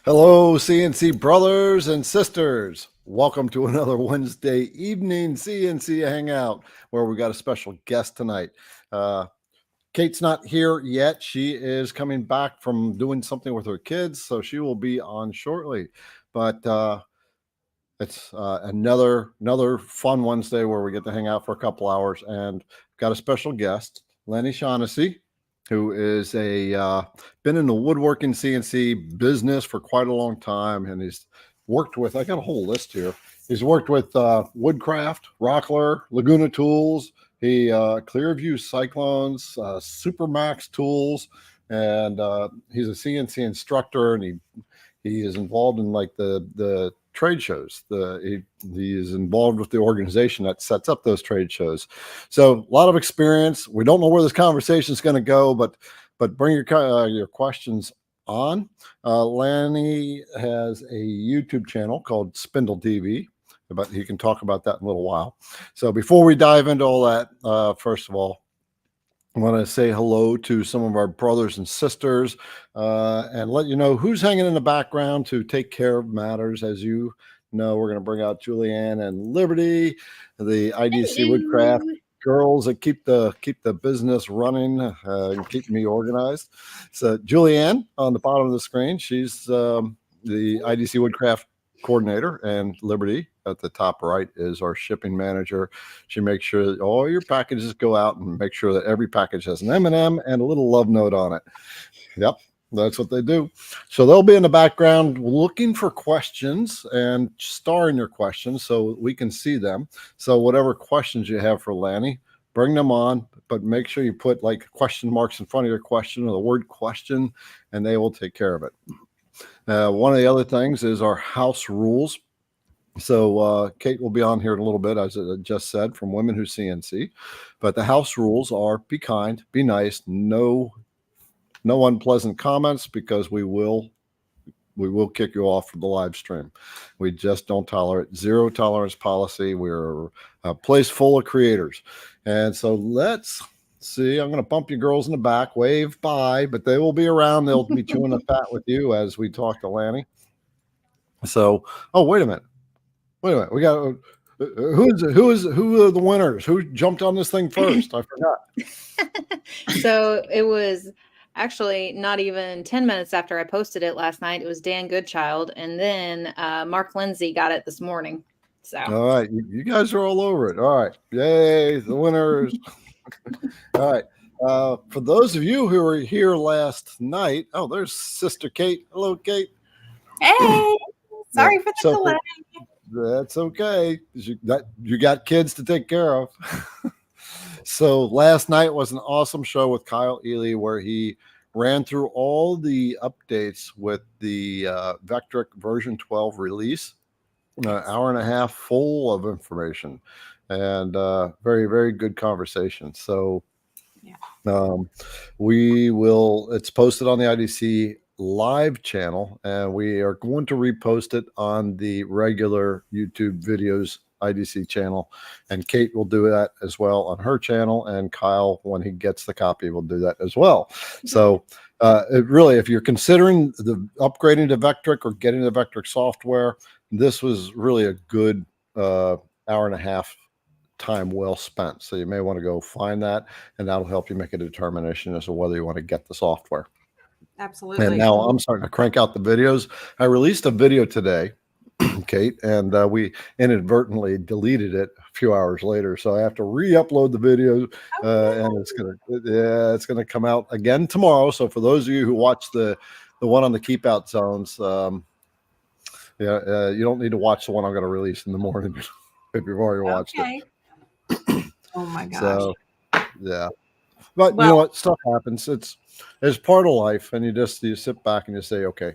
Hello, CNC brothers and sisters. Welcome to another Wednesday evening CNC Hangout where we got a special guest tonight. Kate's not here yet. She is coming back from doing something with her kids, so she will be on shortly. But it's another fun Wednesday where we get to hang out for a couple hours, and got a special guest, Laney Shaughnessy, who is been in the woodworking CNC business for quite a long time, and he's worked with, I got a whole list here. He's worked with Woodcraft, Rockler, Laguna Tools, Clearview Cyclones, Supermax Tools, and he's a CNC instructor, and he is involved in like the trade shows. He is involved with the organization that sets up those trade shows. So a lot of experience. We don't know where this conversation is going to go, but bring your questions on. Lanny has a YouTube channel called Spindle TV, but he can talk about that in a little while. So before we dive into all that, first of all, I want to say hello to some of our brothers and sisters and let you know who's hanging in the background to take care of matters. As you know, we're going to bring out Julianne and Liberty, the IDC Woodcraft girls that keep the business running and keep me organized. So Julianne on the bottom of the screen, she's the IDC Woodcraft coordinator, and Liberty at the top right is our shipping manager. She makes sure that all your packages go out and make sure that every package has an M&M and a little love note on it. Yep, that's what they do. So they'll be in the background looking for questions and starring your questions so we can see them. So whatever questions you have for Lanny, bring them on, but make sure you put like question marks in front of your question or the word question, and they will take care of it. One of the other things is our house rules. So Kate will be on here in a little bit, as I just said, from Women Who CNC. But the house rules are: be kind, be nice, no unpleasant comments, because we will kick you off from the live stream. We just don't tolerate, zero tolerance policy. We're a place full of creators. And so let's see, I'm going to bump you girls in the back, wave bye, but they will be around. They'll be chewing the fat with you as we talk to Lanny. So, oh, wait a minute. We got who are the winners? Who jumped on this thing first? I forgot. So it was actually not even 10 minutes after I posted it last night. It was Dan Goodchild, and then Mark Lindsay got it this morning. So all right, you guys are all over it. All right, yay, the winners. All right. For those of you who were here last night, oh, there's Sister Kate. Hello, Kate. Hey, sorry for the delay. That's okay. You got kids to take care of. So last night was an awesome show with Kyle Ely, where he ran through all the updates with the Vectric version 12 release. An hour and a half full of information, and very, very good conversation. So it's posted on the IDC live channel, and we are going to repost it on the regular YouTube videos IDC channel, and Kate will do that as well on her channel, and Kyle, when he gets the copy, will do that as well. So really, if you're considering upgrading to Vectric or getting the Vectric software, this was really a good hour and a half time well spent. So you may want to go find that, and that'll help you make a determination as to whether you want to get the software. Absolutely. And now I'm starting to crank out the videos. I released a video today, Kate, and we inadvertently deleted it a few hours later. So I have to re-upload the video, and it's gonna come out again tomorrow. So for those of you who watch the one on the keep out zones, you don't need to watch the one I'm going to release in the morning if you've already watched it. Oh my gosh. So, yeah. But you know what? Stuff happens. It's part of life, and you sit back and you say, okay,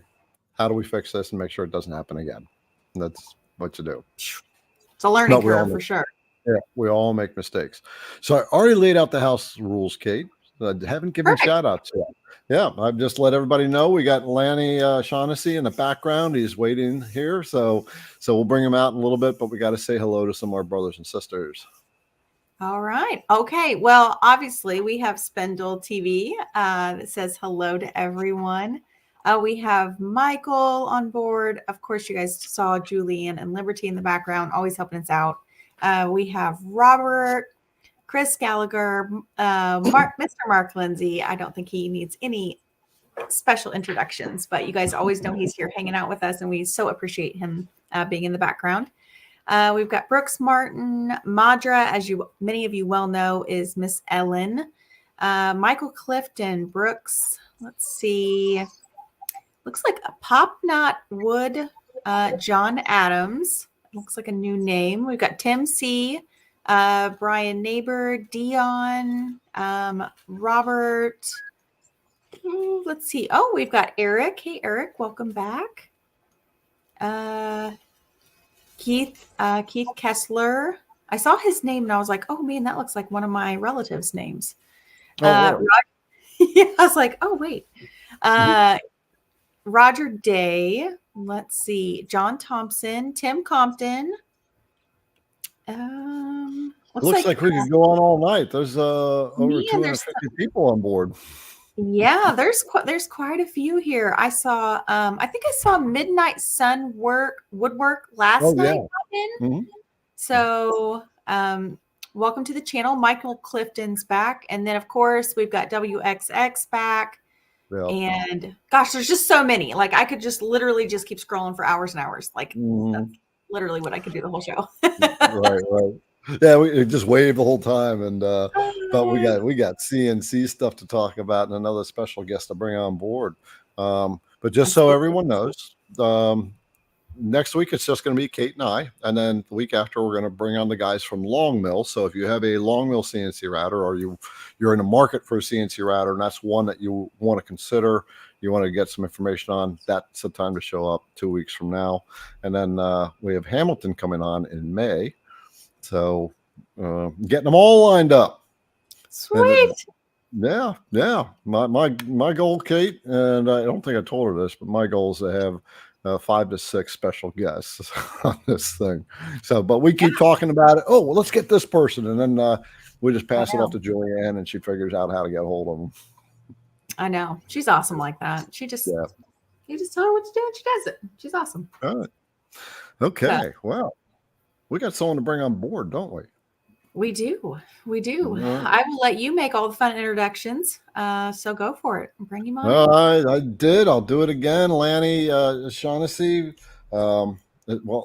how do we fix this and make sure it doesn't happen again? And that's what you do. It's a learning curve for sure. Yeah, we all make mistakes. So I already laid out the house rules, Kate. I haven't given shout outs yet. Yeah, I've just let everybody know we got Laney Shaughnessy in the background. He's waiting here, so we'll bring him out in a little bit, but we got to say hello to some of our brothers and sisters. All right. Okay. Well, obviously we have Spindle TV that says hello to everyone. We have Michael on board. Of course, you guys saw Julian and Liberty in the background, always helping us out. We have Robert, Chris Gallagher, Mr. Mark Lindsay. I don't think he needs any special introductions, but you guys always know he's here hanging out with us, and we so appreciate him being in the background. We've got Brooks Martin. Madra, as many of you well know, is Miss Ellen. Michael Clifton, Brooks. Let's see. Looks like a Pop Knot Wood. John Adams. Looks like a new name. We've got Tim C. Brian Neighbor, Dion, Robert. Let's see. Oh, we've got Eric. Hey, Eric, welcome back. Keith Kessler. I saw his name and I was like, oh man, that looks like one of my relatives' names. Oh, really? Yeah, I was like, oh wait. Roger Day. Let's see. John Thompson, Tim Compton. Looks like we could go on all night. There's over 250 people on board. Yeah, there's quite a few here. I saw I think I saw Midnight Sun Woodwork last night. Mm-hmm. So welcome to the channel. Michael Clifton's back. And then of course we've got WXX back. Yeah. And gosh, there's just so many. Like I could just literally just keep scrolling for hours and hours. Like that's literally what I could do the whole show. Right. Yeah, we just waved the whole time, and but we got CNC stuff to talk about and another special guest to bring on board. But just so everyone knows, next week it's just going to be Kate and I, and then the week after we're going to bring on the guys from Long Mill. So if you have a Long Mill CNC router, or you're in the market for a CNC router, and that's one that you want to consider, you want to get some information on, that's the time to show up 2 weeks from now. And then we have Hamilton coming on in May. So getting them all lined up. Sweet. And, yeah. My goal, Kate, and I don't think I told her this, but my goal is to have 5 to 6 special guests on this thing. So, but we keep talking about it. Oh, well, let's get this person, and then we just pass it off to Julianne, and she figures out how to get a hold of them. I know, she's awesome like that. She just you just tell her what to do, and she does it. She's awesome. All right. Okay. Well, we got someone to bring on board, don't we? We do. I will let you make all the fun introductions. So go for it. Bring him on. I did. I'll do it again. Laney Shaughnessy. Well,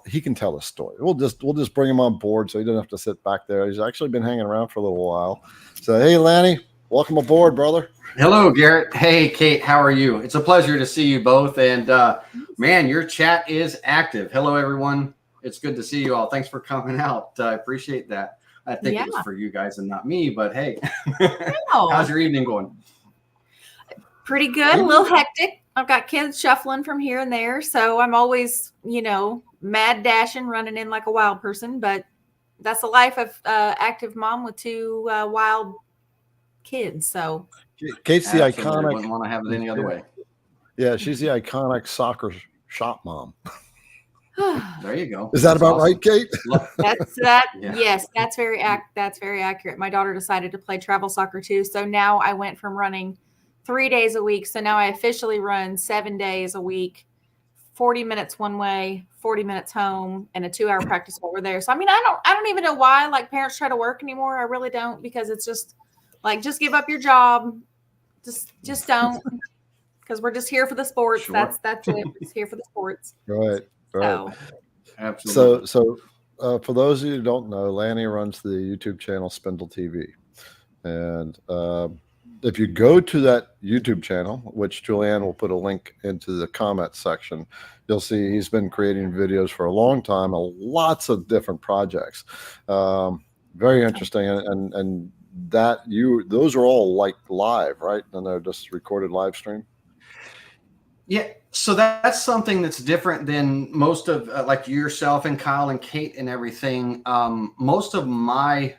he can tell a story. We'll just bring him on board so he doesn't have to sit back there. He's actually been hanging around for a little while. So hey, Lanny, welcome aboard, brother. Hello, Garrett. Hey, Kate. How are you? It's a pleasure to see you both. And man, your chat is active. Hello, everyone. It's good to see you all. Thanks for coming out. I appreciate that. I think it was for you guys and not me, but hey, how's your evening going? Pretty good. A little hectic. I've got kids shuffling from here and there. So I'm always, mad dashing, running in like a wild person. But that's the life of active mom with 2 wild kids. So Kate's the iconic. Wouldn't want to have it any other way. Yeah, she's the iconic soccer shop mom. There you go. Is that about right, Kate? That's that. Yeah. Yes, that's very accurate. My daughter decided to play travel soccer too. So now I went from running 3 days a week. So now I officially run 7 days a week, 40 minutes one way, 40 minutes home, and a 2-hour practice while we're there. So I mean, I don't even know why like parents try to work anymore. I really don't, because it's just like, just give up your job. Just don't, because we're just here for the sports. Sure. That's it. We're just here for the sports. Right. So. Absolutely. So for those of you who don't know, Lanny runs the YouTube channel Spindle TV, and if you go to that YouTube channel, which Julianne will put a link into the comment section, you'll see he's been creating videos for a long time, lots of different projects. Very interesting, and those are all like live, right? And they're just recorded live stream. Yeah, so that's something that's different than most of like yourself and Kyle and Kate and everything. Most of my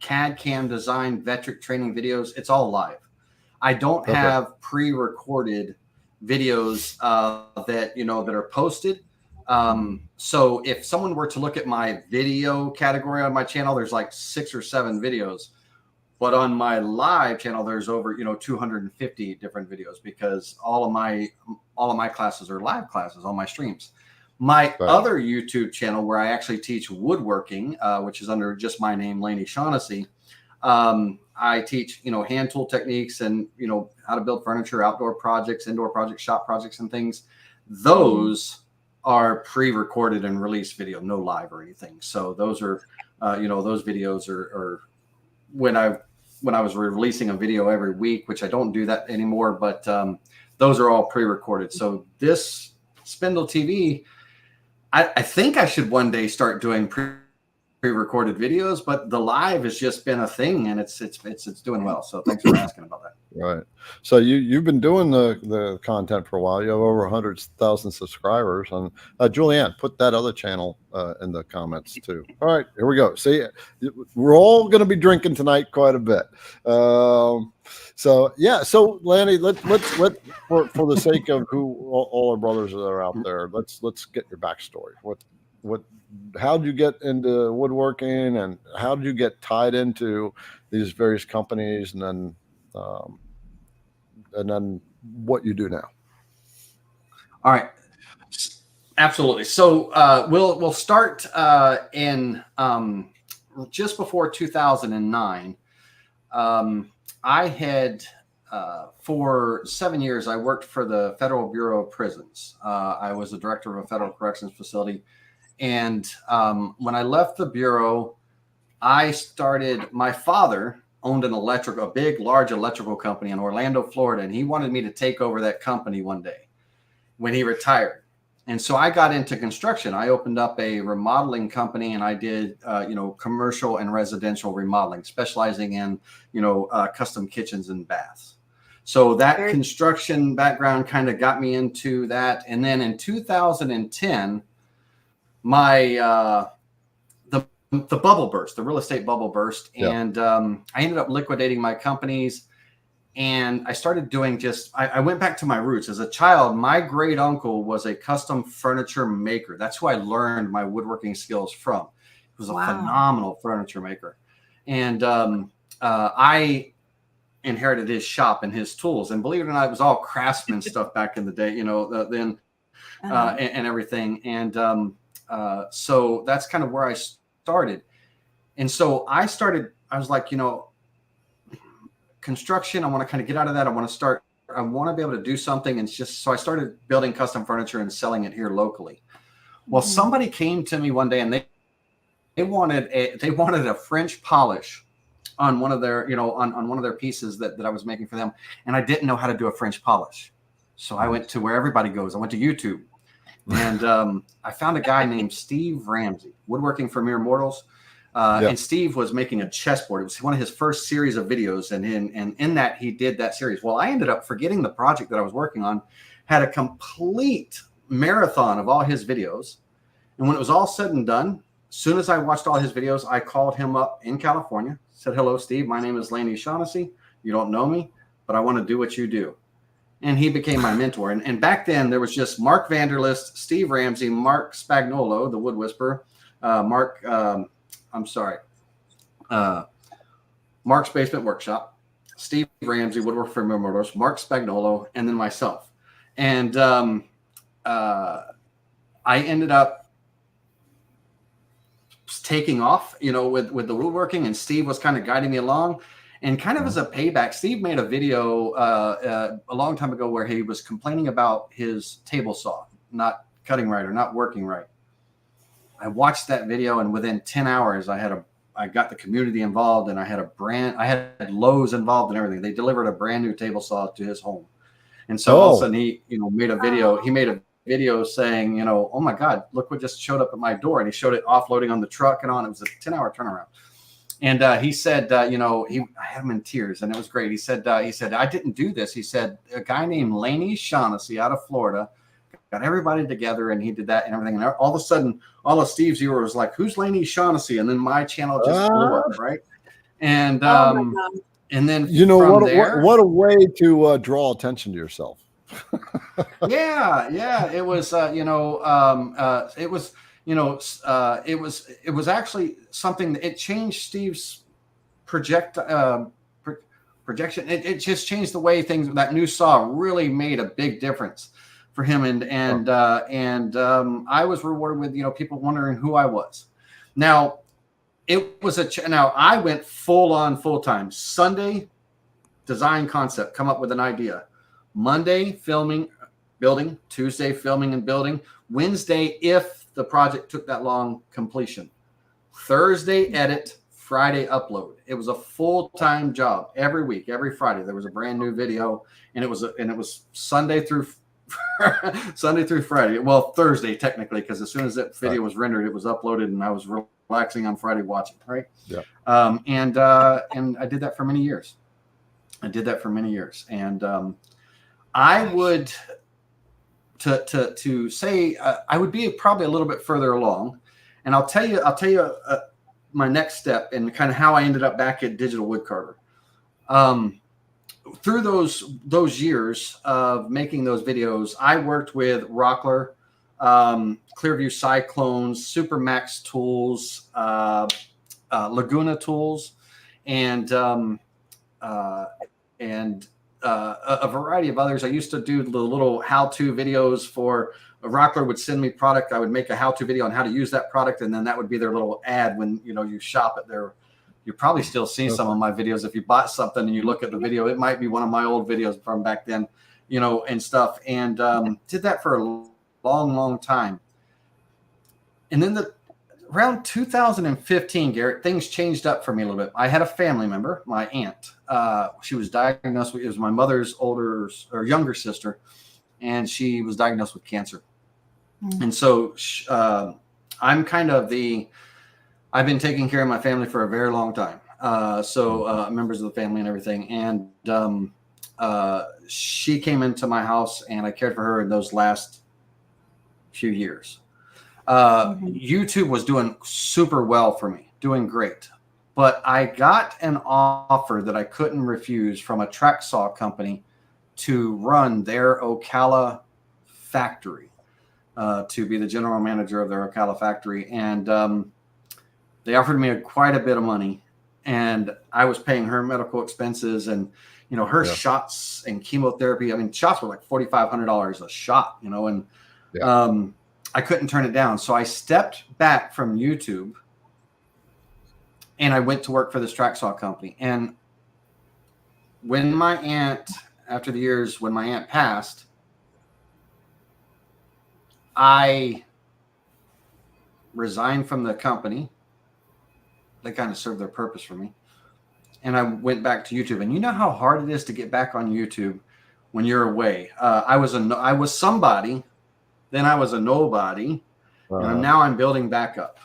CAD CAM design Vectric training videos, it's all live. I don't have pre-recorded videos that are posted. So if someone were to look at my video category on my channel, there's like 6 or 7 videos. But on my live channel, there's over 250 different videos because all of my classes are live classes on my streams. My other YouTube channel where I actually teach woodworking, which is under just my name, Laney Shaughnessy. I teach, hand tool techniques and, how to build furniture, outdoor projects, indoor projects, shop projects and things. Those are pre-recorded and released video, no live or anything. So those are, those videos are when I was releasing a video every week, which I don't do that anymore, but those are all pre-recorded. So this Spindle TV, I think I should one day start doing pre-recorded videos, but the live has just been a thing, and it's doing well. So thanks for asking about that. Right. So you've been doing the content for a while. You have over 100,000 subscribers. And Julianne, put that other channel in the comments too. All right, here we go. See, we're all going to be drinking tonight quite a bit. So yeah. So Lanny, let for the sake of who all our brothers that are out there, let's get your backstory. How did you get into woodworking, and how did you get tied into these various companies, and then what you do now? All right, absolutely. So we'll start in just before 2009. I had for 7 years I worked for the Federal Bureau of Prisons. I was the director of a federal corrections facility. And when I left the Bureau, my father owned a big, large electrical company in Orlando, Florida. And he wanted me to take over that company one day when he retired. And so I got into construction. I opened up a remodeling company, and I did, commercial and residential remodeling, specializing in, custom kitchens and baths. So that construction background kind of got me into that. And then in 2010, the bubble burst, the real estate bubble burst. Yeah. And I ended up liquidating my companies, and I started doing I went back to my roots. As a child, my great uncle was a custom furniture maker. That's who I learned my woodworking skills from. He was a phenomenal furniture maker. And I inherited his shop and his tools. And believe it or not, it was all Craftsman stuff back in the day, and everything. And so that's kind of where I started. And so I was like, construction, I want to kind of get out of that. I want to be able to do something. And so I started building custom furniture and selling it here locally. Well, somebody came to me one day, and they wanted a French polish on one of their, on one of their pieces that I was making for them. And I didn't know how to do a French polish. So I went to where everybody goes. I went to YouTube. And I found a guy named Steve Ramsey, Woodworking for Mere Mortals. And Steve was making a chessboard. It was one of his first series of videos. And in that, he did that series. Well, I ended up forgetting the project that I was working on, had a complete marathon of all his videos. And when it was all said and done, as soon as I watched all his videos, I called him up in California, said, "Hello, Steve. My name is Laney Shaughnessy. You don't know me, but I want to do what you do." And he became my mentor. And back then, there was just Mark Vanderlist, Steve Ramsey, Mark Spagnolo, the Wood Whisperer, Mark's Basement Workshop, Steve Ramsey, Woodwork for Mere Mortals, Mark Spagnolo, and then myself. And I ended up taking off, with the woodworking, and Steve was kind of guiding me along. And kind of as a payback, Steve made a video a long time ago where he was complaining about his table saw not cutting right or not working right. I watched that video, and within 10 hours, I got the community involved, and I had Lowe's involved and everything. They delivered a brand new table saw to his home. And so all of a sudden he made a video. He made a video saying, "Oh my God, look what just showed up at my door." And he showed it offloading on the truck and on. It was a 10-hour turnaround. And he said, I had him in tears, and it was great. He said, "I didn't do this." He said, "A guy named Laney Shaughnessy out of Florida got everybody together, and he did that and everything." And all of a sudden, all of Steve's viewers was like, "Who's Laney Shaughnessy?" And then my channel just blew up, right? And and then what a way to draw attention to yourself. yeah, it was it was actually something that it changed Steve's projection. It just changed the way things. That new saw really made a big difference for him, and I was rewarded with, you know, people wondering who I was. Now it was now I went full time. Sunday, design concept, come up with an idea. Monday, filming, building. Tuesday, filming and building. Wednesday, if the project took that long, completion. Thursday, edit. Friday, upload. It was a full-time job every week. Every Friday there was a brand new video, and it was Sunday through Friday. Well, Thursday technically, because as soon as that video was rendered, it was uploaded, and I was relaxing on Friday watching. Right. Yeah. And I did that for many years. And I would to say I would be probably a little bit further along, and I'll tell you my next step and kind of how I ended up back at Digital Woodcarver. Through those years of making those videos, I worked with Rockler, Clearview Cyclones, Supermax tools, Laguna tools, and a variety of others. I used to do the little how-to videos for Rockler. Would send me product. I would make a how-to video on how to use that product, and then that would be their little ad when, you know, you shop at their. You're probably still seeing some of my videos. If you bought something and you look at the video, it might be one of my old videos from back then, you know, and stuff. And did that for a long time. And then around 2015, Garrett, things changed up for me a little bit. I had a family member, my aunt. She was diagnosed with, it was my mother's younger sister, and she was diagnosed with cancer. Mm-hmm. And so I'm kind of I've been taking care of my family for a very long time. Members of the family and everything. And she came into my house, and I cared for her in those last few years. YouTube was doing super well for me, doing great. But I got an offer that I couldn't refuse from a track saw company to run their Ocala factory, to be the general manager of their Ocala factory. And they offered me quite a bit of money, and I was paying her medical expenses and, you know, her shots and chemotherapy. I mean, shots were like $4,500 a shot, you know, and I couldn't turn it down. So I stepped back from YouTube, and I went to work for this track saw company. And when my aunt, after the years, when my aunt passed, I resigned from the company. They kind of served their purpose for me. And I went back to YouTube. And you know how hard it is to get back on YouTube when you're away. I was somebody, then I was a nobody, and now I'm building back up.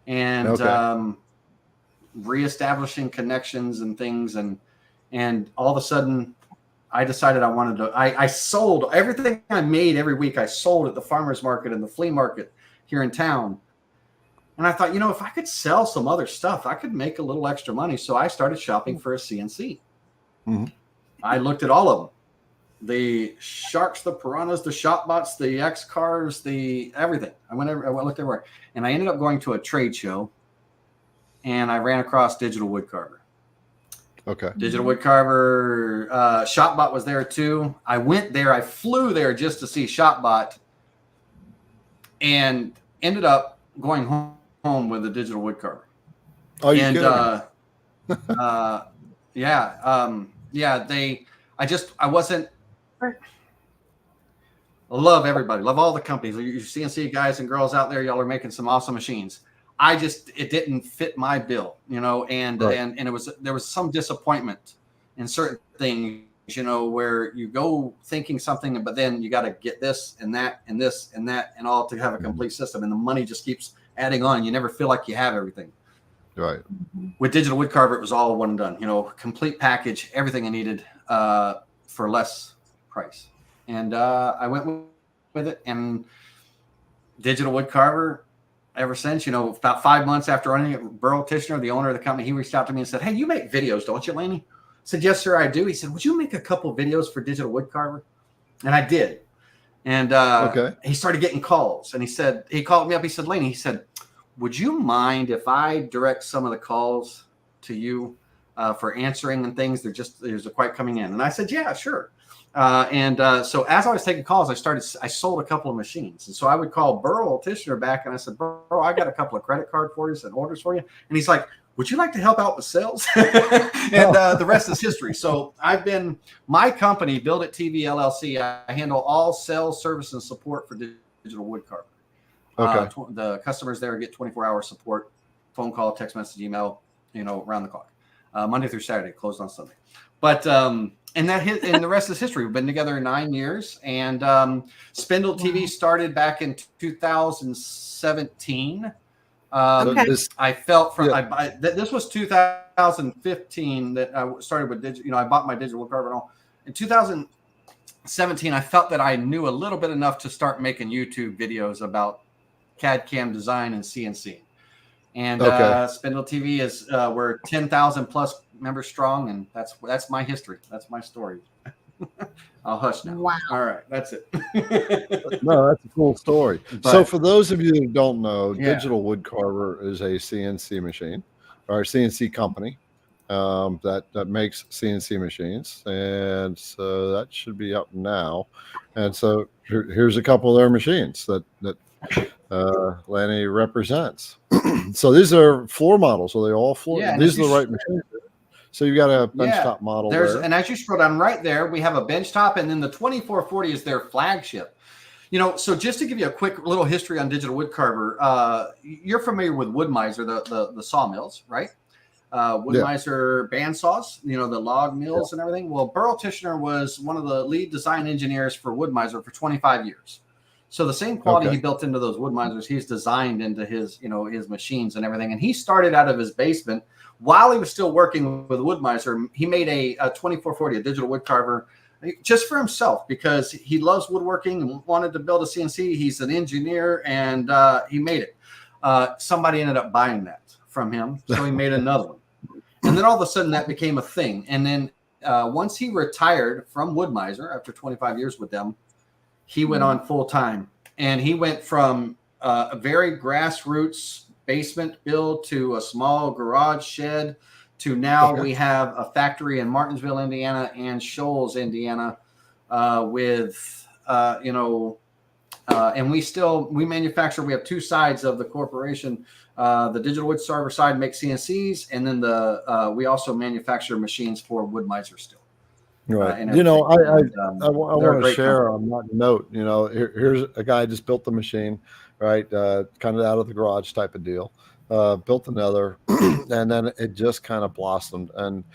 And reestablishing connections and things. And all of a sudden, I decided I wanted to, I sold everything I made every week. I sold at the farmer's market and the flea market here in town. And I thought, you know, if I could sell some other stuff, I could make a little extra money. So I started shopping for a CNC. Mm-hmm. I looked at all of them. The Sharks, the Piranhas, the ShopBots, the X-Cars, the everything. I looked everywhere. And I ended up going to a trade show, and I ran across Digital Woodcarver. Okay. Digital Woodcarver, ShopBot was there too. I went there. I flew there just to see ShopBot, and ended up going home with a Digital Woodcarver. Oh, you kidding me? I wasn't. I love everybody. Love all the companies. You CNC guys and girls out there, y'all are making some awesome machines. It didn't fit my bill, you know, and there was some disappointment in certain things, you know, where you go thinking something, but then you got to get this and that and this and that and all to have a complete system, and the money just keeps adding on. You never feel like you have everything. Right. With Digital Woodcarver, it was all one and done, you know, complete package, everything I needed for less price. And I went with it, and Digital Woodcarver, ever since, you know, about 5 months after running it, Burl Tishner, the owner of the company, he reached out to me and said, "Hey, you make videos, don't you, Laney?" I said, "Yes, sir, I do." He said, "Would you make a couple videos for Digital Woodcarver?" And I did. And he started getting calls, and he called me up. He said, "Laney," he said, "would you mind if I direct some of the calls to you?" for answering and things. There's quite coming in. And I said, yeah, sure. So as I was taking calls, I sold a couple of machines. And so I would call Burl Tishner back and I said, bro, I got a couple of credit card for you and orders for you. And he's like, would you like to help out with sales? And the rest is history. So my company, Build It TV LLC, I handle all sales, service, and support for digital woodcarver. Okay. The customers there get 24-hour support, phone call, text message, email, around the clock, Monday through Saturday, closed on Sunday. But and the rest is history. We've been together 9 years, and Spindle TV started back in 2017. I felt this was 2015 that I started with digital. I bought my digital woodcarver and all. In 2017, I felt that I knew a little bit enough to start making YouTube videos about CAD CAM design and CNC. And Spindle TV is we're 10,000 plus members strong, and that's my history. That's my story. I'll hush now. Wow. All right, that's it. No, that's a cool story. So for those of you who don't know, Digital Woodcarver is a CNC machine or a CNC company that makes CNC machines, and so that should be up now. And so here's a couple of their machines that Lanny represents. So these are floor models. Are they all floor? Yeah, these are the right machines. So you got a benchtop model there. And as you scroll down right there, we have a benchtop, and then the 2440 is their flagship. So just to give you a quick little history on digital woodcarver, you're familiar with Wood-Mizer, the sawmills, right? Wood-Mizer bandsaws, the log mills and everything. Well, Burl Tishner was one of the lead design engineers for Wood-Mizer for 25 years. So the same quality he built into those Wood-Mizers, he's designed into his, his machines and everything. And he started out of his basement while he was still working with Wood-Mizer. He made a 2440, a digital woodcarver, just for himself because he loves woodworking and wanted to build a CNC. He's an engineer, and he made it. Somebody ended up buying that from him, so he made another one. And then all of a sudden that became a thing. And then once he retired from Wood-Mizer after 25 years with them, he went on full time, and he went from a very grassroots basement build to a small garage shed to now we have a factory in Martinsville, Indiana, and Shoals, Indiana, and we manufacture. We have two sides of the corporation. The digital wood server side makes CNCs, and then we also manufacture machines for Wood-Mizer still. Right. I want to share on that note. Here's a guy just built the machine, right? Kind of out of the garage type of deal. Built another, and then it just kind of blossomed. And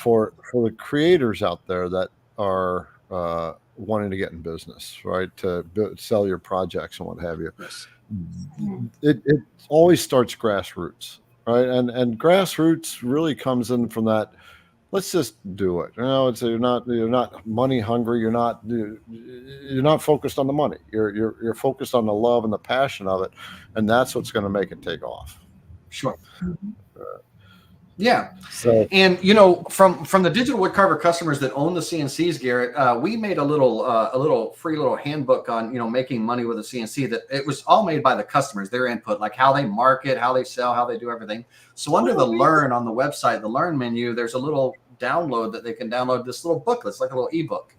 for the creators out there that are wanting to get in business, right, to sell your projects and what have you, it always starts grassroots, right? And grassroots really comes in from that. Let's just do it. You're not money hungry. You're not focused on the money. You're focused on the love and the passion of it, and that's what's going to make it take off. Sure. Yeah. So, and from the digital woodcarver customers that own the CNCs, Garrett, we made a little free handbook on making money with a CNC. That it was all made by the customers, their input, like how they market, how they sell, how they do everything. So under the Learn on the website, the Learn menu, there's a little download that they can download this little booklet. It's like a little ebook,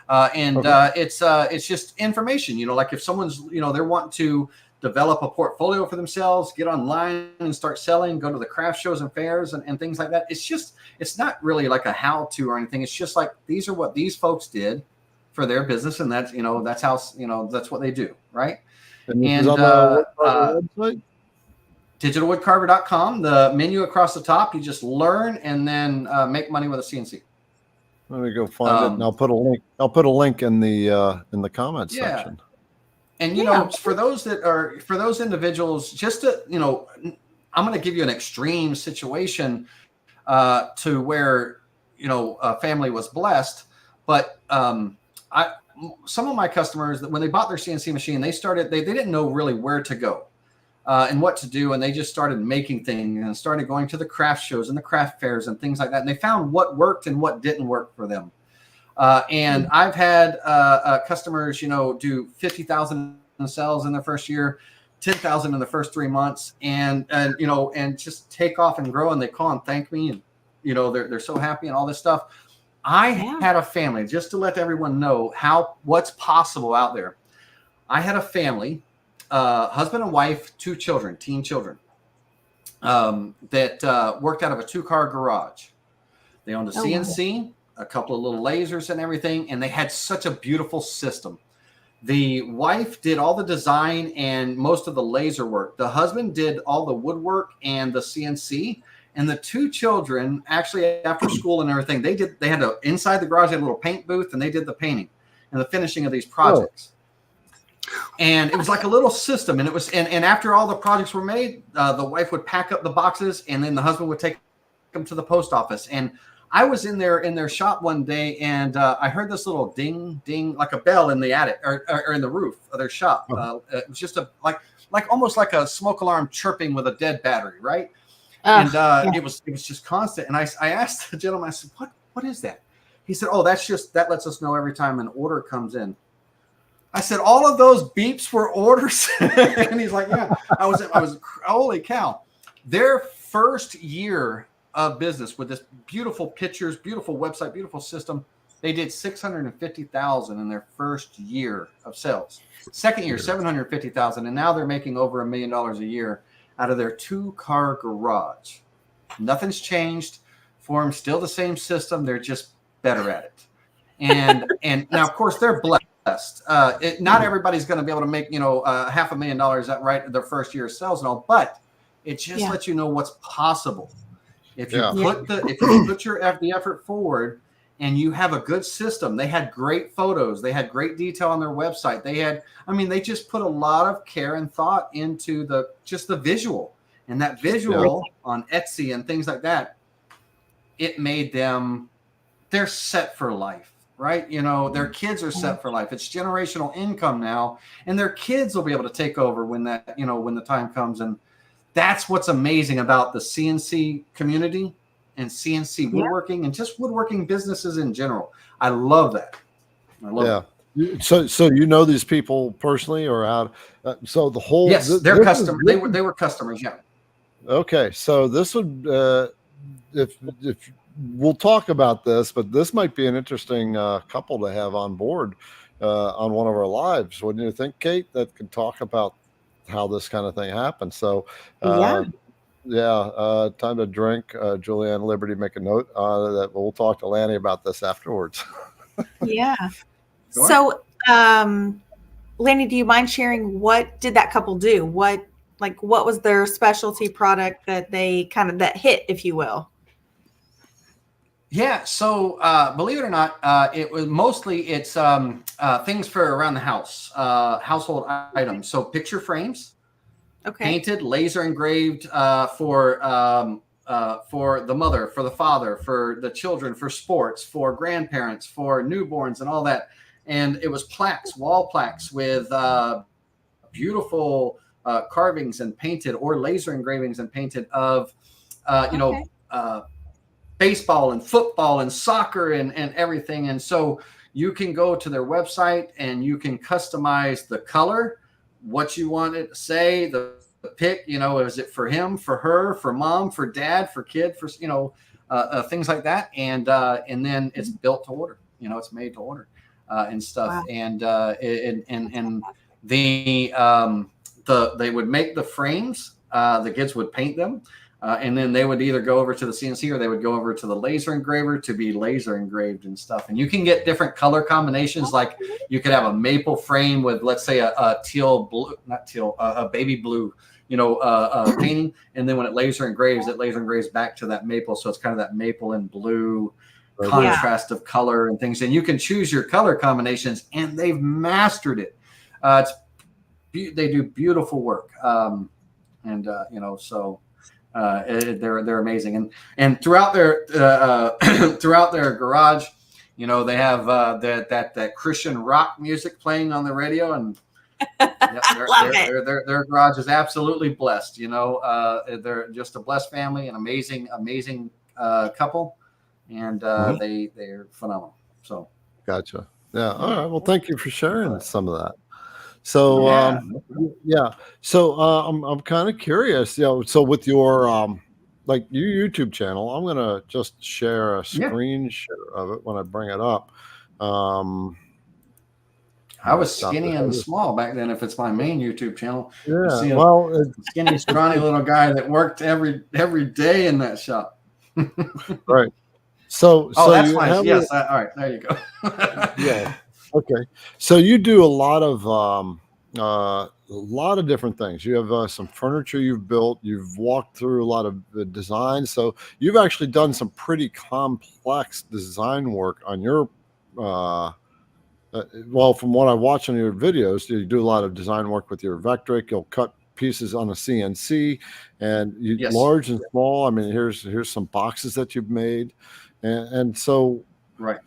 it's just information. Like if someone's they're wanting to develop a portfolio for themselves, get online and start selling, go to the craft shows and fairs and things like that. It's not really like a how-to or anything. It's just like, these are what these folks did for their business. And that's, that's how, that's what they do. Right. And website? digitalwoodcarver.com, the menu across the top, you just learn and then make money with a CNC. Let me go find it, and I'll put a link. I'll put a link in the comments section. And for those individuals, just to I'm going to give you an extreme situation to where a family was blessed, but some of my customers, that when they bought their CNC machine, they didn't know really where to go and what to do, and they just started making things and started going to the craft shows and the craft fairs and things like that, and they found what worked and what didn't work for them. And I've had customers, do 50,000 in sales in their first year, 10,000 in the first 3 months, and just take off and grow. And they call and thank me, and they're so happy and all this stuff. I had a family, just to let everyone know what's possible out there. I had a family, husband and wife, 2 children, teen children, that worked out of a 2-car garage. They owned a CNC, a couple of little lasers and everything, and they had such a beautiful system. The wife did all the design and most of the laser work. The husband did all the woodwork and the CNC. And the 2 children, actually after school and everything, they had inside the garage, they had a little paint booth, and they did the painting and the finishing of these projects. And it was like a little system. And it was, and after all the projects were made, the wife would pack up the boxes, and then the husband would take them to the post office. And I was in their shop one day, and I heard this little ding, ding, like a bell in the attic or in the roof of their shop. It was just almost like a smoke alarm chirping with a dead battery, right? It was just constant. And I asked the gentleman, I said, what is that? He said, oh, that lets us know every time an order comes in. I said, all of those beeps were orders? And he's like, yeah. I was holy cow. Their first year of business with this beautiful pictures, beautiful website, beautiful system, they did $650,000 in their first year of sales. Second year, $750,000, and now they're making over $1 million a year out of their 2-car garage. Nothing's changed for them. Still the same system. They're just better at it. And now, of course, they're blessed. Not everybody's going to be able to make $500,000 right their first year of sales and all, but it just lets you know what's possible. If you put the effort forward and you have a good system. They had great photos. They had great detail on their website. They just put a lot of care and thought into the visual, and that visual on Etsy and things like that. It made them, they're set for life, right? Their kids are set for life. It's generational income now, and their kids will be able to take over when the time comes. And that's what's amazing about the CNC community and CNC woodworking and just woodworking businesses in general. I love that. I love it. So these people personally, or how? So the whole they're customers. They were customers. Yeah. Okay, so this would if we'll talk about this, but this might be an interesting couple to have on board on one of our lives. Wouldn't you think, Kate? That can talk about how this kind of thing happens. So time to drink. Julianne Liberty, make a note that we'll talk to Lanny about this afterwards. So Lanny, do you mind sharing what did that couple do? What was their specialty product that they that hit, if you will? Yeah. So believe it or not, it was mostly things for around the house, household items. So picture frames, painted, laser engraved for the mother, for the father, for the children, for sports, for grandparents, for newborns, and all that. And it was plaques, wall plaques with beautiful carvings and painted, or laser engravings and painted of baseball and football and soccer and everything. And so you can go to their website and you can customize the color, what you want it to say, the pick, is it for him, for her, for mom, for dad, for kid, for, things like that. And then it's built to order, it's made to order and stuff. Wow. And they would make the frames, the kids would paint them. And then they would either go over to the CNC or they would go over to the laser engraver to be laser engraved and stuff. And you can get different color combinations. Like you could have a maple frame with, let's say, a teal blue, not teal, a baby blue, painting. And then when it laser engraves back to that maple. So it's kind of that maple and blue contrast of color and things. And you can choose your color combinations, and they've mastered it. They do beautiful work. They're amazing, and throughout their garage, they have that Christian rock music playing on the radio, and their garage is absolutely blessed. They're just a blessed family, an amazing couple, and they're phenomenal. So gotcha. Yeah. All right. Well, thank you for sharing some of that. So So I'm kind of curious, so with your like your YouTube channel, I'm gonna just share a Yeah. screen share of it when I bring it up. I was Stop skinny this. and small back then. If it's my main YouTube channel, you Yeah, see a well, skinny, scrawny little guy that worked every day in that shop. right. So, Oh, so that's you my have yes. All right, there you go. yeah. Okay. So you do a lot of different things. You have some furniture you've built. You've walked through a lot of the design. So you've actually done some pretty complex design work on your. Well, from what I watch on your videos, you do a lot of design work with your Vectric. You'll cut pieces on a CNC, and you Yes. large and small. I mean, here's some boxes that you've made, and so Right.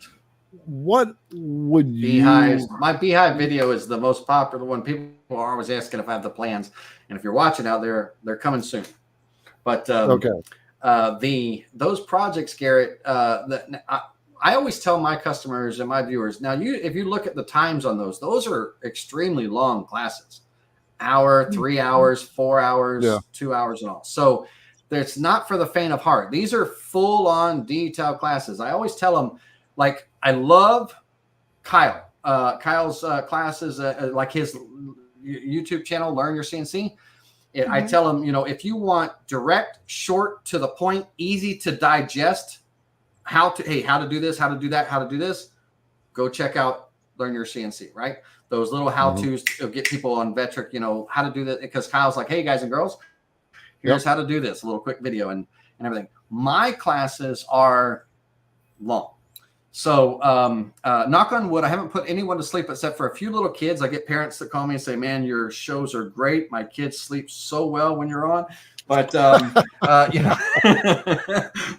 what would Beehives. you? My beehive video is the most popular one. People are always asking if I have the plans, and if you're watching out there, they're coming soon. But Okay. Those projects, Garrett, I always tell my customers and my viewers, now if you look at the times on those are extremely long classes, hour, 3 hours, 4 hours, Yeah. 2 hours and all. So it's not for the faint of heart. These are full on detailed classes. I always tell them, like, I love Kyle. Kyle's classes, like his YouTube channel, Learn Your CNC. I tell them, if you want direct, short, to the point, easy to digest, how to do this, how to do that, how to do this, go check out Learn Your CNC, right? Those little how-tos to get people on Vectric, how to do that. Because Kyle's like, hey, guys and girls, here's how to do this, a little quick video and everything. My classes are long. So knock on wood, I haven't put anyone to sleep except for a few little kids. I get parents that call me and say, man, your shows are great. My kids sleep so well when you're on. But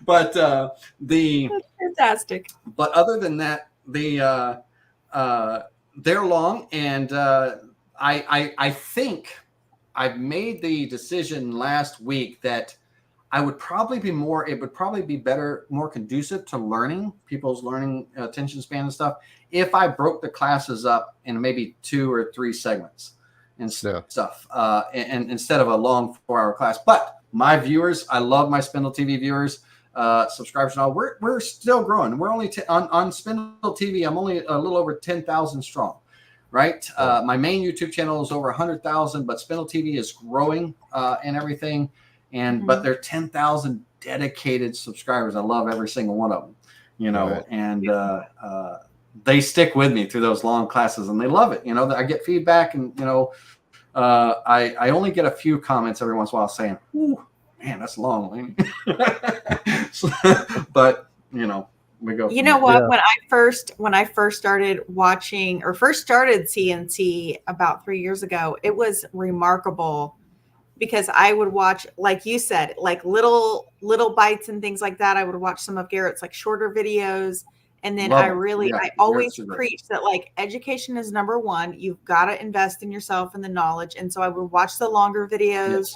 but That's fantastic. But other than that, they're long, and I think I've made the decision last week that it would probably be better, more conducive to people's learning attention span and stuff, if I broke the classes up in maybe 2 or 3 segments and stuff, and instead of a long 4-hour class. But my viewers, I love my Spindle TV viewers, subscribers and all. We're still growing. We're only on Spindle TV. I'm only a little over 10,000 strong, right? My main YouTube channel is over 100,000, but Spindle TV is growing and everything. But they're 10,000 dedicated subscribers. I love every single one of them, Right. and they stick with me through those long classes, and they love it. I get feedback, and I only get a few comments every once in a while saying, "Ooh, man, that's long, Laney." But we go. You know what? Yeah. When I first started watching or first started CNC about 3 years ago, it was remarkable because I would watch, like you said, like little bites and things like that. I would watch some of Garrett's like shorter videos. And then I always preach that like education is number one. You've got to invest in yourself and the knowledge. And so I would watch the longer videos. Yes.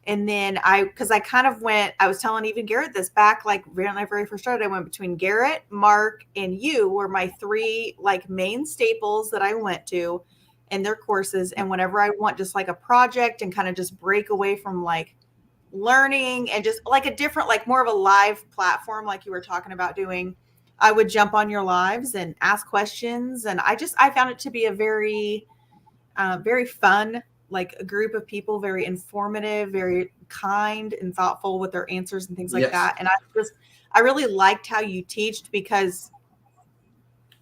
And then I was telling even Garrett this back, like when I very first started, I went between Garrett, Mark, and you were my 3 like main staples that I went to in their courses. And whenever I want just like a project and kind of just break away from like learning and just like a different, like more of a live platform, like you were talking about doing, I would jump on your lives and ask questions. And I found it to be a very, very fun, like a group of people, very informative, very kind and thoughtful with their answers and things like that. And I really liked how you teached, because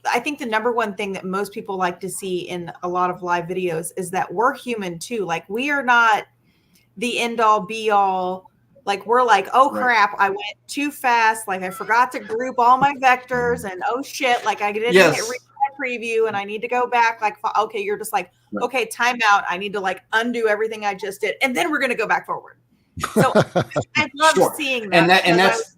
I think the number one thing that most people like to see in a lot of live videos is that we're human too. Like we are not the end all be all. Like we're like, oh crap, I went too fast. Like I forgot to group all my vectors, and oh shit, like I didn't hit preview and I need to go back. Like, okay, you're just like, okay, time out. I need to like undo everything I just did. And then we're going to go back forward. So I love seeing that. And that's,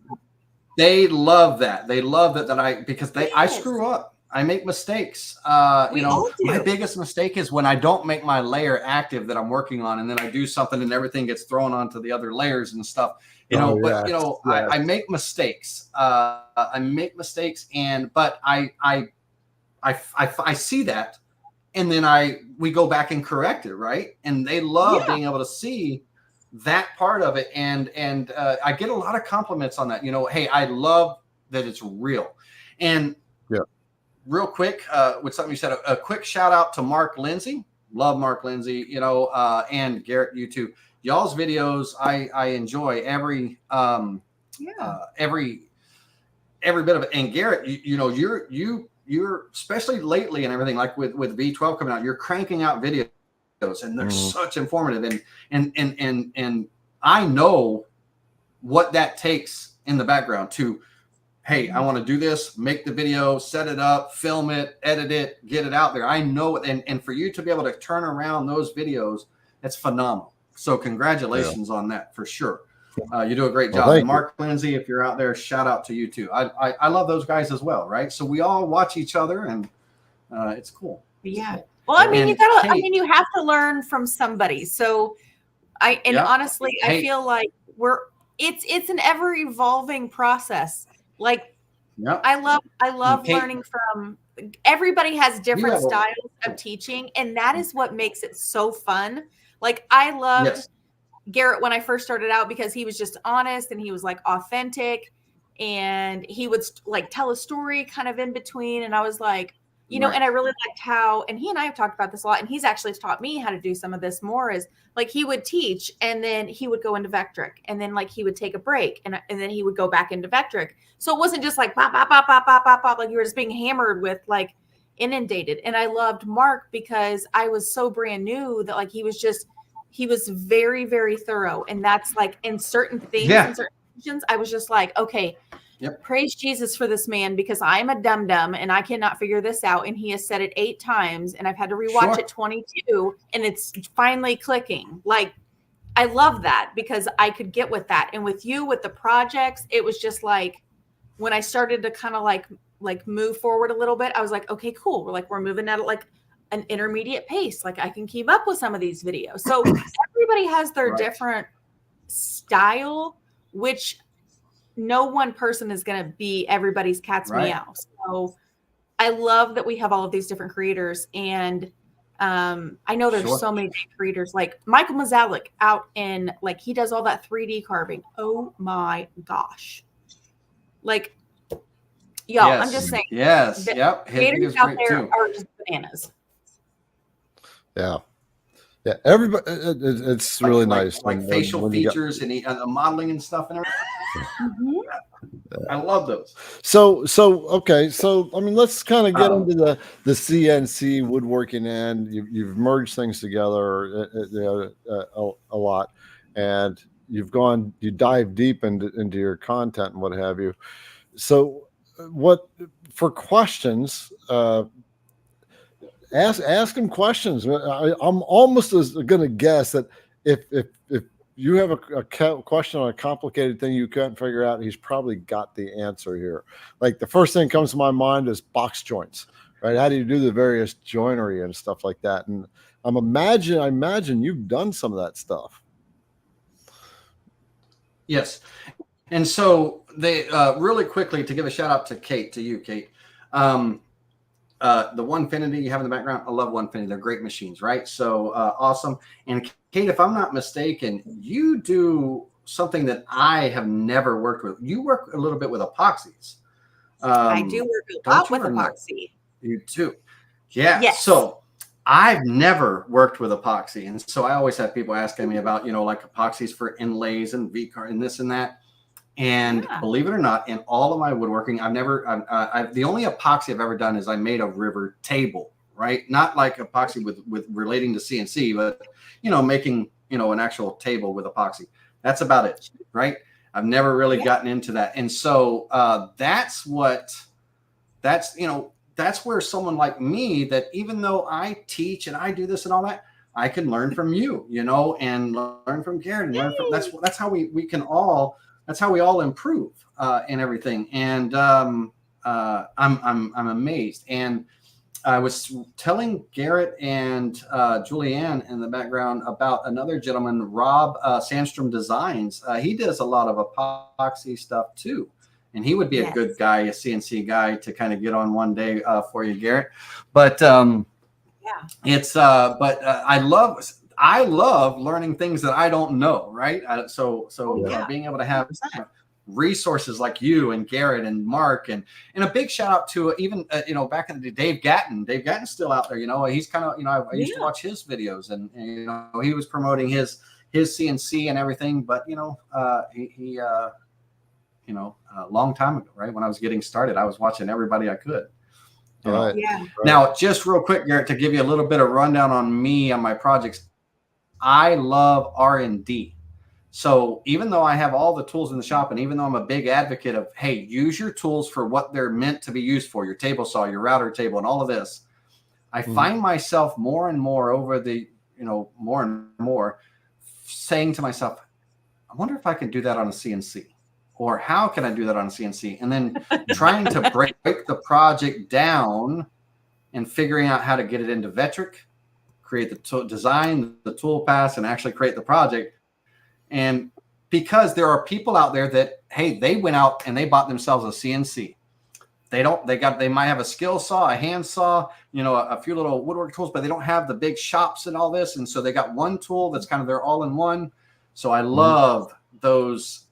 they love that. They love that because I screw up. I make mistakes. My biggest mistake is when I don't make my layer active that I'm working on, and then I do something and everything gets thrown onto the other layers and stuff. I make mistakes. I make mistakes, but I see that, and then we go back and correct it, right? And they love being able to see that part of it. And I get a lot of compliments on that. You know, hey, I love that it's real. And real quick, with something you said, a quick shout out to Mark Lindsay. Love Mark Lindsay, you know, and Garrett, you too. Y'all's videos, I enjoy every bit of it. And Garrett, you know, you're especially lately and everything, like with V12 coming out, you're cranking out videos, and they're such informative. And I know what that takes in the background to, hey, I want to do this, make the video, set it up, film it, edit it, get it out there. I know it. And for you to be able to turn around those videos, that's phenomenal. So congratulations on that for sure. You do a great job. And Mark Lindsay, if you're out there, shout out to you too. I love those guys as well, right? So we all watch each other, and it's cool. Yeah. Well, I mean, you have to learn from somebody. So honestly, I feel like it's an ever evolving process. Like, I love learning from everybody. Has different styles of teaching, and that is what makes it so fun. Like, I loved Garrett when I first started out, because he was just honest and he was like authentic, and he would like tell a story kind of in between. And I was like, you know, and I really liked how, and he and I have talked about this a lot, and he's actually taught me how to do some of this more, is like, he would teach and then he would go into Vectric, and then like he would take a break, and then he would go back into Vectric. So it wasn't just like pop, pop, pop, pop, pop, pop, pop, like you were just being hammered with, like, inundated. And I loved Mark because I was so brand new that, like, he was very, very thorough. And that's like, in certain things, in certain situations, I was just like, okay, praise Jesus for this man, because I'm a dum-dum and I cannot figure this out. And he has said it 8 times, and I've had to rewatch it 22, and it's finally clicking. Like, I love that, because I could get with that. And with you, with the projects, it was just like, when I started to kind of like move forward a little bit, I was like, okay, cool. We're moving at like an intermediate pace. Like, I can keep up with some of these videos. So everybody has their different style, which no one person is going to be everybody's cat's meow. So I love that we have all of these different creators. And I know there's so many creators, like Michael Mazalik out in, like, he does all that 3D carving. Oh my gosh. Like, y'all, I'm just saying. Yes. Creators out there are just bananas. Yeah. Yeah. Everybody, it's really nice. Like facial features and modeling and stuff and everything. I love those. So okay. So I mean, let's kind of get into the CNC woodworking end. You've merged things together a lot, and you dive deep into your content and what have you. So for questions, ask them questions. I'm almost going to guess that if you have a question on a complicated thing you can't figure out, he's probably got the answer here. Like, the first thing that comes to my mind is box joints, right? How do you do the various joinery and stuff like that? And I imagine you've done some of that stuff. Yes. And so they really quickly, to give a shout out to you, Kate. The Onefinity you have in the background, I love Onefinity. They're great machines, right? So awesome. And Kate, if I'm not mistaken, you do something that I have never worked with. You work a little bit with epoxies. I do work a lot with epoxy. You too. Yeah. Yes. So I've never worked with epoxy. And so I always have people asking me about, like epoxies for inlays and V-car and this and that. And believe it or not, in all of my woodworking, the only epoxy I've ever done is I made a river table, right? Not like epoxy with relating to CNC, but, making, an actual table with epoxy. That's about it, right? I've never really gotten into that. And so that's where someone like me, that even though I teach and I do this and all that, I can learn from you, and learn from Garrett. And that's how we can all. That's how we all improve and everything. And I'm amazed. And I was telling Garrett and Julianne in the background about another gentleman, Rob Sandstrom Designs. He does a lot of epoxy stuff too. And he would be a good guy, a CNC guy, to kind of get on one day for you, Garrett. But I love I love learning things that I don't know, right? So being able to have 100%. resources like you and Garrett and Mark and a big shout out to even back in the day, Dave Gatton. Dave Gatton's still out there. He's kind of I used to watch his videos and he was promoting his CNC and everything. But he a long time ago, right when I was getting started, I was watching everybody I could. Right. Yeah. Now, just real quick, Garrett, to give you a little bit of rundown on me and my projects, I love R&D. So even though I have all the tools in the shop, and even though I'm a big advocate of, hey, use your tools for what they're meant to be used for, your table saw, your router table, and all of this, I find myself more and more over the, more and more saying to myself, I wonder if I can do that on a CNC. Or how can I do that on a CNC? And then trying to break the project down and figuring out how to get it into Vectric, create the design, the tool paths, and actually create the project. And because there are people out there that, hey, they went out and they bought themselves a CNC. They might have a skill saw, a hand saw, a few little woodwork tools, but they don't have the big shops and all this. And so they got one tool that's kind of their all-in-one. So I love those,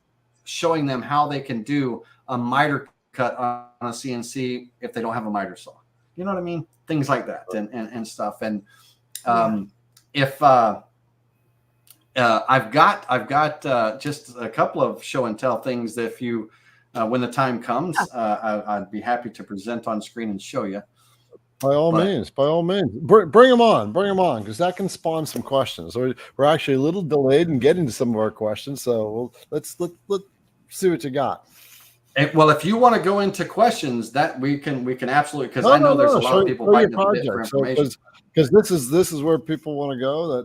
showing them how they can do a miter cut on a CNC if they don't have a miter saw. You know what I mean? Things like that and stuff. And if I've got just a couple of show and tell things that if you when the time comes, I'd be happy to present on screen and show you. By all means, bring them on, because that can spawn some questions. So we're actually a little delayed in getting to some of our questions, so let's see what you got. Well, if you want to go into questions, that we can absolutely, because I know there's a lot of people biting at the bit for information. Because this is where people want to go.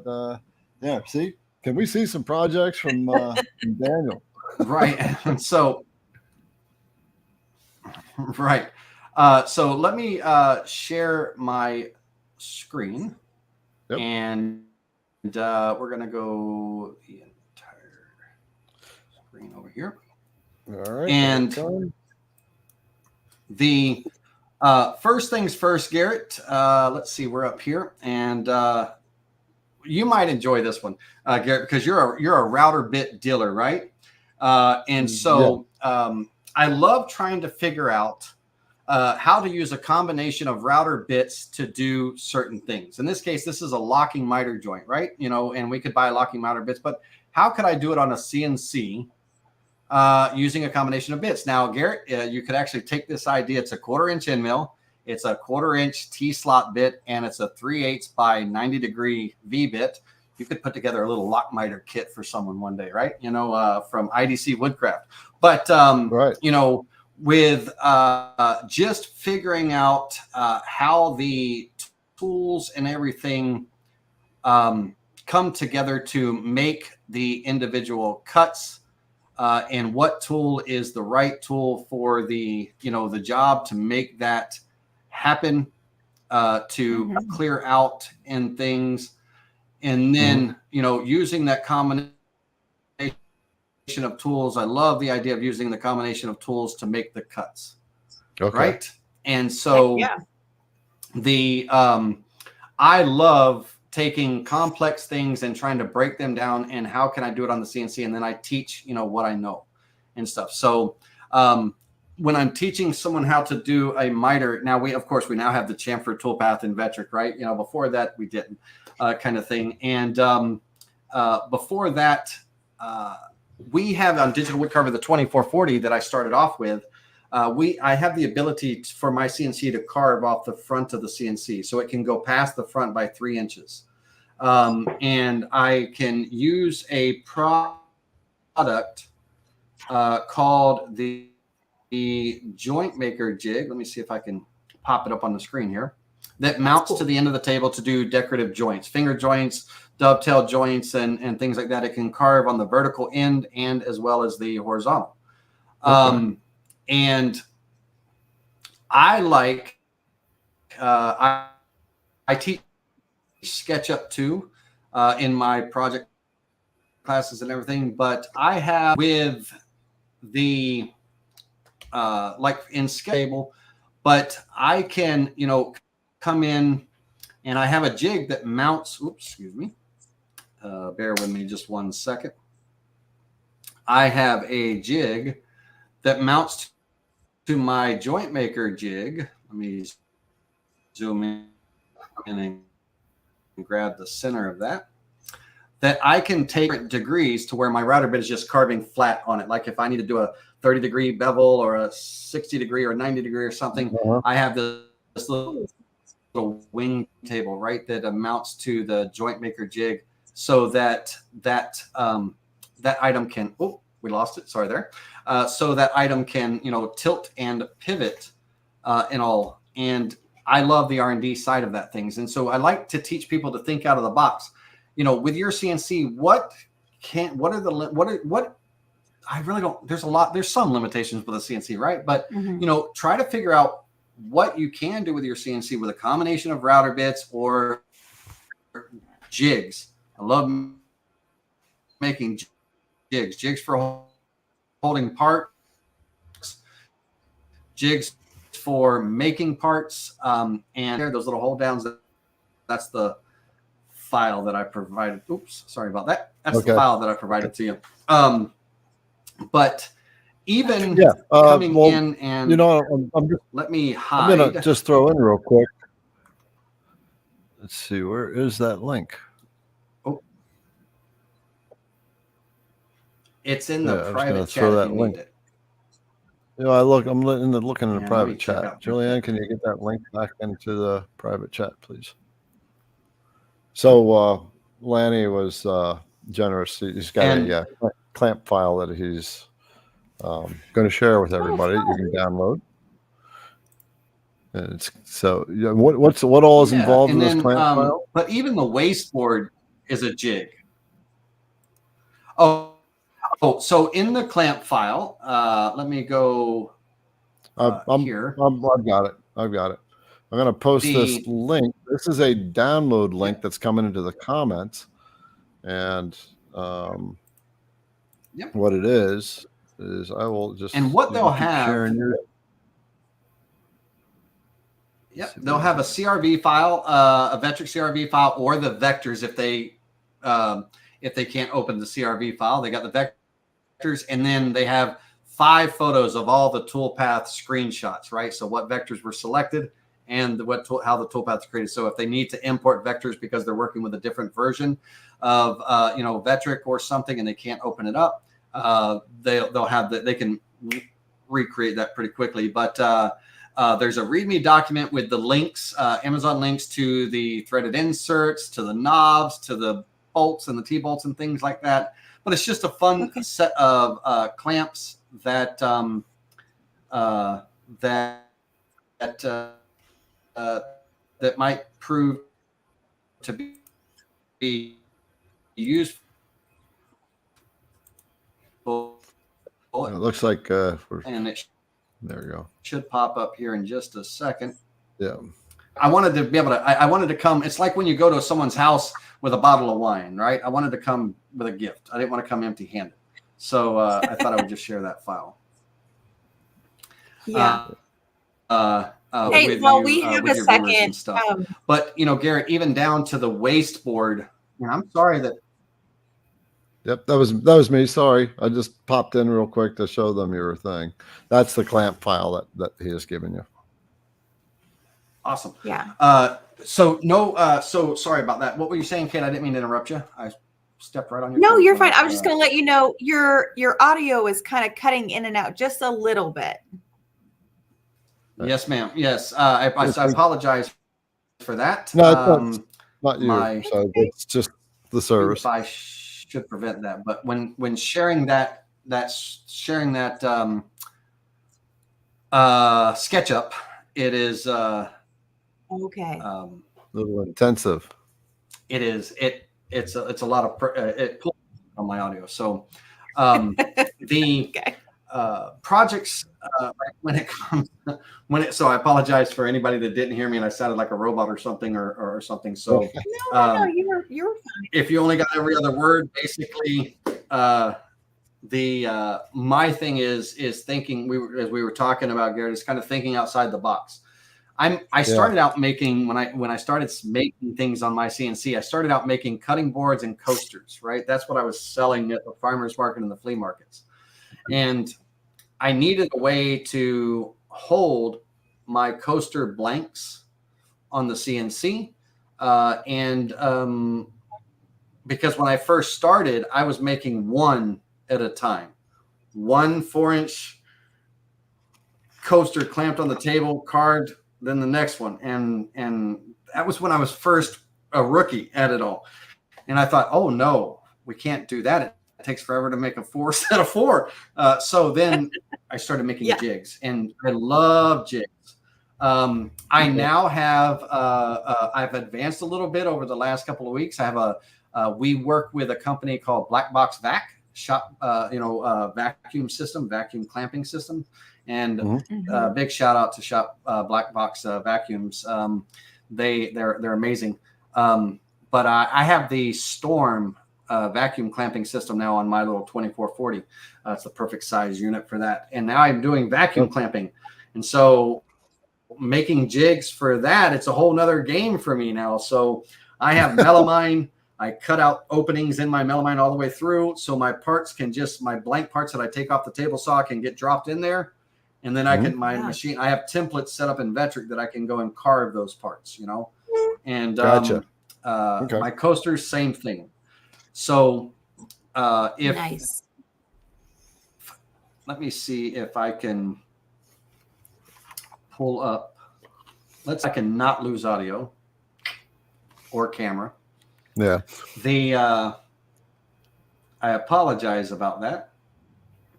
That see, can we see some projects from Daniel? Right, and so right. So let me share my screen, and we're going to go the entire screen over here. All right. And the first things first, Garrett, let's see, we're up here, and you might enjoy this one, Garrett, because you're a router bit dealer, right? And so I love trying to figure out how to use a combination of router bits to do certain things. In this case, this is a locking miter joint, right? And we could buy locking miter bits, but how could I do it on a CNC using a combination of bits? Now, Garrett, you could actually take this idea. It's a 1/4-inch end mill. It's a 1/4-inch T-slot bit, and it's a 3/8 by 90-degree V bit. You could put together a little lock miter kit for someone one day, right? From IDC Woodcraft. But, with just figuring out how the tools and everything come together to make the individual cuts, and what tool is the right tool for the job to make that happen, to clear out and things, and then using that combination of tools. I love the idea of using the combination of tools to make the cuts. Okay. Right. And so I love taking complex things and trying to break them down, and how can I do it on the CNC? And then I teach, what I know and stuff. So when I'm teaching someone how to do a miter, now we now have the chamfer toolpath in Vectric, right? Before that we didn't, kind of thing. And before that, we have on Digital Woodcarver the 2440 that I started off with. I have the ability for my CNC to carve off the front of the CNC, so it can go past the front by 3 inches. And I can use a product called the Joint Maker Jig. Let me see if I can pop it up on the screen here. That mounts to the end of the table to do decorative joints, finger joints, dovetail joints, and things like that. It can carve on the vertical end and as well as the horizontal. Okay. And I like, I teach SketchUp too in my project classes and everything, but I have with the, like in Sketchable, but I can, come in and I have a jig that mounts, Bear with me just 1 second. I have a jig that mounts to my joint maker jig. Let me zoom in and grab the center of that. That I can take degrees to where my router bit is just carving flat on it. Like if I need to do a 30-degree bevel or a 60-degree or 90-degree or something, I have this little wing table, right, that amounts to the joint maker jig, so that that item can. Oh, we lost it. Sorry there. So that item can, you know, tilt and pivot and all. And I love the R&D side of that things. And so I like to teach people to think out of the box. You know, with your CNC, I really don't, there's some limitations with a CNC, right? But, you know, try to figure out what you can do with your CNC with a combination of router bits or jigs. I love making jigs for holding parts, jigs for making parts, and those little hold downs. That's the file that I provided. Oops, sorry about that. That's the file that I provided to you. But even coming in and, you know, let me hide. I'm gonna just throw in real quick. Let's see, where is that link? Oh, it's in the private chat. Throw that link. You know, I'm looking in the private chat. Julianne, can you get that link back into the private chat, please? So Lanny was generous. He's got a clamp file that he's going to share with everybody. You can download. And it's so what all is involved in this clamp file? But even the wasteboard is a jig. Oh, so in the clamp file, let me go here. I've got it. I've got it. I'm going to post this link. This is a download link that's coming into the comments. And what it is I will just... And what they'll have... they'll have a CRV file, a Vectric CRV file, or the vectors if they can't open the CRV file. They got the vectors, and then they have 5 photos of all the toolpath screenshots, right? So what vectors were selected and how the toolpath is created. So if they need to import vectors because they're working with a different version of Vectric or something and they can't open it up, they'll have that. They can recreate that pretty quickly. But there's a README document with the links, Amazon links to the threaded inserts, to the knobs, to the bolts and the T-bolts and things like that. But it's just a fun set of clamps that that might prove to be useful. It looks like and it there you go. Should pop up here in just a second. Yeah. I wanted to be able to, I wanted to come. It's like when you go to someone's house with a bottle of wine, right? I wanted to come with a gift. I didn't want to come empty handed. So I thought I would just share that file. Yeah. Hey, well, we have a second. But, Garrett, even down to the wasteboard, I'm sorry that. Yep, that was me. Sorry, I just popped in real quick to show them your thing. That's the clamp file that he has given you. Awesome. Yeah. So sorry about that. What were you saying, Kate? I didn't mean to interrupt you. I stepped right on your. No, you're fine. I was just going to let you know your audio is kind of cutting in and out just a little bit. Yes, ma'am. Yes, I apologize for that. No, it's not you. So it's just the service. I should prevent that. But when sharing that SketchUp, it is okay. A little intensive. It is. It's a lot of it pulls on my audio. So the projects when it comes so I apologize for anybody that didn't hear me and I sounded like a robot or something or something. So no, you were fine. If you only got every other word, basically my thing is thinking, as we were talking about, Garrett, is kind of thinking outside the box. I started out making when I started making things on my CNC. I started out making cutting boards and coasters. Right, that's what I was selling at the farmers market and the flea markets, and I needed a way to hold my coaster blanks on the CNC, because when I first started, I was making one at a time, 1 4-inch coaster clamped on the table, carved, then the next one, and that was when I was first a rookie at it all, and I thought, oh no, we can't do that. It takes forever to make a 4 set of 4. So then I started making jigs, and I love jigs. I now have I've advanced a little bit over the last couple of weeks. I have we work with a company called Black Box Vac shop, vacuum clamping system, and big shout out to shop Black Box Vacuums. They're amazing. But I have the Storm vacuum clamping system now on my little 2440. It's the perfect size unit for that. And now I'm doing vacuum clamping, and so making jigs for that, it's a whole nother game for me now. So I have melamine. I cut out openings in my melamine all the way through, so my parts can my blank parts that I take off the table saw can get dropped in there, and then I can machine. I have templates set up in Vectric that I can go and carve those parts, And Gotcha. My coasters, same thing. So Nice. Let me see if I can pull up. I can not lose audio or camera. Yeah. I apologize about that.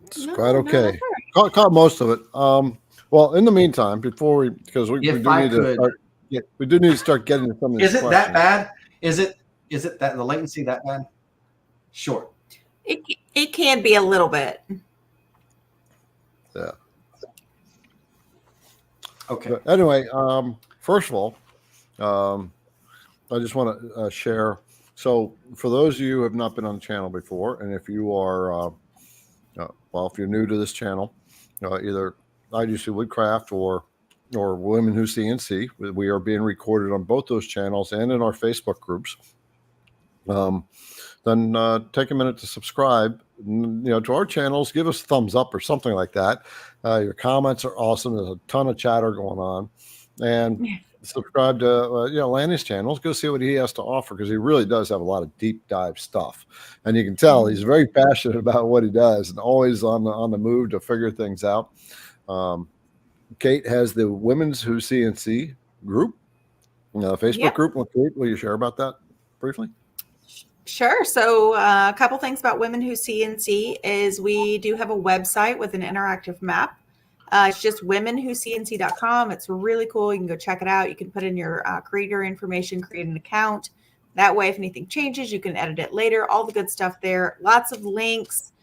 It's quite okay. Caught most of it. Well, in the meantime, before because we do need to start getting to some of these Is it questions. that bad? Is it that the latency that bad? Sure. It can be a little bit. Yeah. Okay. But anyway, first of all, I just want to share. So for those of you who have not been on the channel before, and if you are, if you're new to this channel, either IGC Woodcraft or Women Who CNC, we are being recorded on both those channels and in our Facebook groups. Then take a minute to subscribe, to our channels. Give us a thumbs up or something like that. Your comments are awesome. There's a ton of chatter going on, and subscribe to Lanny's channels. Go see what he has to offer, because he really does have a lot of deep dive stuff, and you can tell he's very passionate about what he does and always on the move to figure things out. Kate has the Women's Who CNC group, Facebook group. Kate, will you share about that briefly? Sure. So a couple things about Women Who CNC is we do have a website with an interactive map. It's just womenwhocnc.com. It's really cool. You can go check it out. You can put in your creator information, create an account. That way, if anything changes, you can edit it later. All the good stuff there. Lots of links,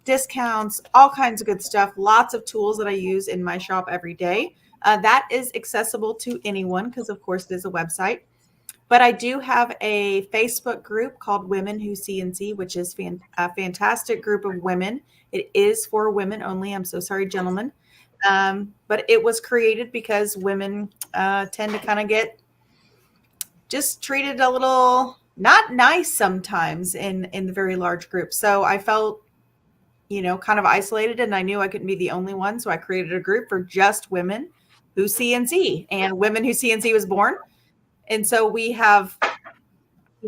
discounts, all kinds of good stuff. Lots of tools that I use in my shop every day. That is accessible to anyone because, of course, it is a website. But I do have a Facebook group called Women Who CNC, which is a fantastic group of women. It is for women only. I'm so sorry, gentlemen. But it was created because women tend to kind of get just treated a little not nice sometimes in the very large group. So I felt, kind of isolated, and I knew I couldn't be the only one. So I created a group for just Women Who CNC, and Women Who CNC was born. And so we have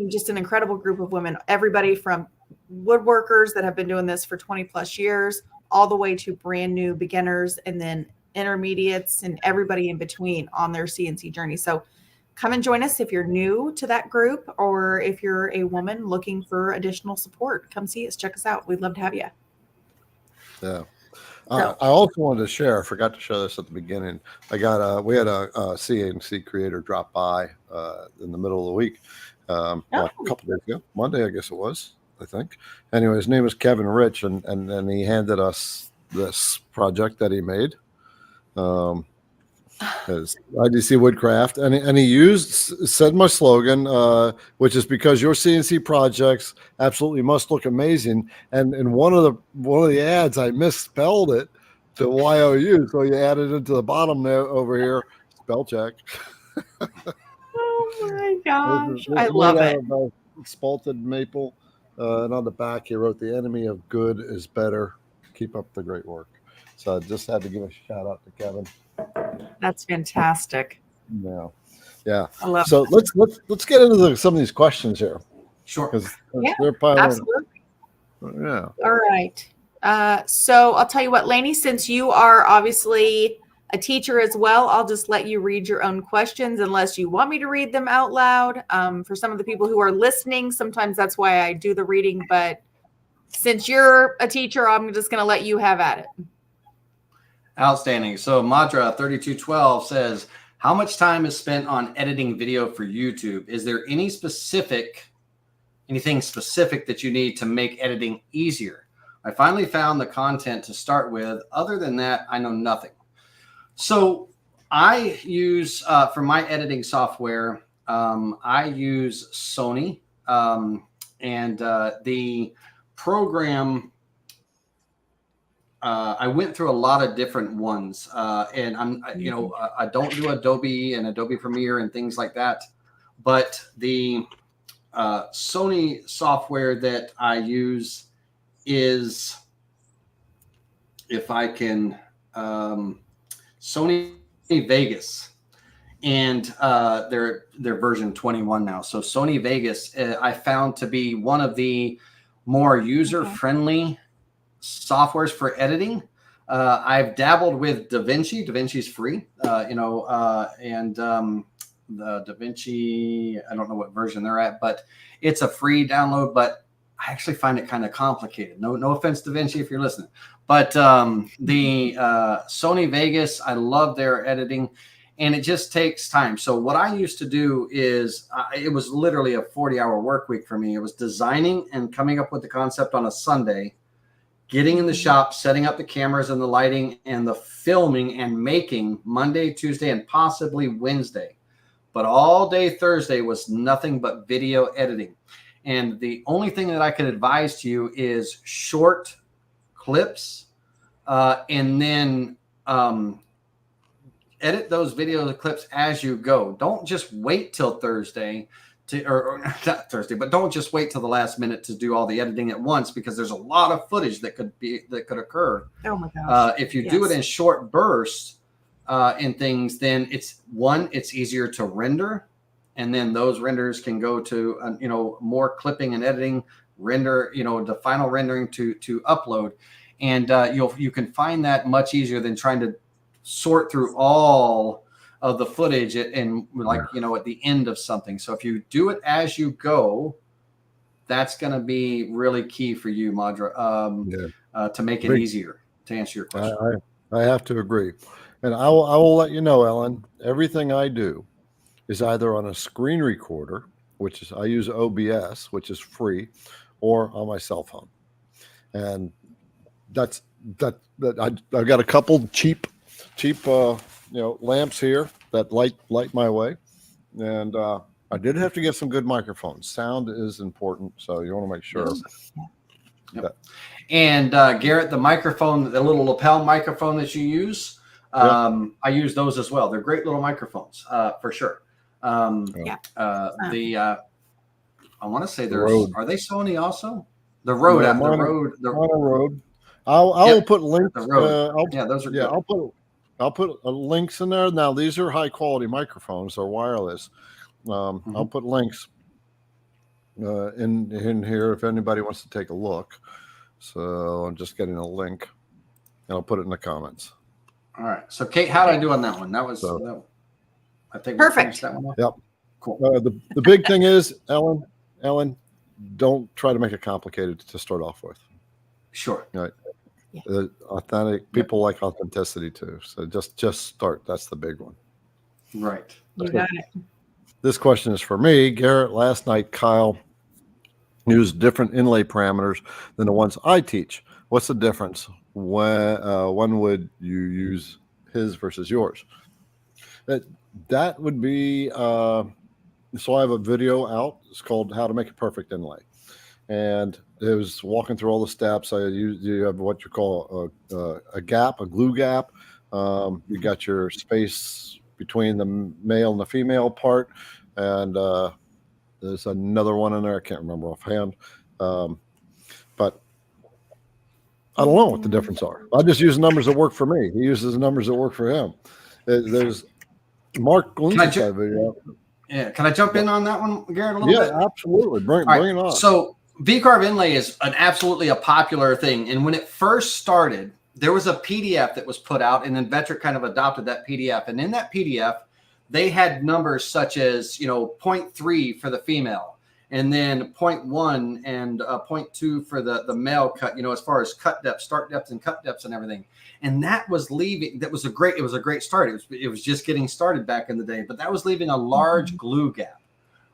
just an incredible group of women, everybody from woodworkers that have been doing this for 20 plus years, all the way to brand new beginners, and then intermediates and everybody in between on their CNC journey. So come and join us if you're new to that group, or if you're a woman looking for additional support, come see us, check us out. We'd love to have you. Yeah. I also wanted to share, I forgot to show this at the beginning. We had a CNC creator drop by in the middle of the week, a couple days ago, Monday, I guess it was, I think. Anyway, his name is Kevin Rich, and he handed us this project that he made. His IDC Woodcraft, and he said my slogan, which is because your CNC projects absolutely must look amazing. And in one of the ads, I misspelled it to YOU, so you added it to the bottom there over here, spell check. Oh my gosh. This is I made love out it. of, spalted maple. And on the back, he wrote, "The enemy of good is better. Keep up the great work." So I just had to give a shout out to Kevin. That's fantastic. Yeah. I love So let's get into some of these questions here, Sure. because Yeah, they're piling. absolutely. Yeah. All right. So I'll tell you what, Laney, since you are obviously a teacher as well, I'll just let you read your own questions unless you want me to read them out loud. For some of the people who are listening, sometimes that's why I do the reading. But since you're a teacher, I'm just going to let you have at it. Outstanding. So Madra 3212 says, how much time is spent on editing video for YouTube? Is there anything specific that you need to make editing easier? I finally found the content to start with. Other than that, I know nothing. So I use, for my editing software, I use Sony, and the program, I went through a lot of different ones, and I don't do Adobe and Adobe Premiere and things like that, but the Sony software that I use is, if I can, Sony Vegas, and they're version 21 now. So Sony Vegas, I found to be one of the more user-friendly softwares for editing. I've dabbled with DaVinci. DaVinci's free, and the DaVinci, I don't know what version they're at, but it's a free download. But I actually find it kind of complicated. No offense, DaVinci, if you're listening. But the Sony Vegas, I love their editing, and it just takes time. So what I used to do is, it was literally a 40-hour work week for me. It was designing and coming up with the concept on a Sunday, getting in the shop, setting up the cameras and the lighting and the filming and making Monday, Tuesday, and possibly Wednesday. But all day Thursday was nothing but video editing. And the only thing that I could advise to you is short clips, and then edit those video clips as you go. Don't just wait till Thursday or not Thursday, but don't just wait till the last minute to do all the editing at once, because there's a lot of footage that could occur. Oh my gosh. If you do it in short bursts and things, then it's easier to render, and then those renders can go to more clipping and editing, render, the final rendering to upload, and you can find that much easier than trying to sort through all of the footage and at the end of something. So if you do it as you go, that's going to be really key for you, Madra, to make it easier, to answer your question. I have to agree. And I will let you know, Ellen, everything I do is either on a screen recorder, which is, I use OBS, which is free, or on my cell phone. And I've got a couple cheap lamps here that light my way, and I did have to get some good microphones. Sound is important, so you want to make sure. Yep. And Garrett, the microphone, the little lapel microphone that you use, I use those as well. They're great little microphones, for sure. I want to say are they Sony also? The Rode, Rode. I'll put links. Those are good. I'll put links in there. Now, these are high quality microphones. They're wireless. I'll put links in here if anybody wants to take a look. So I'm just getting a link, and I'll put it in the comments. All right. So, Kate, how did I do on that one? That was, I think, perfect. That one. Yep. Cool. The big thing is, Ellen, don't try to make it complicated to start off with. Sure. Right. Authentic people like authenticity too. So just start. That's the big one. Right. You got it. This question is for me. Garrett, last night Kyle used different inlay parameters than the ones I teach. What's the difference? When would you use his versus yours? That would be so I have a video out. It's called How to Make a Perfect Inlay. And it was walking through all the steps. You have what you call a gap, a glue gap. You got your space between the male and the female part, and there's another one in there I can't remember offhand, but I don't know what the difference are. I just use numbers that work for me. He uses the numbers that work for him. There's Mark Lindsay's video. Yeah, can I jump in on that one, Garrett, a little bit? Yeah, absolutely. Bring it on. So V-carve inlay is absolutely a popular thing. And when it first started, there was a PDF that was put out, and then Vectric kind of adopted that PDF. And in that PDF, they had numbers such as, 0.3 for the female, and then 0.1 and 0.2 for the male cut, as far as cut depth, start depth, and cut depths and everything. And that was a great start. It was just getting started back in the day, but that was leaving a large glue gap,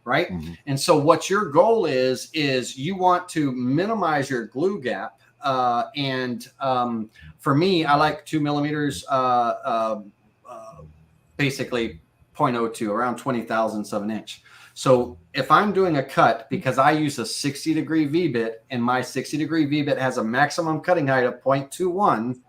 right? Mm-hmm. And so what your goal is you want to minimize your glue gap. For me, I like 2 millimeters, basically 0.02, around 20 thousandths of an inch. So if I'm doing a cut, because I use a 60-degree V-bit, and my 60-degree V-bit has a maximum cutting height of 0.21,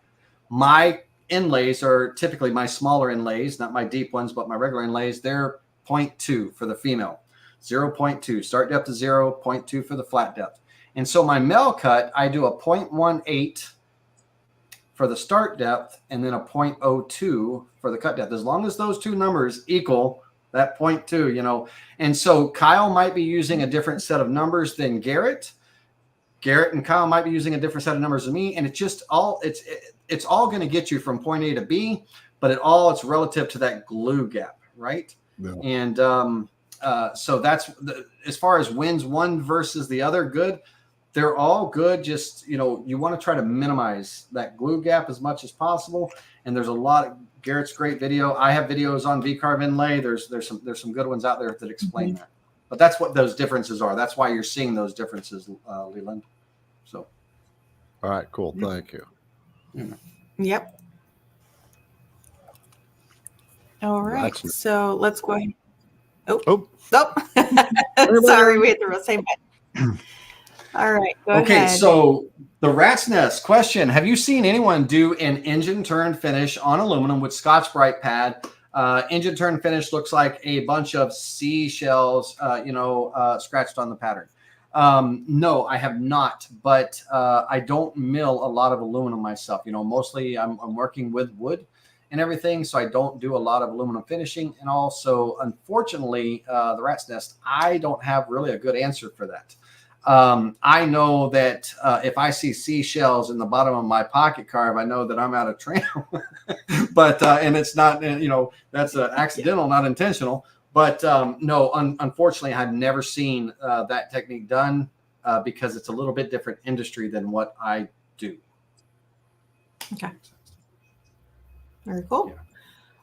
my inlays are typically my smaller inlays, not my deep ones, but my regular inlays, they're 0.2 for the female, 0.2. Start depth is 0, 0.2 for the flat depth. And so my male cut, I do a 0.18 for the start depth and then a 0.02 for the cut depth. As long as those two numbers equal that 0.2, And so Kyle might be using a different set of numbers than Garrett. Garrett and Kyle might be using a different set of numbers than me. And it's just it's all going to get you from point A to B, but it's relative to that glue gap, right? Yeah. And so that's as far as wins one versus the other good. They're all good. Just, you want to try to minimize that glue gap as much as possible. And there's a lot of Garrett's great video. I have videos on V-carve inlay. There's some good ones out there that explain that. But that's what those differences are. That's why you're seeing those differences, Leland. So. All right, cool. Thank you. Yep. All right. So let's go ahead. Oh. Sorry, we hit the same button. All right, go ahead. Okay, so the rat's nest question: have you seen anyone do an engine turn finish on aluminum with Scotch-Brite pad? Engine turn finish looks like a bunch of seashells, scratched on the pattern. No, I have not, but I don't mill a lot of aluminum myself. Mostly I'm working with wood and everything, so I don't do a lot of aluminum finishing. And also, unfortunately, the rat's nest, I don't have really a good answer for that. I know that if I see seashells in the bottom of my pocket carve, I know that I'm out of tram. But and it's not, that's accidental, not intentional. But no, unfortunately, I've never seen that technique done because it's a little bit different industry than what I do. Okay. Very cool.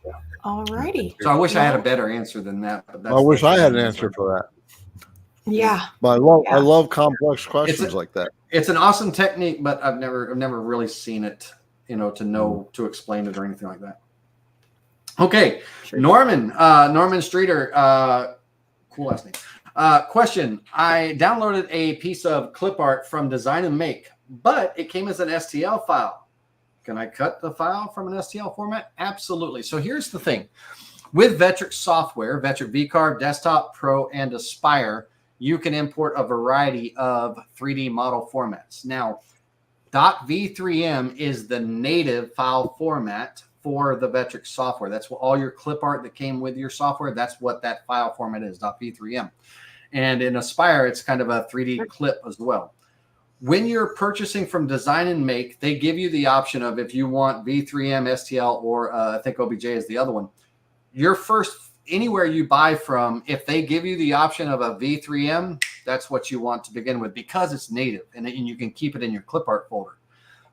Yeah. All righty. So I wish I had a better answer than that. But I wish I had an answer for that. Yeah. But I love complex questions like that. It's an awesome technique, but I've never really seen it, to explain it or anything like that. Okay. Sure. Norman Streeter, cool last name. Question. I downloaded a piece of clip art from Design and Make, but it came as an STL file. Can I cut the file from an STL format? Absolutely. So here's the thing. With Vectric software, Vectric V-carve, Desktop, Pro, and Aspire, you can import a variety of 3D model formats. Now, .v3m is the native file format for the Vectric software. That's what all your clip art that came with your software, that's what that file format is, .v3m. And in Aspire, it's kind of a 3D clip as well. When you're purchasing from Design and Make, they give you the option of if you want V3M, STL, or I think OBJ is the other one. Your first, anywhere you buy from, if they give you the option of a V3M, that's what you want to begin with because it's native and you can keep it in your clip art folder.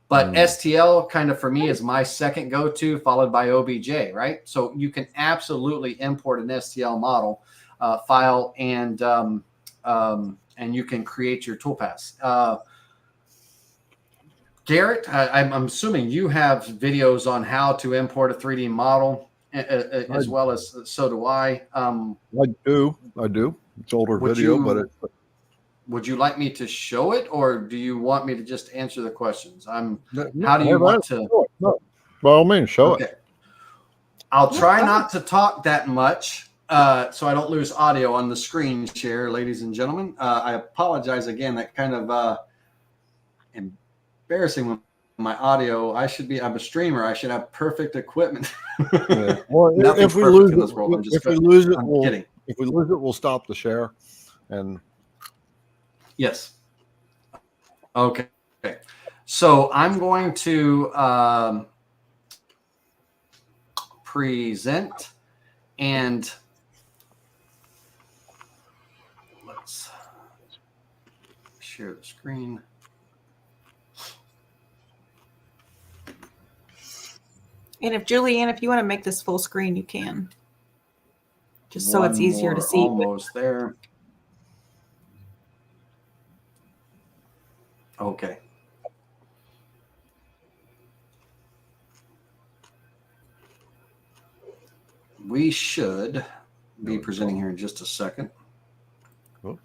But STL kind of for me is my second go-to, followed by OBJ, right? So you can absolutely import an STL model file and you can create your toolpaths. Garrett, I'm assuming you have videos on how to import a 3D model as well as so do I. I do. It's older video, but would you like me to show it, or do you want me to just answer the questions? How do you want to? No, by all means, show it. I'll try not to talk that much so I don't lose audio on the screen share, ladies and gentlemen. I apologize again. That kind of embarrassing with my audio. I'm a streamer. I should have perfect equipment. Yeah. Well, Nothing's if we perfect lose in this world. I'm it, just if we lose it, I'm we'll kidding. if we lose it, we'll stop the share. And Yes. Okay. So I'm going to present, and let's share the screen. And if Julianne, if you want to make this full screen, you can. Just so it's One easier to more, see. Almost there. Okay. We should be presenting here in just a second. Cool.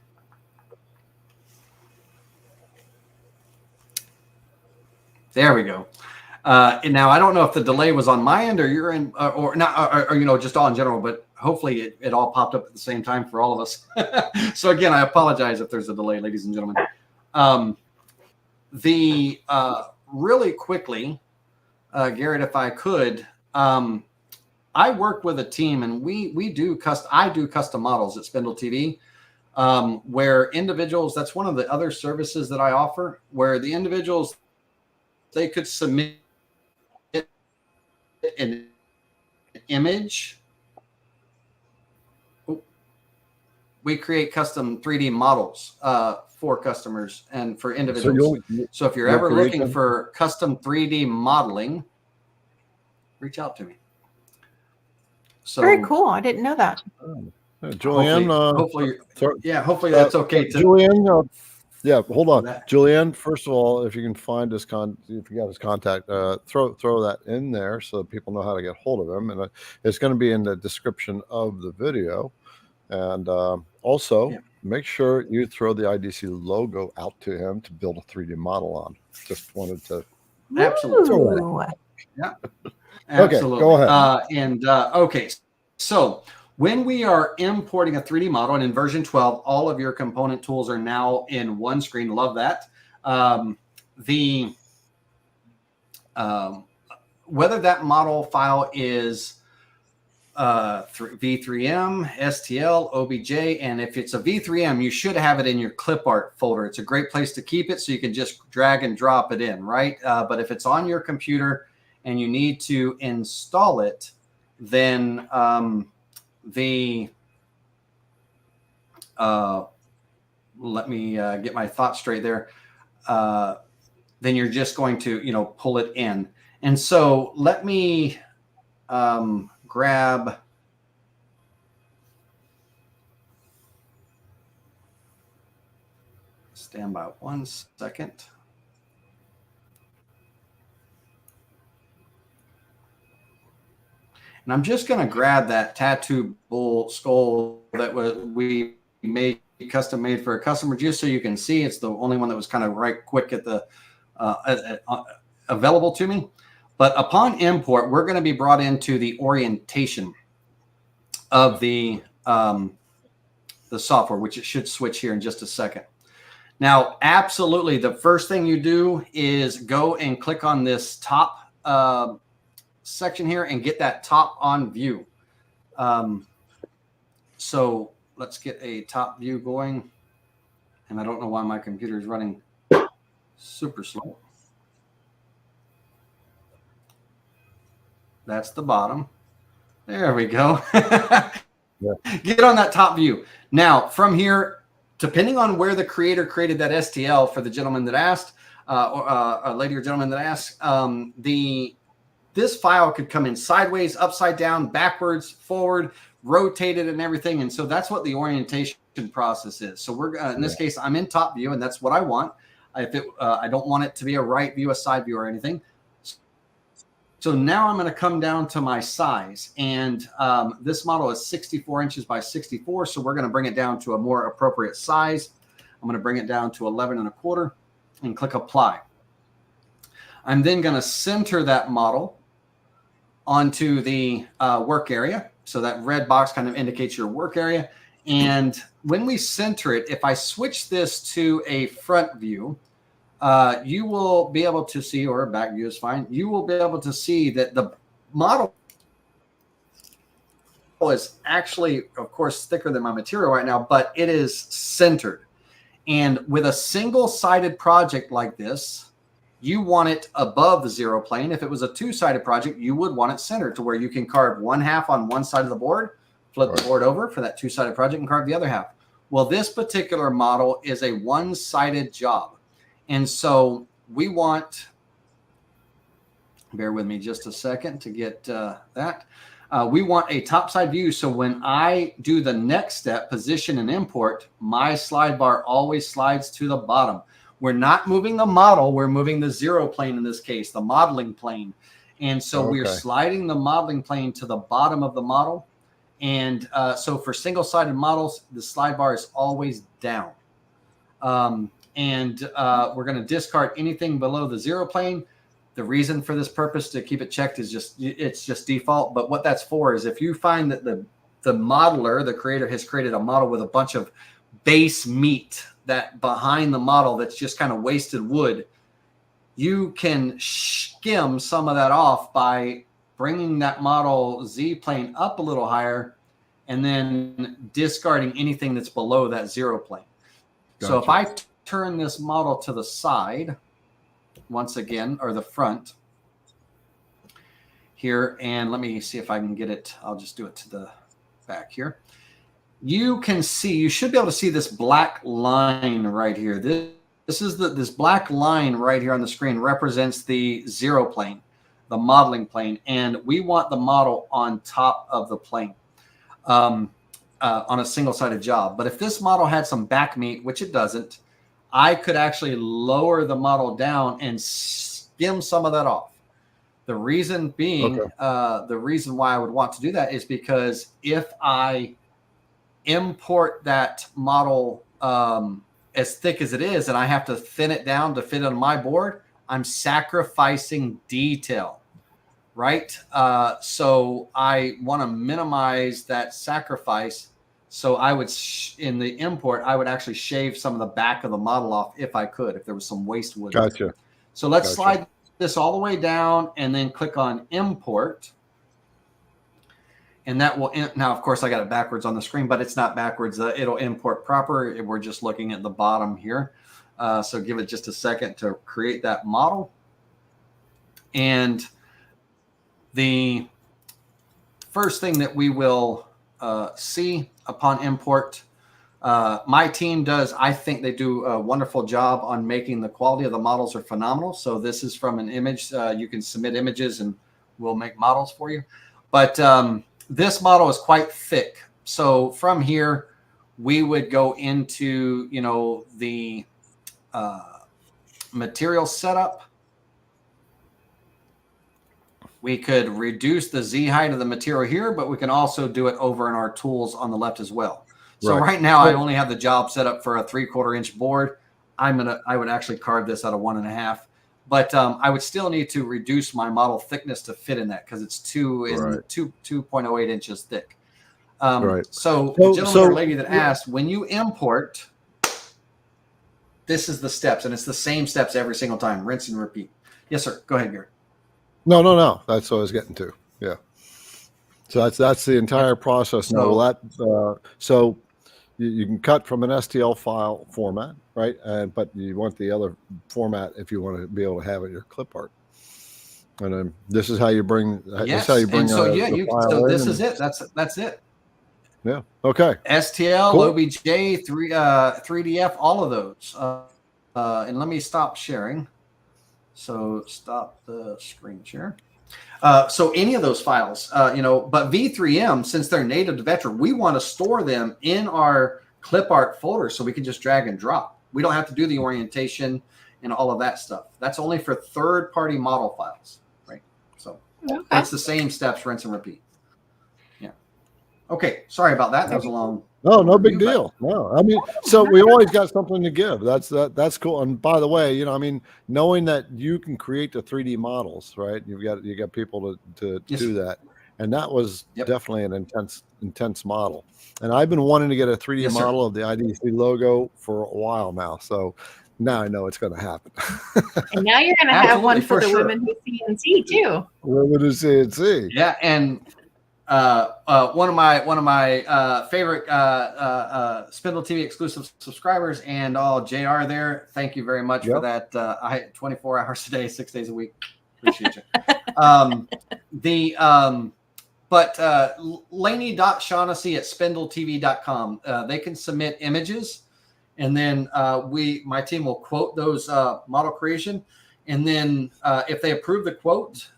There we go. And now I don't know if the delay was on my end or your end, or not, or you know, just all in general. But hopefully, it all popped up at the same time for all of us. So again, I apologize if there's a delay, ladies and gentlemen. Really quickly, Garrett, if I could, I work with a team, and I do custom models at Spindle TV, where individuals. That's one of the other services that I offer, where the individuals, they could submit an image. We create custom 3D models for customers and for individuals. So if you're ever looking for custom 3D modeling, reach out to me. So Very cool. I didn't know that. Julianne, hopefully that's okay. Julianne, yeah, hold on, Julianne. First of all, if you can find if you got his contact, throw that in there so that people know how to get hold of him, and it's going to be in the description of the video. And also, make sure you throw the IDC logo out to him to build a 3D model on. Just wanted to absolutely, yeah, Okay, absolutely. go ahead. Okay, so when we are importing a 3D model, and in version 12, all of your component tools are now in one screen. Love that. Whether that model file is V3M, STL, OBJ, and if it's a V3M, you should have it in your clip art folder. It's a great place to keep it, so you can just drag and drop it in, right? But if it's on your computer and you need to install it, then let me get my thoughts straight there. Then you're just going to, pull it in. And so let me grab. Stand by 1 second. And I'm just going to grab that tattoo bull skull that we custom made for a customer, just so you can see. It's the only one that was kind of right quick at the available to me. But upon import, we're going to be brought into the orientation of the software, which it should switch here in just a second. Now, absolutely, the first thing you do is go and click on this top section here and get that top on view. So let's get a top view going. And I don't know why my computer is running super slow. That's the bottom. There we go. Get on that top view. Now, from here, depending on where the creator created that STL for the gentleman that asked, or a lady or gentleman that asked, this file could come in sideways, upside down, backwards, forward, rotated, and everything. And so that's what the orientation process is. So we're in this case, I'm in top view, and that's what I want. If I don't want it to be a right view, a side view, or anything. So now I'm going to come down to my size, and this model is 64 inches by 64. So we're going to bring it down to a more appropriate size. I'm going to bring it down to 11 1/4 and click apply. I'm then going to center that model onto the work area. So that red box kind of indicates your work area. And when we center it, if I switch this to a front view, you will be able to see, or a back view is fine, you will be able to see that the model is actually, of course, thicker than my material right now, but it is centered. And with a single-sided project like this, you want it above the zero plane. If it was a two-sided project, you would want it centered to where you can carve one half on one side of the board, flip the board over for that two-sided project, and carve the other half. Well, this particular model is a one-sided job. And so we want, bear with me just a second to get that. We want a topside view. So when I do the next step, position and import, my slide bar always slides to the bottom. We're not moving the model. We're moving the zero plane in this case, the modeling plane. And so we're sliding the modeling plane to the bottom of the model. And so for single-sided models, the slide bar is always down. We're going to discard anything below the zero plane. The reason for this purpose to keep it checked is it's just default. But what that's for is if you find that the modeler, the creator, has created a model with a bunch of base meat that behind the model that's just kind of wasted wood, you can skim some of that off by bringing that model Z plane up a little higher and then discarding anything that's below that zero plane. Gotcha. So if I turn this model to the side once again, or the front here, and let me see if I can get it. I'll just do it to the back here. You can see, you should be able to see this black line right here. This is this black line right here on the screen represents the zero plane, the modeling plane, and we want the model on top of the plane on a single-sided job. But if this model had some back meat, which it doesn't, I could actually lower the model down and skim some of that off. The reason being, the reason why I would want to do that is because if I import that model as thick as it is and I have to thin it down to fit on my board, I'm sacrificing detail, right? So I want to minimize that sacrifice. So I would, in the import, I would actually shave some of the back of the model off if I could, if there was some waste wood. Gotcha. So let's slide this all the way down and then click on import. And that will, now, of course, I got it backwards on the screen, but it's not backwards. It'll import proper. We're just looking at the bottom here. So give it just a second to create that model. And the first thing that we will see upon import, my team does, I think they do a wonderful job on making the quality of the models are phenomenal. So this is from an image. You can submit images and we'll make models for you. But this model is quite thick. So from here, we would go into, you know, the material setup. We could reduce the Z height of the material here, but we can also do it over in our tools on the left as well. So right now I only have the job set up for a 3/4 inch board. I would actually carve this out of 1.5, but I would still need to reduce my model thickness to fit in that because it's 2.08 inches thick. So the gentleman or lady that asked, when you import, this is the steps, and it's the same steps every single time, rinse and repeat. Yes, sir. Go ahead, Garrett. No. That's what I was getting to. Yeah. So that's the entire process. So you can cut from an STL file format, right? But you want the other format if you want to be able to have it in your clip art. And then this is how you bring. Yes. This is how you bring. So so this is it. That's it. Yeah. Okay. STL, cool. OBJ, 3DF, all of those. And let me stop sharing. So stop the screen share. So any of those files, but V3M, since they're native to Vectric, we want to store them in our clip art folder so we can just drag and drop. We don't have to do the orientation and all of that stuff. That's only for third-party model files, right? So it's the same steps, rinse and repeat. Yeah. Okay. Sorry about that. That was a long No, no big review, but- deal. No, I mean, so we always got something to give. That's cool. And by the way, I mean, knowing that you can create the 3D models, right? You got people to Yes. do that, and that was Yep. definitely an intense model. And I've been wanting to get a 3D Yes, sir. model of the IDC logo for a while now. So now I know it's going to happen. And now you're going to have one Absolutely, for for the sure. women who CNC too. Women who CNC. Yeah, and one of my favorite Spindle TV exclusive subscribers and all JR there. Thank you very much for that. I 24 hours a day, 6 days a week. Appreciate you. Laney.Shaughnessy at SpindleTV.com. They can submit images, and then my team will quote those model creation, and then if they approve the quote,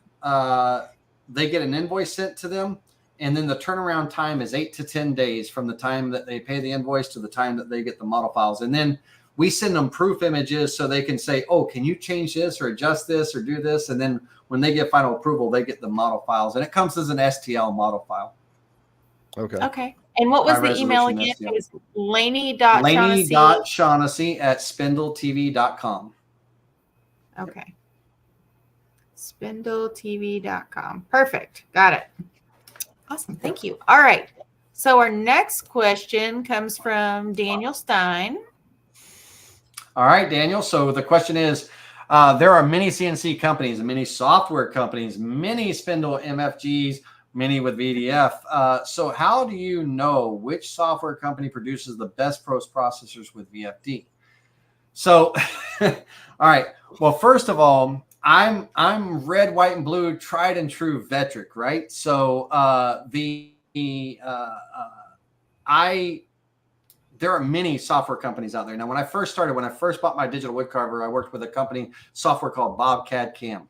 they get an invoice sent to them. And then the turnaround time is 8 to 10 days from the time that they pay the invoice to the time that they get the model files. And then we send them proof images so they can say, oh, can you change this or adjust this or do this? And then when they get final approval, they get the model files. And it comes as an STL model file. Okay. Okay. And what was High the email resolution again? STL. It was Laney.Shaughnessy. Laney.Shaughnessy at SpindleTV.com. Okay. SpindleTV.com. Perfect. Got it. Awesome. Thank you. All right. So our next question comes from Daniel Stein. All right, Daniel. So the question is, there are many CNC companies and many software companies, many Spindle MFGs, many with VDF. So how do you know which software company produces the best post processors with VFD? So, all right. Well, first of all, I'm red, white, and blue, tried and true Vectric, right? So there are many software companies out there. Now, when I first bought my digital woodcarver, I worked with a company software called Bobcat Cam.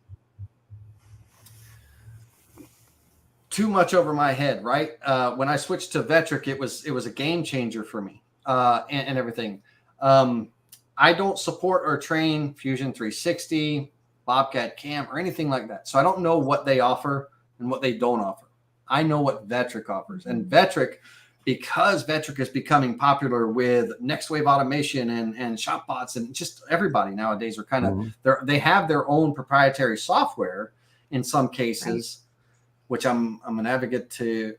Too much over my head, right? When I switched to Vectric, it was a game changer for me and everything. I don't support or train Fusion 360, Bobcat Cam, or anything like that. So I don't know what they offer and what they don't offer. I know what Vectric offers. And Vectric, because Vectric is becoming popular with next wave automation and shop bots, and just everybody nowadays are kind of, they have their own proprietary software in some cases, which I'm an advocate to,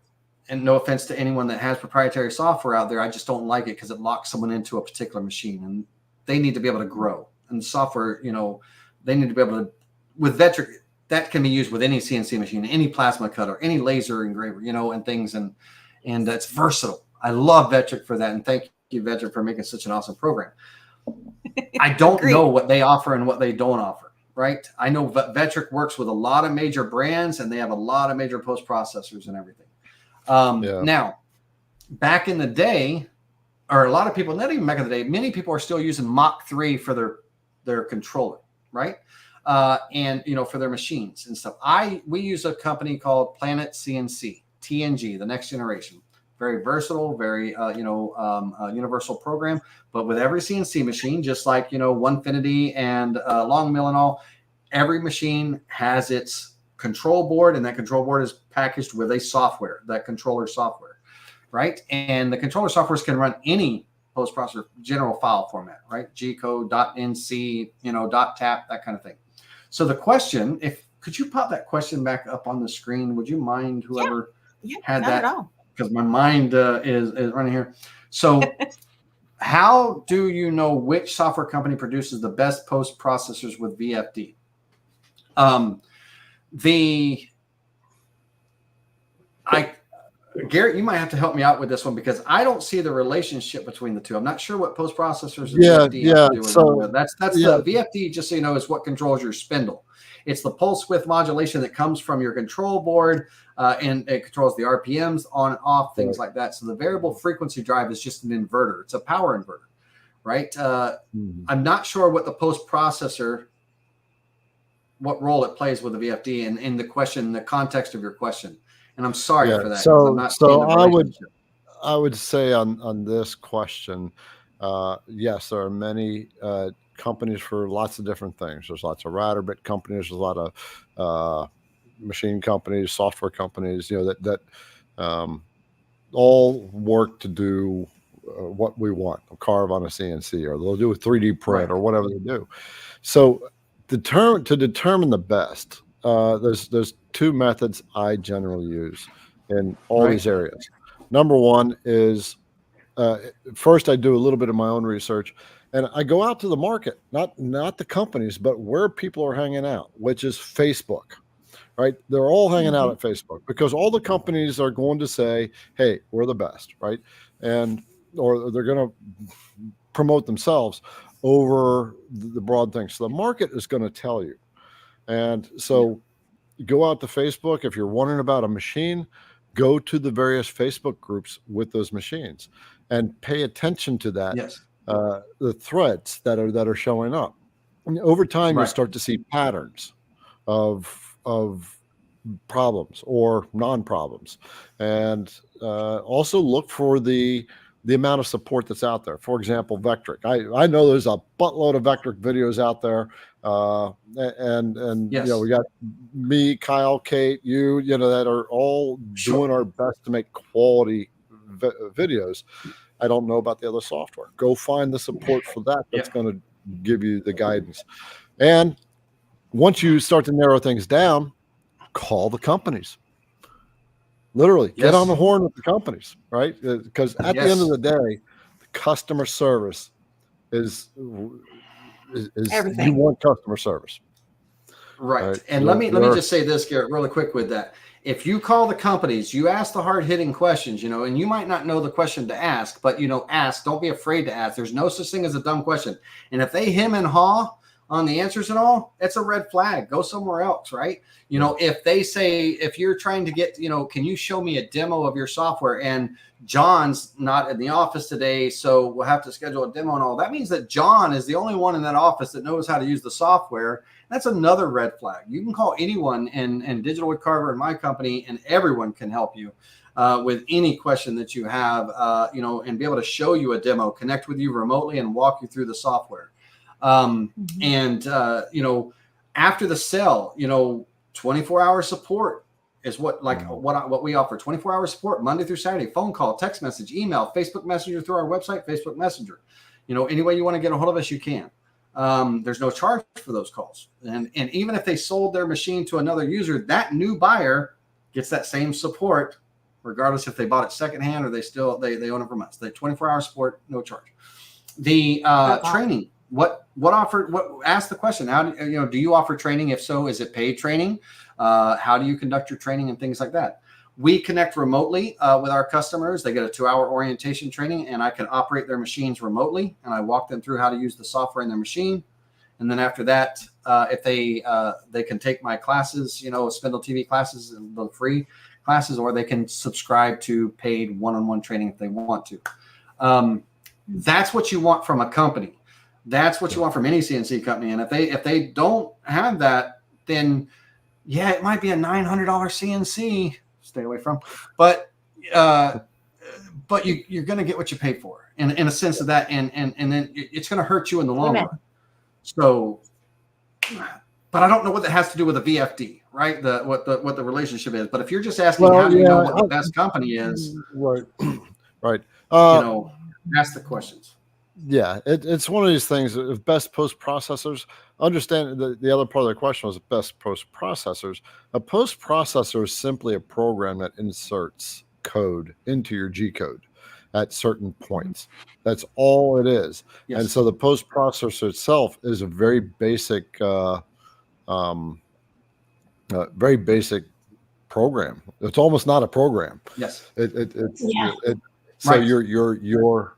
and no offense to anyone that has proprietary software out there. I just don't like it because it locks someone into a particular machine, and they need to be able to grow. And software, they need to be able to, with Vectric, that can be used with any CNC machine, any plasma cutter, any laser engraver, and things. And it's versatile. I love Vectric for that. And thank you, Vectric, for making such an awesome program. I don't know what they offer and what they don't offer, right? I know Vectric works with a lot of major brands, and they have a lot of major post processors and everything. Now, back in the day, or a lot of people, not even back in the day, many people are still using Mach 3 for their controller, right? And for their machines and stuff. We use a company called Planet CNC, TNG, the next generation. Very versatile, very universal program. But with every CNC machine, just like Onefinity and Long Mill and all, every machine has its control board, and that control board is packaged with a software, that controller software. Right. And the controller softwares can run any post processor general file format, right? G code, .nc, .tap, that kind of thing. So the question, could you pop that question back up on the screen? Would you mind, whoever had that? Because my mind is running here. So how do you know which software company produces the best post processors with VFD? Garrett, you might have to help me out with this one because I don't see the relationship between the two. I'm not sure what post processors and VFD have to do with. That's the VFD, just so you know, is what controls your spindle. It's the pulse width modulation that comes from your control board, and it controls the RPMs on and off, things like that. So the variable frequency drive is just an inverter. It's a power inverter, right? I'm not sure what the post processor, what role it plays with the VFD, and in the context of your question. And I'm sorry for that. I would say on this question, yes, there are many companies for lots of different things. There's lots of router bit companies. There's a lot of machine companies, software companies. all work to do what we want. They'll carve on a CNC, or they'll do a 3D print, or whatever they do. So to determine the best, there's two methods I generally use in all these areas. Number one is first I do a little bit of my own research, and I go out to the market, not the companies, but where people are hanging out, which is Facebook. Right? They're all hanging out at Facebook because all the companies are going to say, "Hey, we're the best," right? Or they're going to promote themselves over the broad thing. So the market is going to tell you. And so go out to Facebook. If you're wondering about a machine, go to the various Facebook groups with those machines and pay attention to that. Yes. The threads that are showing up. And over time, you start to see patterns of problems or non-problems, and also look for the amount of support that's out there. For example, Vectric. I know there's a buttload of Vectric videos out there, and yes. We got me, Kyle, Kate, you that are all doing our best to make quality videos. I don't know about the other software. Go find the support for that. That's going to give you the guidance. And once you start to narrow things down, call the companies. Literally, get on the horn with the companies, right? Because at the end of the day, the customer service is everything. You want customer service. Right. And let me just say this, Garrett, really quick with that. If you call the companies, you ask the hard-hitting questions, and you might not know the question to ask, but, ask. Don't be afraid to ask. There's no such thing as a dumb question. And if they hem and haw on the answers and all, it's a red flag. Go somewhere else, right? If they say, if you're trying to get, can you show me a demo of your software? And John's not in the office today, so we'll have to schedule a demo and all. That means that John is the only one in that office that knows how to use the software. That's another red flag. You can call anyone in Digital Woodcarver in my company, and everyone can help you with any question that you have, and be able to show you a demo, connect with you remotely, and walk you through the software. And after the sale, 24-hour support is what we offer. 24-hour support, Monday through Saturday, phone call, text message, email, Facebook Messenger through our website, Facebook Messenger. Any way you want to get a hold of us, you can. There's no charge for those calls. And even if they sold their machine to another user, that new buyer gets that same support, regardless if they bought it secondhand or they own it from us. The 24-hour support, no charge. The training. Ask the question. How do you offer training? If so, is it paid training? How do you conduct your training and things like that? We connect remotely with our customers. They get a 2-hour orientation training, and I can operate their machines remotely, and I walk them through how to use the software in their machine. And then after that, if they can take my classes, Spindle TV classes, the free classes, or they can subscribe to paid one-on-one training if they want to. That's what you want from a company. That's what you want from any CNC company. And if they don't have that, then it might be a $900 CNC. Stay away from. But you're going to get what you pay for in a sense of that, and then it's going to hurt you in the long run. So, but I don't know what that has to do with a VFD, right? What the relationship is. But if you're just asking how do you know what the best company is, right. Ask the questions. Yeah, it's one of these things. If best post processors, understand the other part of the question was best post processors. A post processor is simply a program that inserts code into your G code at certain points. That's all it is. Yes. And so the post processor itself is a very basic program. It's almost not a program. Yes. So your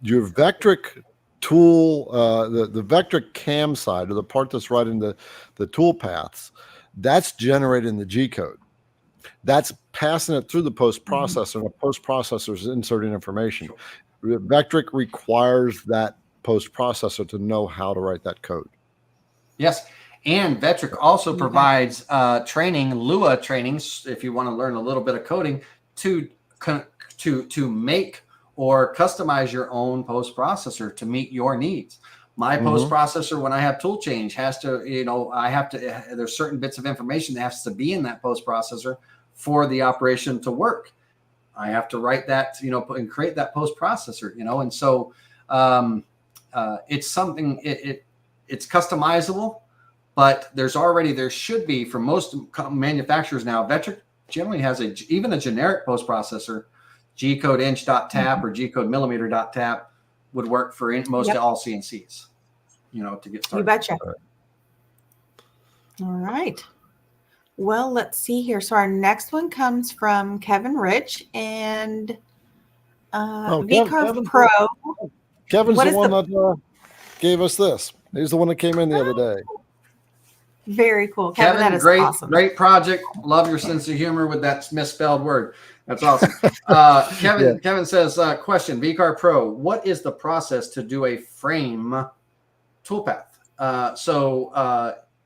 Vectric tool, the Vectric cam side, or the part that's right in the tool paths, that's generating the G code. That's passing it through the post processor, and the post processor is inserting information. Sure. Vectric requires that post processor to know how to write that code. Yes. And Vectric also provides training, Lua trainings, if you want to learn a little bit of coding, to make or customize your own post processor to meet your needs. My post processor, when I have tool change, has to, there's certain bits of information that has to be in that post processor for the operation to work. I have to write that, and create that post processor, and so it's something, it's customizable, but there should be, for most manufacturers now, Vectric generally has even a generic post processor, G-code inch.tap or G-code millimeter.tap would work for most all CNCs, to get started. You betcha. All right. Well, let's see here. So our next one comes from Kevin Rich and VCarve Pro. Kevin's the one that gave us this. He's the one that came in the other day. Very cool. Kevin, that is awesome. Great project. Love your sense of humor with that misspelled word. That's awesome. Kevin says, question, VCarve Pro, what is the process to do a frame toolpath?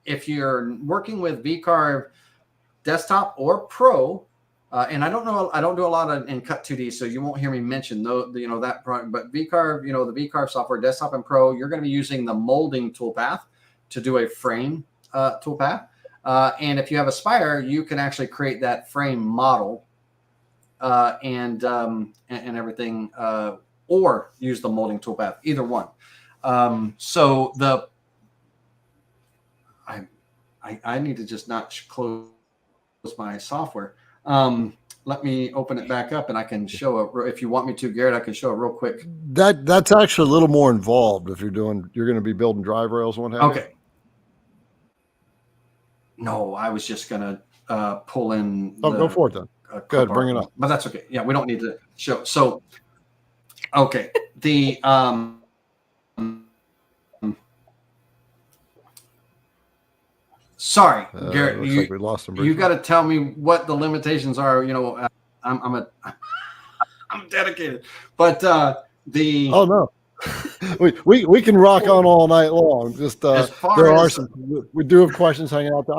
If you're working with VCarve Desktop or Pro, and I don't do a lot in Cut 2D, so you won't hear me mention that product. But VCarve, the VCarve software, Desktop and Pro, you're going to be using the molding toolpath to do a frame toolpath. And if you have Aspire, you can actually create that frame model and everything, or use the molding toolpath. Either one. I need to just not close my software. Let me open it back up and I can show if you want me to, Garrett, I can show it real quick. That's actually a little more involved if you're going to be building drive rails and what have you. Okay. No, I was just going to pull in. Go for it then. Go ahead, bring it up. But that's okay. Yeah, we don't need to show. So, okay. The, sorry, Garrett, like we lost him. You got to tell me what the limitations are. I'm dedicated, but oh no, we can rock on all night long. Just we do have questions hanging out there.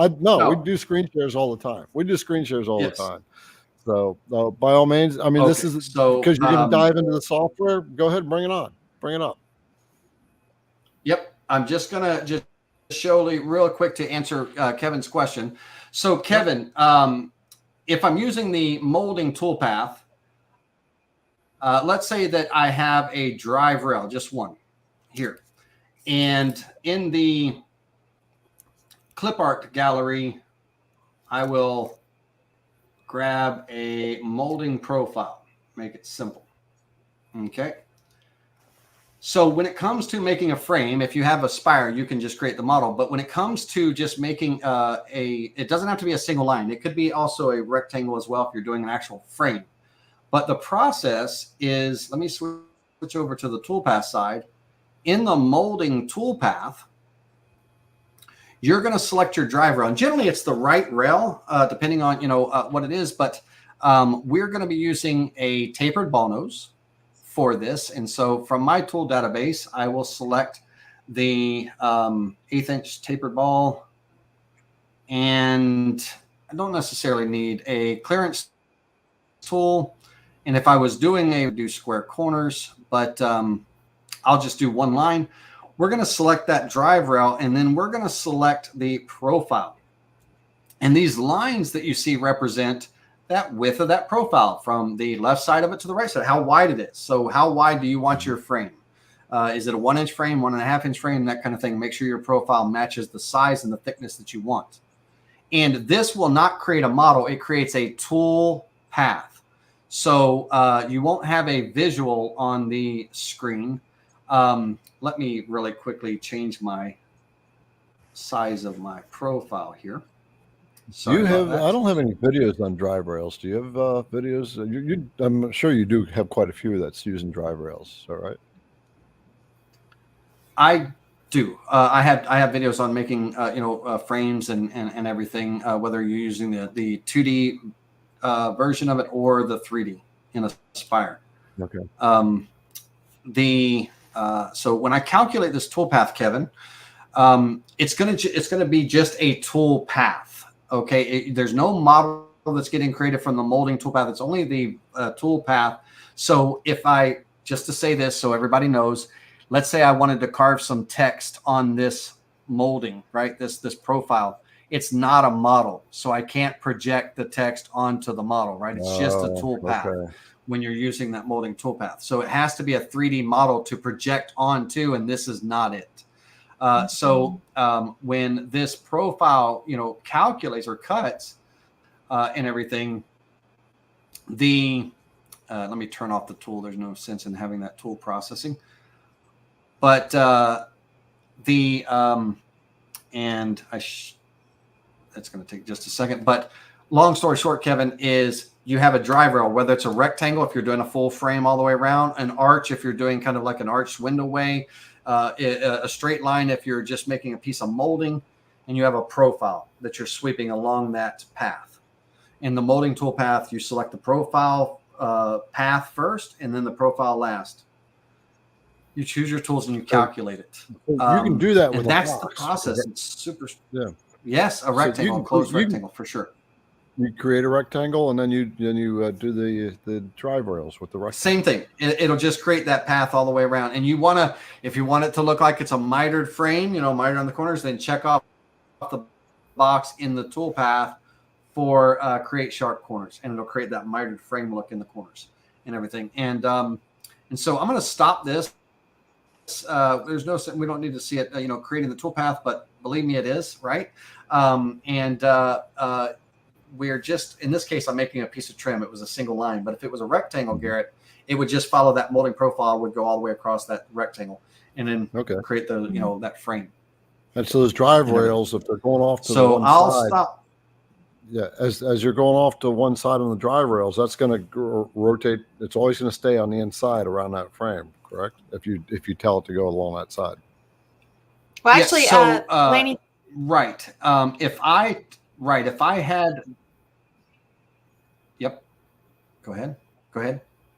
We do screen shares all the time. The time. So by all means, I mean, this is because you're going to dive into the software. Go ahead and bring it on. Bring it up. Yep, I'm just gonna show real quick to answer Kevin's question. So Kevin, if I'm using the molding toolpath, let's say that I have a drive rail, just one here, and in the clip art gallery, I will grab a molding profile, make it simple. Okay. So when it comes to making a frame, if you have Aspire, you can just create the model. But when it comes to just making it doesn't have to be a single line. It could be also a rectangle as well if you're doing an actual frame. But the process is, let me switch over to the toolpath side. In the molding toolpath, you're going to select your drive rail. And generally, it's the right rail, depending on what it is. But we're going to be using a tapered ball nose for this. And so from my tool database, I will select the 1/8 inch tapered ball. And I don't necessarily need a clearance tool. And if I was doing do square corners, but I'll just do one line. We're going to select that drive rail, and then we're going to select the profile. And these lines that you see represent that width of that profile from the left side of it to the right side, how wide it is. So how wide do you want your frame? Is it a 1 inch frame, 1.5 inch frame, that kind of thing? Make sure your profile matches the size and the thickness that you want. And this will not create a model. It creates a tool path. So you won't have a visual on the screen. Let me really quickly change my size of my profile here. I don't have any videos on drive rails. Do you have videos? I'm sure you do have quite a few that's using drive rails. All right. I do. I have videos on making frames and everything. Whether you're using the 2D version of it or the 3D in Aspire. Okay. So when I calculate this toolpath, Kevin, it's gonna be just a tool path. Okay, there's no model that's getting created from the molding toolpath. It's only the tool path. So if I, just to say this so everybody knows, let's say I wanted to carve some text on this molding, right? This profile. it's not a model. So I can't project the text onto the model, right? It's just a tool path when you're using that molding toolpath. So it has to be a 3D model to project onto, and this is not it. So when this profile, calculates or cuts and everything, let me turn off the tool. There's no sense in having that tool processing. But that's going to take just a second. But long story short, Kevin, is you have a drive rail, whether it's a rectangle, if you're doing a full frame all the way around, an arch, if you're doing kind of like an arched window way, a straight line, if you're just making a piece of molding, and you have a profile that you're sweeping along that path. In the molding tool path, you select the profile path first, and then the profile last. You choose your tools and you calculate it. You can do that with and that's the process. It's super. Yeah. Yes, a rectangle, closed rectangle for sure. You create a rectangle, and then you do the drive rails with the rectangle. Same thing. It'll just create that path all the way around. And you want to, if you want it to look like it's a mitered frame, mitered on the corners, then check off the box in the tool path for create sharp corners, and it'll create that mitered frame look in the corners and everything. And so I'm going to stop this. There's no, we don't need to see it, creating the tool path, but believe me, it is, right? We're just, in this case, I'm making a piece of trim. It was a single line, but if it was a rectangle, Garrett, it would just follow that molding profile, would go all the way across that rectangle, and then create the, that frame. And so those drive rails, if they're going off to so the one I'll side, stop. Yeah, as you're going off to one side on the drive rails, that's going to rotate. It's always going to stay on the inside around that frame, correct? If you tell it to go along that side. Well, actually, Laney. Right. If I had. Yep. Go ahead.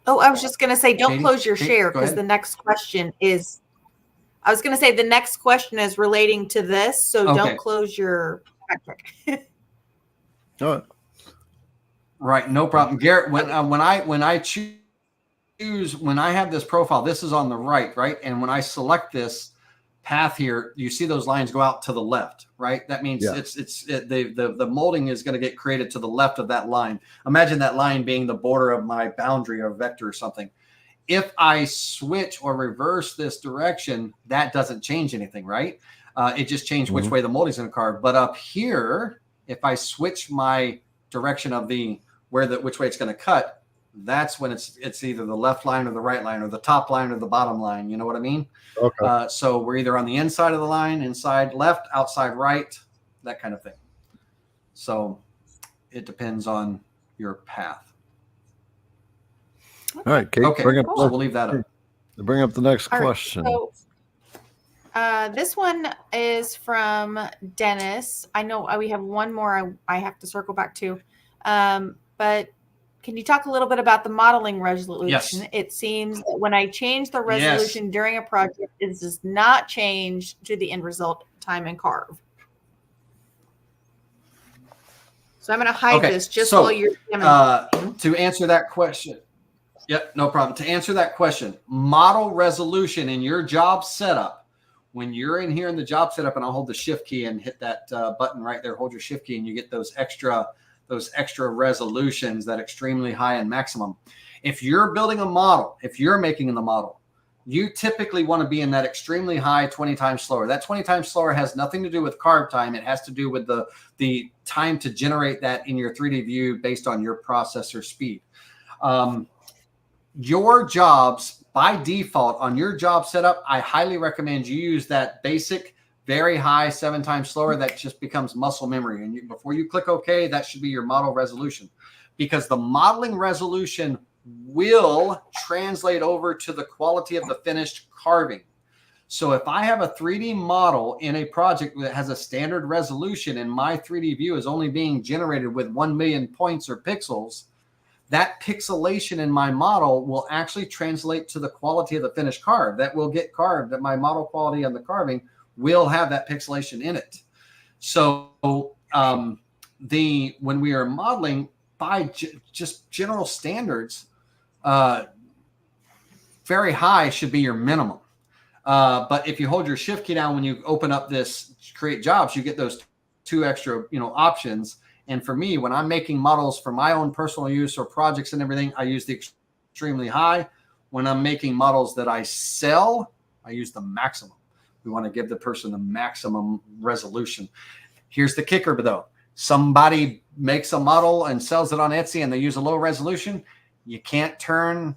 Oh, I was just going to say, don't Katie, close your share, because the next question is. I was going to say the next question is relating to this, so don't close your Vectric. All right. Right, no problem, Garrett. When I choose, when I have this profile, this is on the right, and when I select this path here, you see those lines go out to the left, right? That means the molding is going to get created to the left of that line. Imagine that line being the border of my boundary or vector or something. If I switch or reverse this direction, that doesn't change anything, right? It just changed which way the molding is going to carve. But up here, if I switch my direction of which way it's going to cut, that's when it's either the left line or the right line, or the top line or the bottom line. You know what I mean? Okay. So we're either on the inside of the line, inside left, outside right, that kind of thing. So it depends on your path. All right, Kate. Okay, so we'll leave that up. Bring up the next question. Right, so, this one is from Dennis. I know we have one more I have to circle back to. But can you talk a little bit about the modeling resolution? Yes. It seems that when I change the resolution during a project, it does not change to the end result time and carve. So I'm going to hide this just while you're to answer that question. Yep, no problem. To answer that question, model resolution in your job setup, when you're in here in the job setup, and I'll hold the shift key and hit that button right there, hold your shift key, and you get those extra resolutions, that extremely high and maximum. If you're building a model, if you're making the model, you typically want to be in that extremely high 20 times slower. That 20 times slower has nothing to do with carve time. It has to do with the time to generate that in your 3D view based on your processor speed. Your jobs, by default, on your job setup, I highly recommend you use that basic, very high 7 times slower. That just becomes muscle memory. And before you click OK, that should be your model resolution, because the modeling resolution will translate over to the quality of the finished carving. So if I have a 3D model in a project that has a standard resolution and my 3D view is only being generated with 1 million points or pixels, that pixelation in my model will actually translate to the quality of the finished carve that will get carved. That my model quality on the carving will have that pixelation in it. So when we are modeling by just general standards, very high should be your minimum. But if you hold your shift key down when you open up this create jobs, you get those 2 extra, options. And for me, when I'm making models for my own personal use or projects and everything, I use the extremely high. When I'm making models that I sell, I use the maximum. We want to give the person the maximum resolution. Here's the kicker, though. Somebody makes a model and sells it on Etsy and they use a low resolution. You can't turn,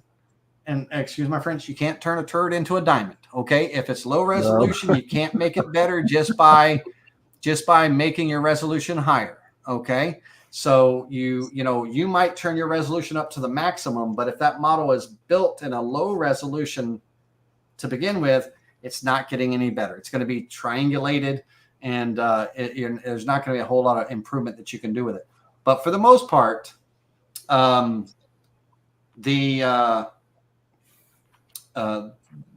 and excuse my French, you can't turn a turd into a diamond. Okay. If it's low resolution, you can't make it better just by making your resolution higher. Okay. So you might turn your resolution up to the maximum, but if that model is built in a low resolution to begin with, it's not getting any better. It's going to be triangulated, and there's not going to be a whole lot of improvement that you can do with it. But for the most part, the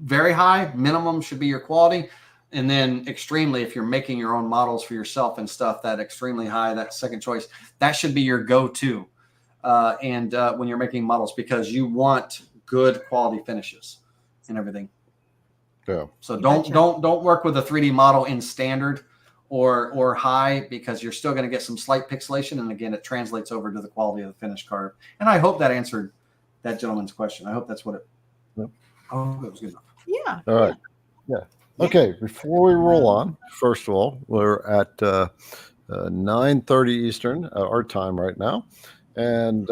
very high minimum should be your quality. And then extremely, if you're making your own models for yourself and stuff, that extremely high, that second choice, that should be your go-to. When you're making models, because you want good quality finishes and everything. Yeah. So don't work with a 3D model in standard or high, because you're still going to get some slight pixelation. And again, it translates over to the quality of the finished carve. And I hope that answered that gentleman's question. I hope that's what it. Yep. Oh, that was good enough. Yeah. All right. Yeah. Okay. Before we roll on, first of all, we're at 9:30 Eastern our time right now, and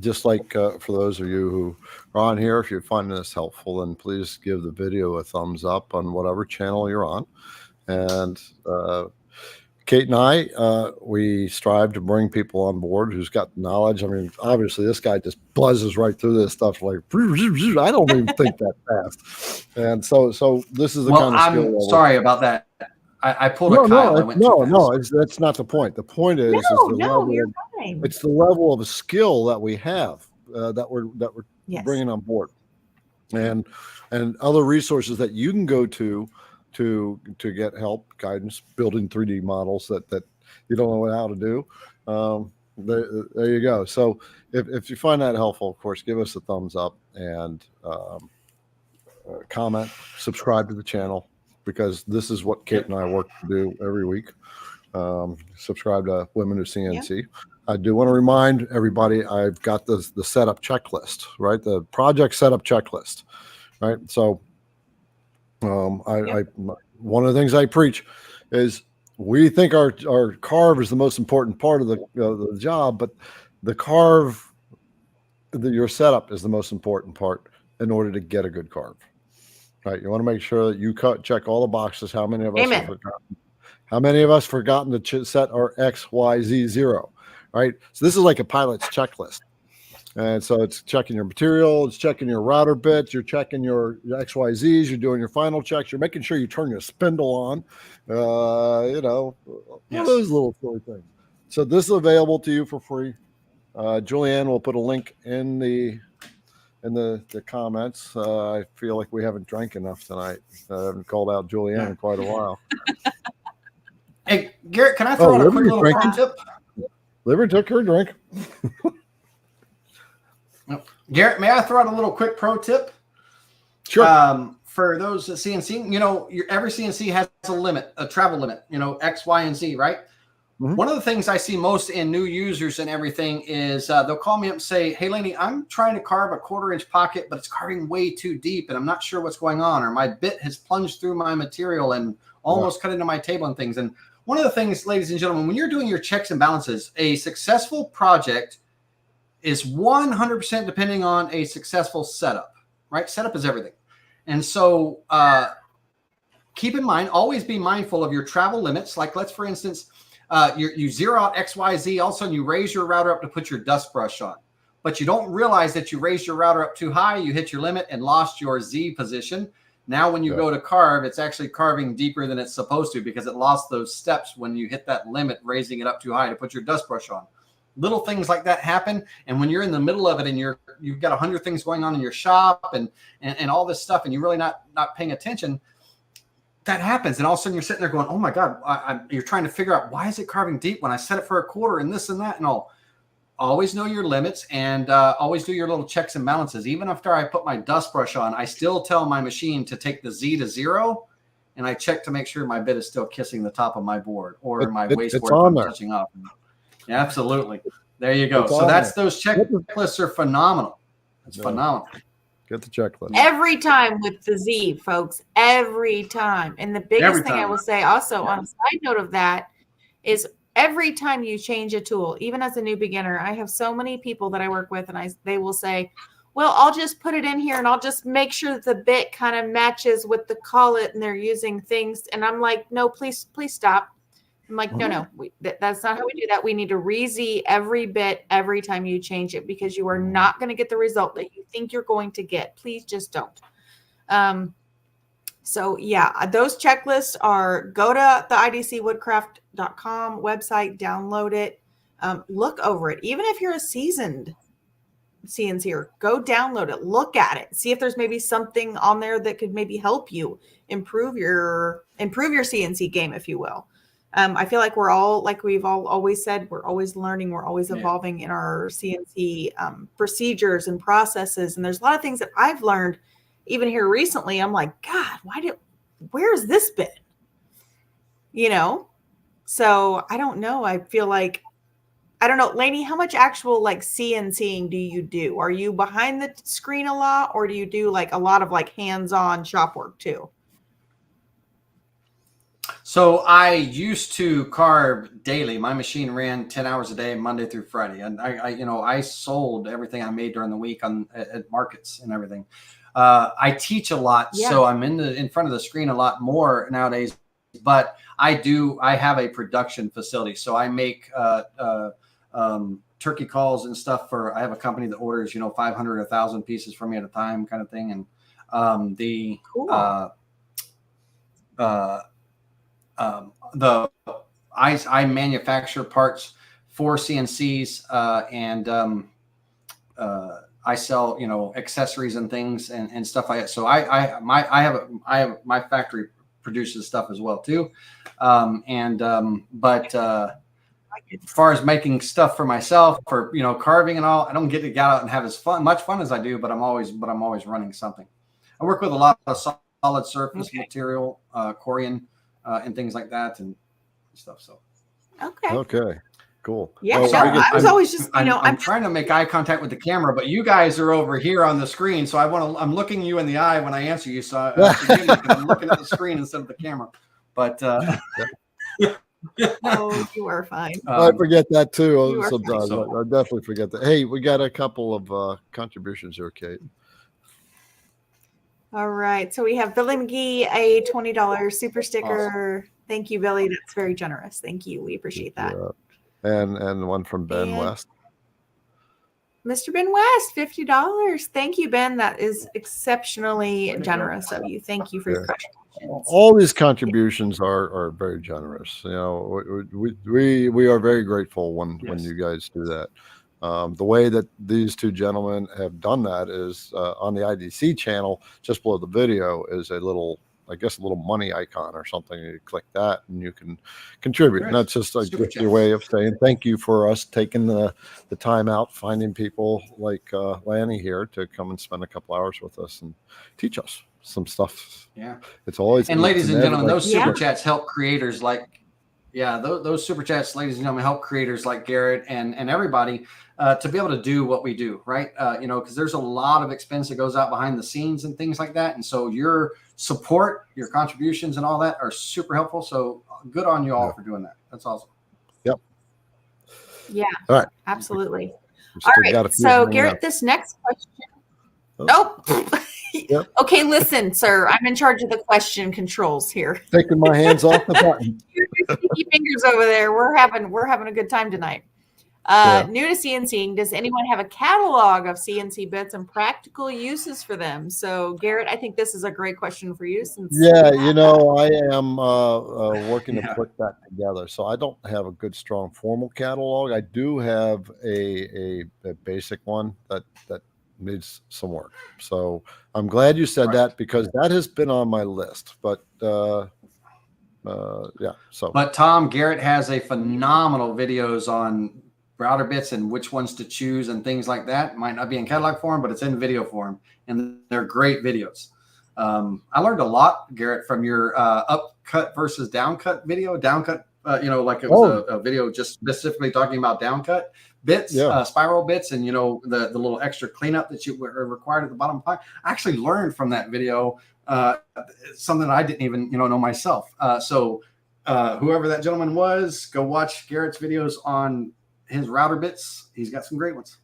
just like for those of you who are on here, if you find this helpful, then please give the video a thumbs up on whatever channel you're on. And Kate and I, we strive to bring people on board who's got knowledge. I mean, obviously, this guy just buzzes right through this stuff like, I don't even think that fast. And so this is the kind of skill. I'm sorry about that. I pulled a Kyle. That's not the point. The point is, it's the level of skill that we have that we're bringing on board, and other resources that you can go to get help, guidance, building 3D models that you don't know how to do. There you go. So if you find that helpful, of course, give us a thumbs up and comment, subscribe to the channel, because this is what Kate and I work to do every week. Subscribe to Women Who CNC. Yep. I do want to remind everybody, I've got the setup checklist, right? The project setup checklist, right? So one of the things I preach is we think our carve is the most important part of the job, but the carve, your setup is the most important part in order to get a good carve. Right, you want to make sure that you check all the boxes. How many of us have forgotten? How many of us forgotten to set our X, Y, Z 0? Right, so this is like a pilot's checklist, and so it's checking your material, it's checking your router bits, you're checking your X, Y, Z's, you're doing your final checks, you're making sure you turn your spindle on, all those little silly things. So this is available to you for free. Julianne will put a link in the comments. I feel like we haven't drank enough tonight. I haven't called out Julianne in quite a while. Hey, Garrett, can I throw in a quick little pro tip? Liberty took her drink. Garrett, may I throw out a little quick pro tip? Sure. For those that CNC, every CNC has a limit, a travel limit, X, Y, and Z, right? Mm-hmm. One of the things I see most in new users and everything is they'll call me up and say, hey, Laney, I'm trying to carve a 1/4-inch pocket, but it's carving way too deep, and I'm not sure what's going on, or my bit has plunged through my material and almost cut into my table and things. And one of the things, ladies and gentlemen, when you're doing your checks and balances, a successful project is 100% depending on a successful setup, right? Setup is everything. And so keep in mind, always be mindful of your travel limits. Like for instance, you zero out X, Y, Z. All of a sudden, you raise your router up to put your dust brush on, but you don't realize that you raised your router up too high. You hit your limit and lost your Z position. Now, when you go to carve, it's actually carving deeper than it's supposed to, because it lost those steps when you hit that limit, raising it up too high to put your dust brush on. Little things like that happen. And when you're in the middle of it and you've got 100 things going on in your shop and all this stuff, and you're really not paying attention, that happens. And all of a sudden you're sitting there going, oh my God, you're trying to figure out, why is it carving deep when I set it for a 1/4 and this and that and all. Always know your limits, and always do your little checks and balances. Even after I put my dust brush on, I still tell my machine to take the Z to 0 and I check to make sure my bit is still kissing the top of my board or my It's wasteboard on if I'm there. touching off. Yeah, absolutely. There you go. It's So on that's there. those checklists are phenomenal. It's Yeah. phenomenal. Get the checklist. Every time with the Z, folks, every time. And the biggest Every thing I time. will say also on a side note of that is every time you change a tool, even as a new beginner, I have so many people that I work with and they will say, well, I'll just put it in here and I'll just make sure that the bit kind of matches with the collet and they're using things. And I'm like, no, please stop. I'm like, no, that's not how we do that. We need to re-Z every bit every time you change it because you are not going to get the result that you think you're going to get. Please just don't. So yeah, those checklists are, go to the idcwoodcraft.com website, download it, look over it. Even if you're a seasoned CNCer, go download it, look at it, see if there's maybe something on there that could maybe help you improve your CNC game, if you will. I feel like we're all, like we've all always said, we're always learning, we're always evolving in our CNC procedures and processes. And there's a lot of things that I've learned even here recently. I'm like, God, where's this been? You know? So I don't know. I feel like, I don't know, Laney, how much actual like CNCing do you do? Are you behind the screen a lot, or do you do like a lot of like hands-on shop work too? So I used to carve daily. My machine ran 10 hours a day, Monday through Friday. And I sold everything I made during the week at markets and everything. I teach a lot. Yeah. So I'm in front of the screen a lot more nowadays, but I have a production facility. So I make, turkey calls and stuff I have a company that orders, 500, 1,000 pieces from me at a time kind of thing. And, Cool. I manufacture parts for CNCs, and I sell, accessories and things and stuff like that. So I have my factory produces stuff as well too. But as far as making stuff for myself, for carving and all, I don't get to get out and have much fun as I do, but I'm always running something. I work with a lot of solid surface material, Corian, and things like that and stuff. So Okay, cool. Yeah, Well, so we get- I was always just, I'm trying to make eye contact with the camera, but you guys are over here on the screen, so I'm looking you in the eye when I answer you. So forgive me, 'cause I'm looking at the screen instead of the camera. But oh, you are fine. I forget that You too are sometimes. fine. I definitely forget that. Hey, we got a couple of contributions here, Kate. All right. So we have Billy McGee, a $20 super sticker. Awesome. Thank you, Billy. That's very generous. Thank you. We appreciate that. Yeah. And one from Ben And West. Mr. Ben West, $50. Thank you, Ben. That is exceptionally generous of you. Thank you for your questions. All these contributions are very generous. We are very grateful when you guys do that. The way that these two gentlemen have done that is on the IDC channel, just below the video is a little money icon or something. You click that and you can contribute. And that's just like your way of saying thank you for us taking the time out, finding people like Lanny here to come and spend a couple hours with us and teach us some stuff. Yeah. It's always, and ladies and gentlemen, those super Yeah. chats help creators like, those super chats, ladies and gentlemen, help creators like Garrett and everybody to be able to do what we do, right? Because there's a lot of expense that goes out behind the scenes and things like that. And so your support, your contributions and all that are super helpful. So good on you all for doing that. That's awesome. Yep. Yeah. All right. Absolutely. We All still got a right. few So hanging Garrett, out. this next question. Oh. Oh. Yep. Okay, listen, sir. I'm in charge of the question controls here. Taking my hands off the button. Your sticky fingers over there. We're having a good time tonight. New to CNCing, does anyone have a catalog of CNC bits and practical uses for them? So, Garrett, I think this is a great question for you. Since Yeah, I am working to put that together. So I don't have a good, strong formal catalog. I do have a basic one that needs some work. So I'm glad you said that because that has been on my list. But yeah. So, but Tom, Garrett has a phenomenal videos on router bits and which ones to choose and things like that. Might not be in catalog form, but it's in video form, and they're great videos. I learned a lot, Garrett, from your upcut versus downcut video. Downcut, like it was a video just specifically talking about downcut bits, spiral bits, and the little extra cleanup that you were required at the bottom of the pipe. I actually learned from that video something I didn't even know myself. So whoever that gentleman was, go watch Garrett's videos on his router bits. He's got some great ones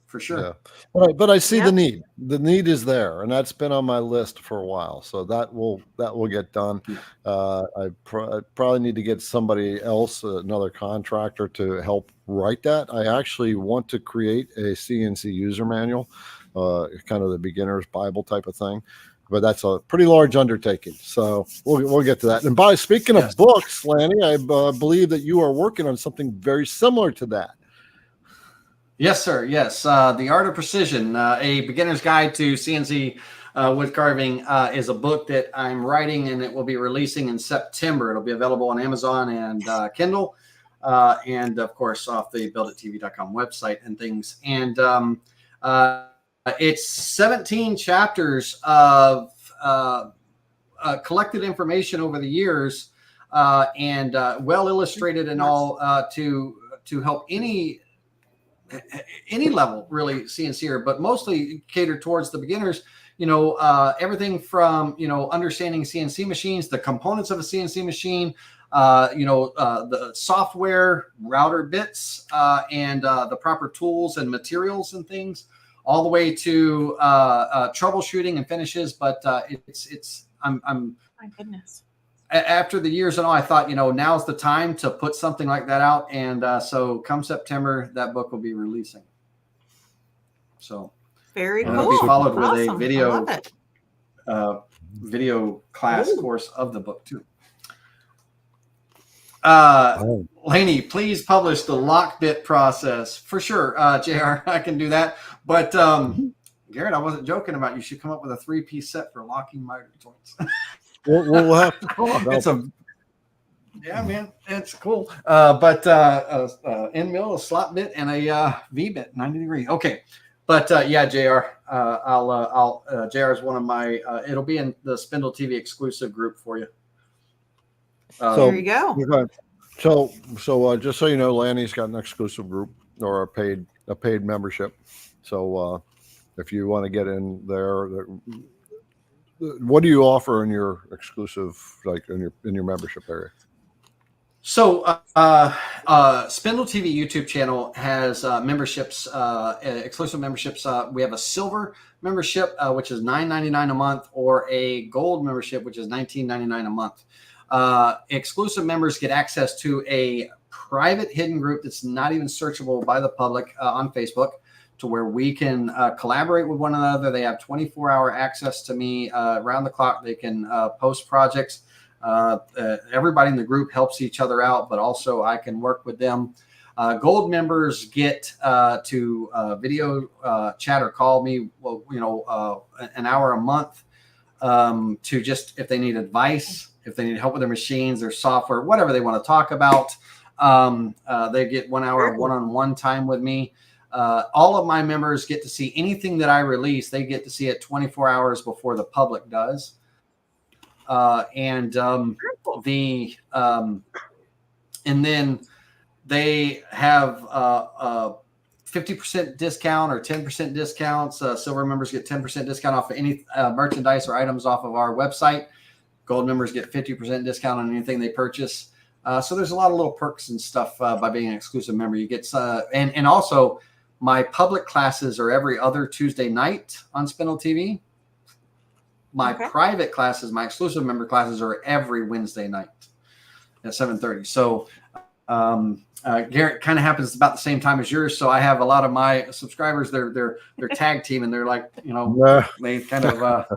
for sure. Yeah. But I see the need. The need is there, and that's been on my list for a while. So that will get done. I probably need to get somebody else, another contractor, to help write that. I actually want to create a CNC user manual, kind of the beginner's Bible type of thing. But that's a pretty large undertaking. So we'll get to that. And speaking of books, Lanny, I believe that you are working on something very similar to that. Yes, sir. Yes. The Art of Precision, a beginner's guide to CNC wood carving, is a book that I'm writing, and it will be releasing in September. It'll be available on Amazon and Kindle, and of course off the builditTV.com website and things. And it's 17 chapters of collected information over the years, and well illustrated and all, to help any level really CNCer, but mostly catered towards the beginners. Everything from understanding CNC machines, the components of a CNC machine, the software, router bits, and the proper tools and materials and things, all the way to troubleshooting and finishes. But I'm my goodness. After the years and all, I thought, now's the time to put something like that out. And so come September, that book will be releasing. So very cool. It'll be followed with a video class course of the book too. Laney, please publish the lock bit process for sure. JR, I can do that. But Garrett, I wasn't joking about you should come up with a 3-piece set for locking miter joints. We'll have to talk about yeah, man, it's cool. But end mill, a slot bit, and a V bit, 90 degree. Okay, but yeah, JR, JR is one of my. It'll be in the Spindle TV exclusive group for you. There you go. Okay. So just so you know, Lanny's got an exclusive group or a paid membership. So if you want to get in there. What do you offer in your exclusive, like in your membership area? So Spindle TV YouTube channel has memberships, exclusive memberships. We have a silver membership, which is $9.99 a month, or a gold membership, which is $19.99 a month. Exclusive members get access to a private hidden group that's not even searchable by the public on Facebook, to where we can collaborate with one another. They have 24-hour access to me around the clock. They can post projects. Everybody in the group helps each other out, but also I can work with them. Gold members get to video chat or call me, an hour a month to just, if they need advice, if they need help with their machines, their software, whatever they want to talk about. They get 1 hour of one-on-one time with me. All of my members get to see anything that I release. They get to see it 24 hours before the public does. And then they have 50% discount or 10% discounts. Silver members get 10% discount off of any merchandise or items off of our website. Gold members get 50% discount on anything they purchase. So there's a lot of little perks and stuff by being an exclusive member. You get and also my public classes are every other Tuesday night on Spindle TV. My private classes, my exclusive member classes, are every Wednesday night at 7:30. So Garrett, kind of happens about the same time as yours. So I have a lot of my subscribers. They're tag team, and they're like, they kind of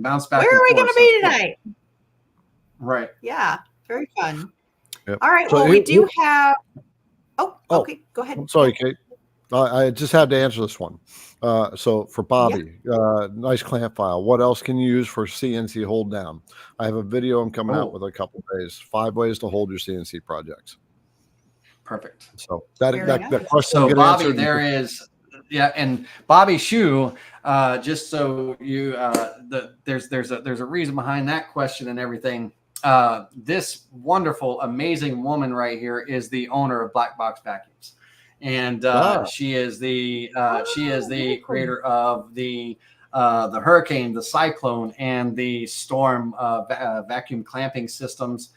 bounce back. Where are we going to be tonight? Right. Yeah. Very fun. Yep. All right. So Well, we do have. Okay. Go ahead. I'm sorry, Kate. I just had to answer this one. So for Bobby, nice clamp file. What else can you use for CNC hold down? I have a video I'm coming out with in a couple of days. 5 ways to hold your CNC projects. Perfect. So that question. So Bobby, there is Yeah, and Bobby Shoe, just so you, there's a reason behind that question and everything. This wonderful, amazing woman right here is the owner of Black Box Vacuums, and she is the creator of the hurricane, the cyclone, and the storm vacuum clamping systems.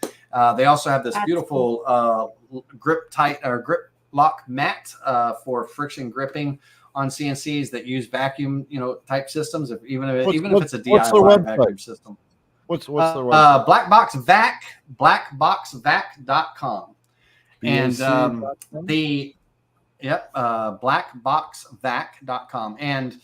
They also have this beautiful grip lock mat for friction gripping on CNCs that use vacuum, type systems. Even if it's a DIY vacuum system. What's the website? blackboxvac.com. And blackboxvac.com. And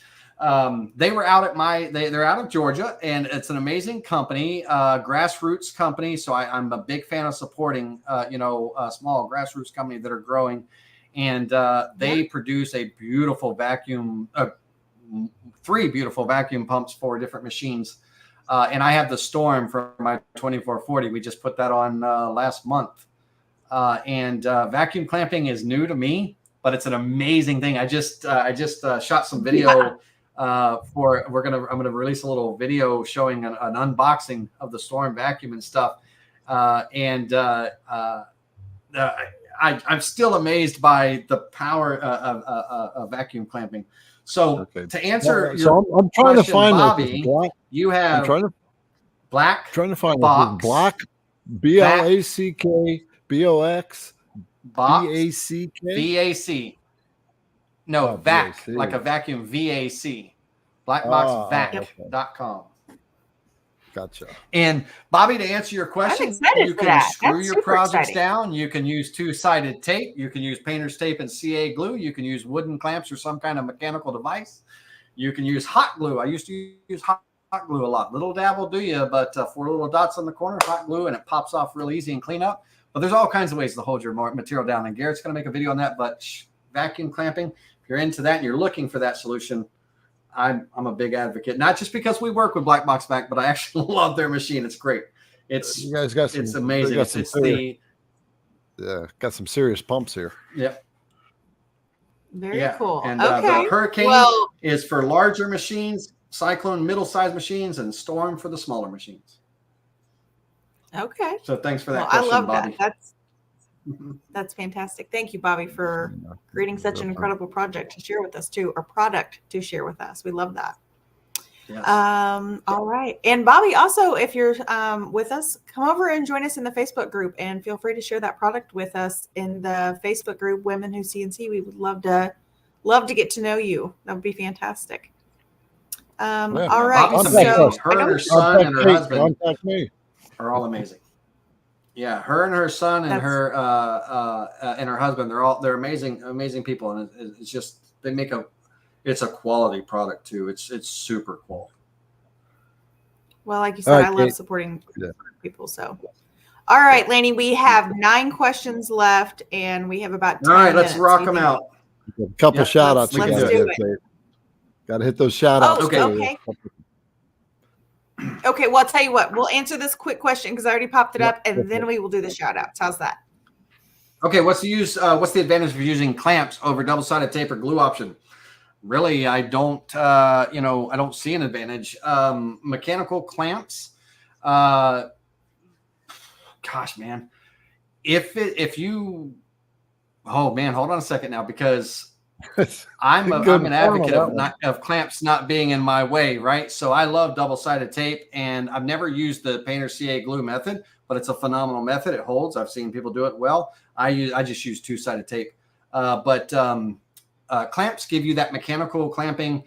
they were out at they're out of Georgia, and it's an amazing company, grassroots company. So I'm a big fan of supporting, small grassroots company that are growing, and they produce a beautiful vacuum, 3 beautiful vacuum pumps for different machines. And I have the Storm for my 2440. We just put that on last month. And vacuum clamping is new to me, but it's an amazing thing. I just shot some video I'm gonna release a little video showing an unboxing of the Storm vacuum and stuff. I'm still amazed by the power of vacuum clamping. So to answer I'm trying to find Bobby, you have Black Box, Black BLACK BOX Box BACK VAC. No, VAC, like a vacuum, VAC. Blackboxvac.com. Gotcha. And Bobby, to answer your question, you can screw your projects down. You can use 2-sided tape. You can use painter's tape and CA glue. You can use wooden clamps or some kind of mechanical device. You can use hot glue. I used to use hot glue a lot. Little dab will do you, but 4 little dots on the corner, hot glue, and it pops off real easy and clean up. But there's all kinds of ways to hold your material down. And Garrett's going to make a video on that. But vacuum clamping, if you're into that and you're looking for that solution, I'm a big advocate. Not just because we work with Black Box Vac, but I actually love their machine. It's great. You guys got some, it's amazing. Got some serious pumps here. Yep. Very cool. And the Hurricane is for larger machines, Cyclone middle-sized machines, and Storm for the smaller machines. Okay. So thanks for that question, I love Bobby. that. That's fantastic. Thank you, Bobby, for creating such an incredible project to share with us too, or product to share with us. We love that. Yes. All right. And Bobby, also, if you're with us, come over and join us in the Facebook group, and feel free to share that product with us in the Facebook group, Women Who CNC. We would love to get to know you. That would be fantastic. All right. So her and her son and her husband are all amazing. Yeah, her and her son and her husband, they're amazing people, and it's just it's a quality product too. It's super quality. Well, like you said, I love supporting people. So, all right, Laney, we have 9 questions left, and we have about 10 All right, minutes. let's rock them out. A couple shout outs. Let's do it. Got to hit those shout outs. Okay. Okay, well, I'll tell you what. We'll answer this quick question because I already popped it up, and then we will do the shout outs. How's that? Okay, what's the advantage of using clamps over double-sided tape or glue option? Really, I don't see an advantage. Mechanical clamps, gosh, man, hold on a second now, because I'm an advocate of clamps not being in my way, right? So I love double-sided tape, and I've never used the painter CA glue method, but it's a phenomenal method. It holds. I've seen people do it well. I just use 2-sided tape, but clamps give you that mechanical clamping,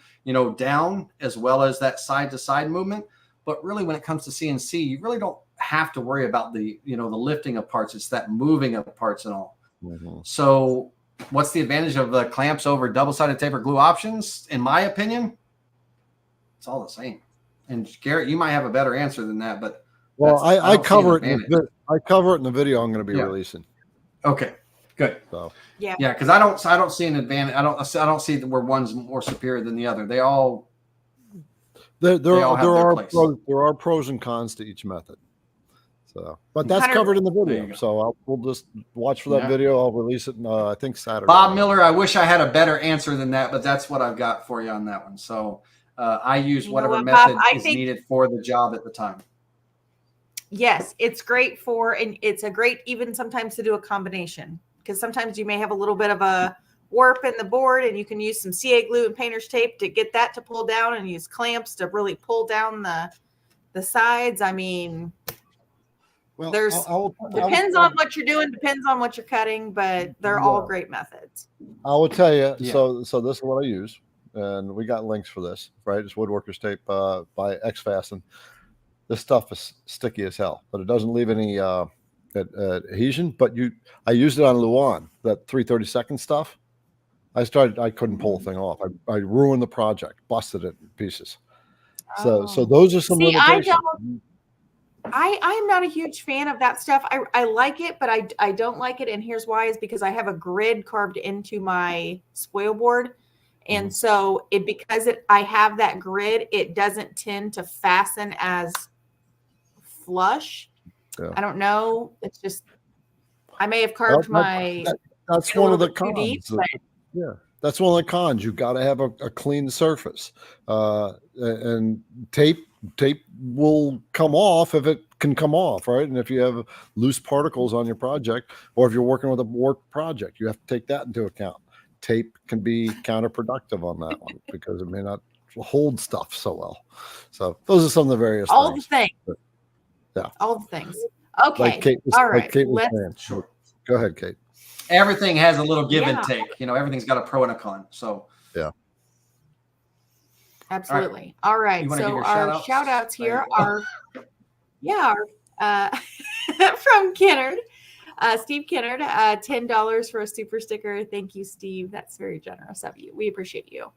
down, as well as that side-to-side movement. But really, when it comes to CNC, you really don't have to worry about the lifting of parts. It's that moving of parts and all. Mm-hmm. So what's the advantage of the clamps over double-sided tape or glue options? In my opinion, it's all the same. And Garrett, you might have a better answer than that, but I cover it. I cover it in the video I'm going to be releasing. Okay, good. So because I don't see an advantage. I don't see where one's more superior than the other. There are pros and cons to each method. So, but that's 100 covered in the There you video. go. So we'll just watch for that Yeah. video. I'll release it, I think Saturday. Bob Miller, I wish I had a better answer than that, but that's what I've got for you on that one. So I use You know whatever what, Bob? method I is think- needed for the job at the time. Yes, it's great for, and it's a great even sometimes to do a combination, because sometimes you may have a little bit of a warp in the board and you can use some CA glue and painter's tape to get that to pull down, and use clamps to really pull down the sides. I mean, Well, there's depends on what you're doing, depends on what you're cutting, but they're all Yeah. great methods. I will tell you. Yeah. So this is what I use, and we got links for this, right? It's woodworker's tape by X-Fasten. This stuff is sticky as hell, but it doesn't leave any adhesion. But I used it on Luan, that 3/32 stuff. I couldn't pull the thing off. I ruined the project, busted it in pieces. So Oh. those are some See, limitations. I'm not a huge fan of that stuff. I like it, but I don't like it. And here's why, is because I have a grid carved into my spoil board. And so I have that grid, it doesn't tend to fasten as flush. Yeah. I don't know. It's just, I may have carved That's a one of little the bit too deep, cons. but- Yeah, that's one of the cons. You've got to have a clean surface, and tape will come off if it can come off, right? And if you have loose particles on your project, or if you're working with a work project, you have to take that into account. Tape can be counterproductive on that one because it may not hold stuff so well. So those are some of the various all things. the things. But, yeah. All the things. Okay. Like Kate was, all like right. Kate was Let's saying. Sure. Go ahead, Kate. Everything has a little give and Yeah. take. You know, everything's got a pro and a con. So Absolutely. All right. You wanna give So your our shout-outs? shout outs There you here go. are, from Kennard, Steve Kennard, $10 for a super sticker. Thank you, Steve. That's very generous of you. We appreciate you.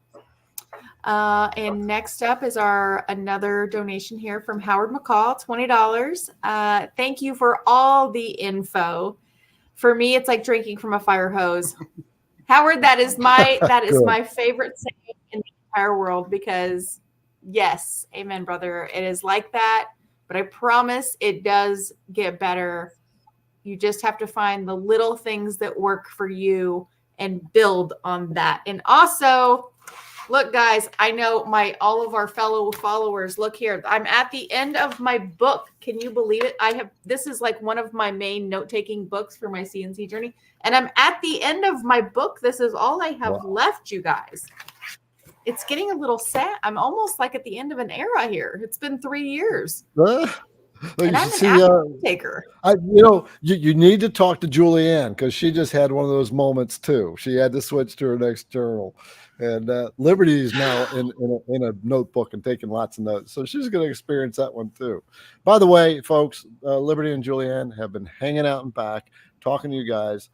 And next up is another donation here from Howard McCall, $20. Thank you for all the info. For me, it's like drinking from a fire hose. Howard, that is my favorite saying in the entire world, because yes, amen, brother. It is like that, but I promise it does get better. You just have to find the little things that work for you and build on that. And also, look, guys, I know all of our fellow followers, look here. I'm at the end of my book. Can you believe it? This is like one of my main note-taking books for my CNC journey. And I'm at the end of my book. This is all I have left, you guys. It's getting a little sad. I'm almost like at the end of an era here. It's been 3 years. And I'm an active taker. You need to talk to Julianne, because she just had one of those moments too. She had to switch to her next journal, and Liberty is now in a notebook and taking lots of notes, so she's going to experience that one too. By the way, folks, Liberty and Julianne have been hanging out in back, talking to you guys.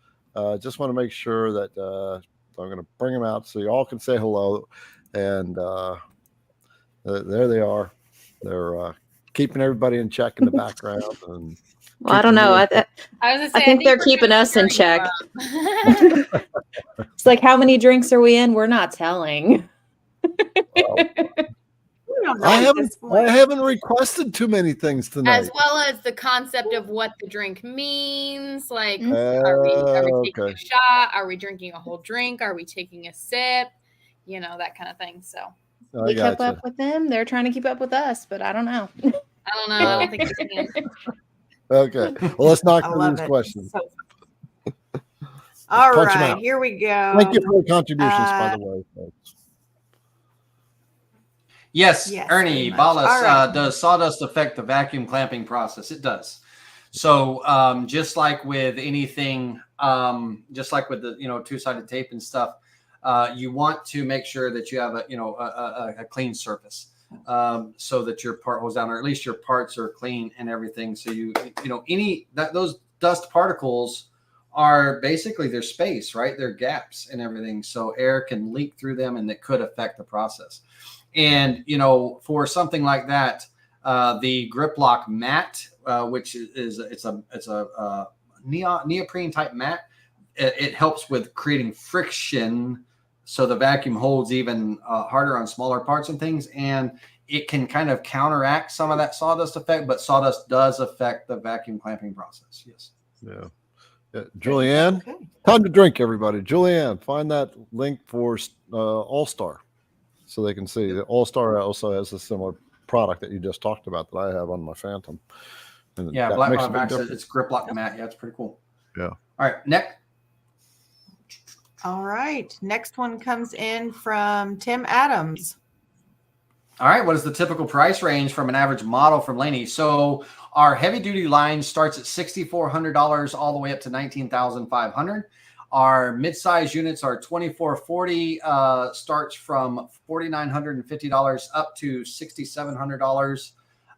Just want to make sure that I'm going to bring them out so you all can say hello, and there they are. They're keeping everybody in check in the background. And Well, I don't know. I think they're we're keeping gonna us in scare check. you up. It's like, how many drinks are we in? We're not telling. I haven't requested too many things tonight. As well as the concept of what the drink means. Like, Mhm. are we taking Okay. a shot? Are we drinking a whole drink? Are we taking a sip? You know, that kind of thing. So I We kept gotcha. up with them. They're trying to keep up with us, but I don't know. I don't know. I don't think we can. Okay. Well, let's knock I through love these it. questions. So- all Punch 'em right, out. here we go. Thank you for your contributions, by the way, folks. Yes, Yes, Ernie very much. Ballas, All right. does sawdust affect the vacuum clamping process? It does. So just like with anything, just like with the two-sided tape and stuff, you want to make sure that you have a clean surface, so that your part goes down, or at least your parts are clean and everything. So those dust particles are basically their space, right? They're gaps and everything. So air can leak through them, and that could affect the process. And, for something like that, the grip lock mat, which is a neoprene type mat, it helps with creating friction, so the vacuum holds even harder on smaller parts and things. And it can kind of counteract some of that sawdust effect, but sawdust does affect the vacuum clamping process. Yes. Yeah. Julianne, Okay. time to drink, everybody. Julianne, find that link for All-Star so they can see. The All-Star also has a similar product that you just talked about that I have on my Phantom. And Yeah, that Black makes Rock a big Vac says difference. it's grip lock mat. Yeah, it's pretty cool. Yeah. All right, next. All right. Next one comes in from Tim Adams. All right, what is the typical price range from an average model from Laney? So our heavy duty line starts at $6,400 all the way up to $19,500. Our mid-size units are $2,440, starts from $4,950 up to $6,700,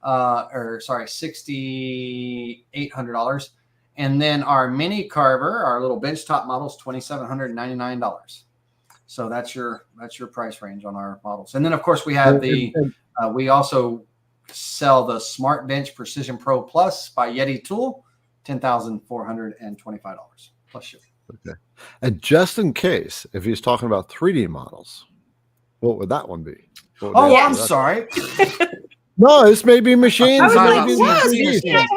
$6,800. And then our mini carver, our little benchtop model, is $2,799. So that's your price range on our models. And then of course we have we also sell the Smart Bench Precision Pro Plus by Yeti Tool, $10,425 plus shipping. Okay. And just in case, if he's talking about 3D models, what would that one be? Oh, Yeah. I'm sorry. No, this may be machines. I was it may like, be yes, machines. $900.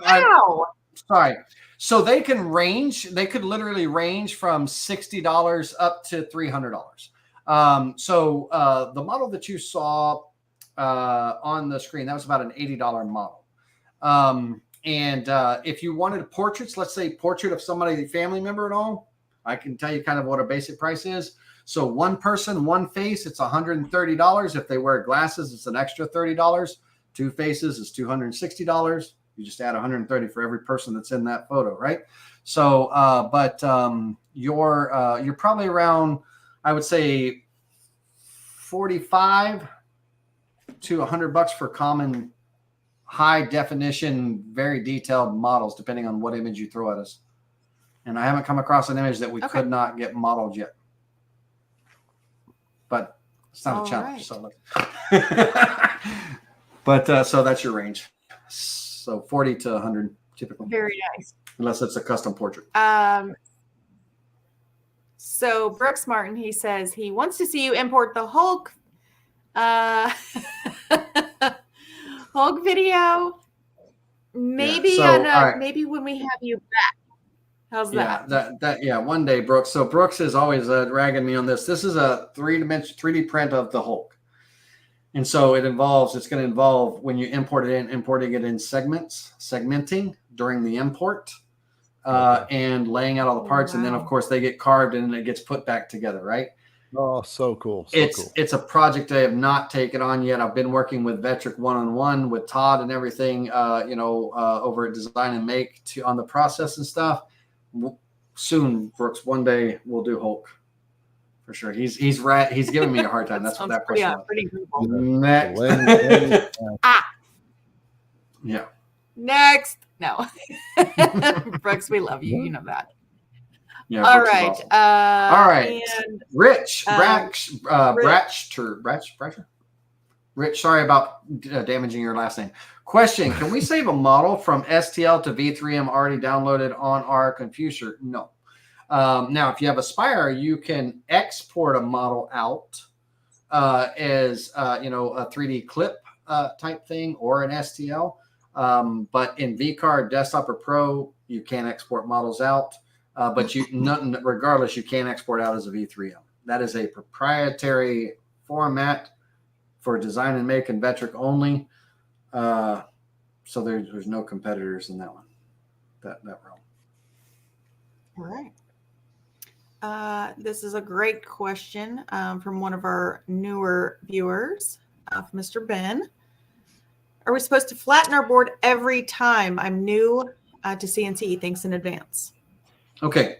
Wow. Sorry. So they can range. They could literally range from $60 up to $300. So the model that you saw on the screen, that was about an $80 model. And if you wanted portraits, let's say portrait of somebody, family member at all, I can tell you kind of what a basic price is. So one person, one face, it's $130. If they wear glasses, it's an extra $30. Two faces is $260. You just add $130 for every person that's in that photo, right? So, you're probably around, I would say, $45 to $100 for common, high definition, very detailed models, depending on what image you throw at us. And I haven't come across an image that we could not get modeled yet. But it's not a challenge. Right. So, but so that's your range. So 40 to 100 typically. Very nice. Unless it's a custom portrait. So Brooks Martin, he says he wants to see you import the Hulk Hulk video. Maybe maybe when we have you back. How's that? Yeah, one day, Brooks. So Brooks is always dragging me on this. This is a 3D print of the Hulk. And so it's going to involve when you import it in, importing it in segmenting during the import, and laying out all the parts. Wow. And then of course they get carved and it gets put back together. Right. Oh, so cool. It's a project I have not taken on yet. I've been working with Vectric one-on-one with Todd and everything, over at Design and Make on the process and stuff. Soon, Brooks, one day we'll do Hulk. For sure. He's giving me a hard time. That's what that person was. Pretty cool. Next. Yeah. Next. No. Brooks, we love you. You know that. Yeah. All right. Awesome. All right. And, Rich Rich, sorry about damaging your last name. Question: can we save a model from STL to V3M already downloaded on our computer? No. Now, if you have Aspire, you can export a model out as a 3D clip type thing or an STL. But in VCard, Desktop, or Pro, you can't export models out. But regardless, you can export out as a V3M. That is a proprietary format for Design and Make and Vectric only. So there's no competitors in that one, that realm. all right. This is a great question from one of our newer viewers, Mr. Ben. Are we supposed to flatten our board every time? I'm new to CNC. Thanks in advance. Okay,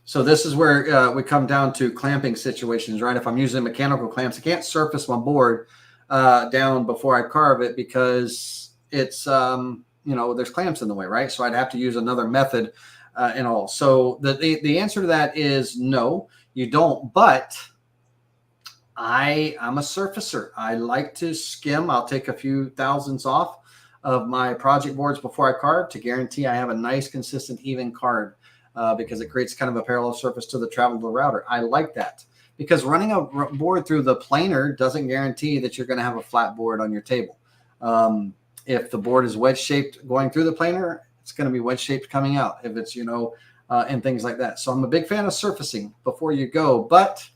so this is where we come down to clamping situations, right? If I'm using mechanical clamps, I can't surface my board down before I carve it because it's, there's clamps in the way, right? So I'd have to use another method and all. So the answer to that is no, you don't. But I'm a surfacer. I like to skim. I'll take a few thousandths off of my project boards before I carve to guarantee I have a nice, consistent, even carve because it creates kind of a parallel surface to the travel of the router. I like that because running a board through the planer doesn't guarantee that you're going to have a flat board on your table. If the board is wedge shaped going through the planer, it's going to be wedge shaped coming out. If it's, and things like that. So I'm a big fan of surfacing before you go, but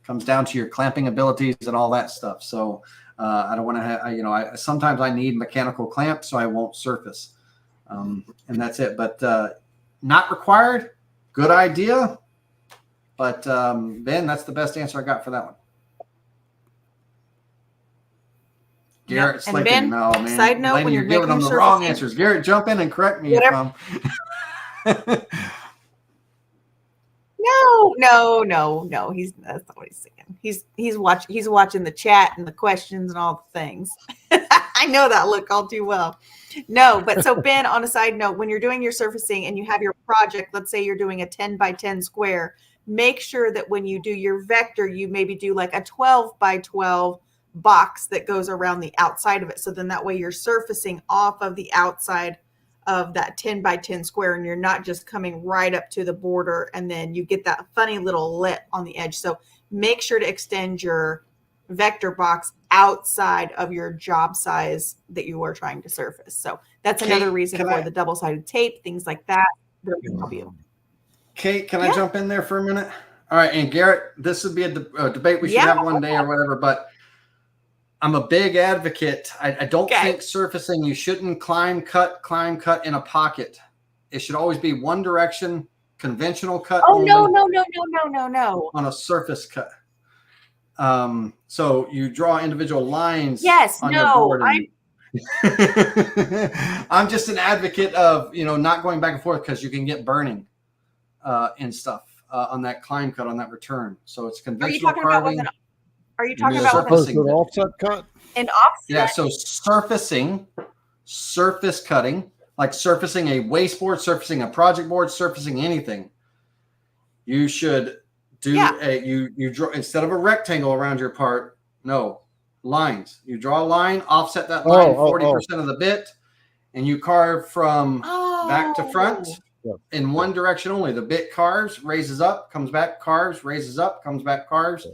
it comes down to your clamping abilities and all that stuff. So I don't want to have, sometimes I need mechanical clamps, so I won't surface. And that's it. But not required. Good idea. But Ben, that's the best answer I got for that one. Garrett's And like, Ben, no, man. side note, Laney, when you're you're giving them making the wrong surfacing- answers. Garrett, jump in and correct me Whatever. if I'm. No. That's not what he's saying. He's watching the chat and the questions and all the things. I know that look all too well. No, but so Ben, on a side note, when you're doing your surfacing and you have your project, let's say you're doing a 10 by 10 square, make sure that when you do your vector, you maybe do like a 12 by 12 box that goes around the outside of it. So then that way you're surfacing off of the outside of that 10 by 10 square, and you're not just coming right up to the border, and then you get that funny little lip on the edge. So make sure to extend your vector box outside of your job size that you are trying to surface. So that's another reason for the double-sided tape, things like that. That can help you. Kate, can I jump in there for a minute? All right, and Garrett, this would be a debate we should have one day or whatever, but I'm a big advocate. I don't think surfacing, you shouldn't climb cut in a pocket. It should always be one direction, conventional cut. Oh, no. On a surface cut. So you draw individual lines on your board. I'm just an advocate of, not going back and forth because you can get burning and stuff on that climb cut, on that return. So it's conventional carving. Are you talking about an offset cut? An offset? Yeah, so surfacing, surface cutting, like surfacing a wasteboard, surfacing a project board, surfacing anything. You should do you draw, instead of a rectangle around your part, lines. You draw a line, offset that line 40% of the bit, and you carve from back to front in one direction only. The bit carves, raises up, comes back, carves, raises up, comes back, carves.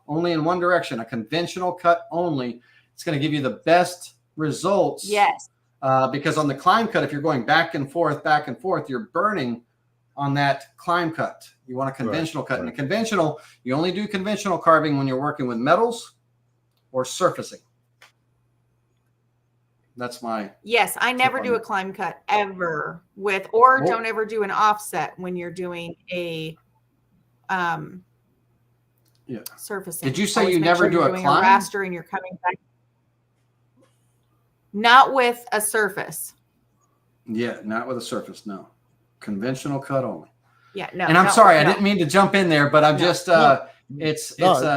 Only in one direction, a conventional cut only. It's going to give you the best results. Yes. Because on the climb cut, if you're going back and forth, you're burning on that climb cut. You want a conventional cut. And a conventional, you only do conventional carving when you're working with metals or surfacing. That's my. Yes, I never do a climb cut ever don't ever do an offset when you're doing a surfacing. Did you say you never do a climb? A raster and you're coming back. Not with a surface. Yeah, not with a surface. No, conventional cut only. Yeah, no. And I'm sorry, I didn't mean to jump in there, but I'm just it's a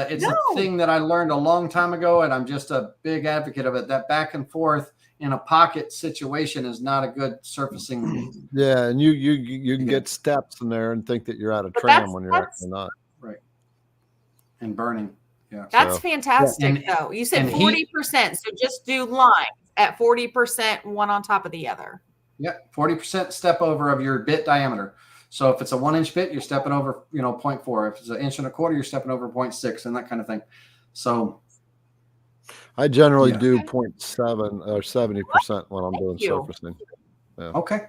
thing that I learned a long time ago, and I'm just a big advocate of it. That back and forth in a pocket situation is not a good surfacing. Yeah, and you can get steps in there and think that you're out of tram when you're actually not. Right. And burning. Yeah. That's fantastic, though. You said 40%, so just do lines at 40%, one on top of the other. Yeah, 40% step over of your bit diameter. So if it's a 1 inch bit, you're stepping over, 0.4. If it's an 1.25 inches, you're stepping over 0.6 and that kind of thing. So I generally do 0.7 or 70% when I'm doing surfacing. Yeah. Okay.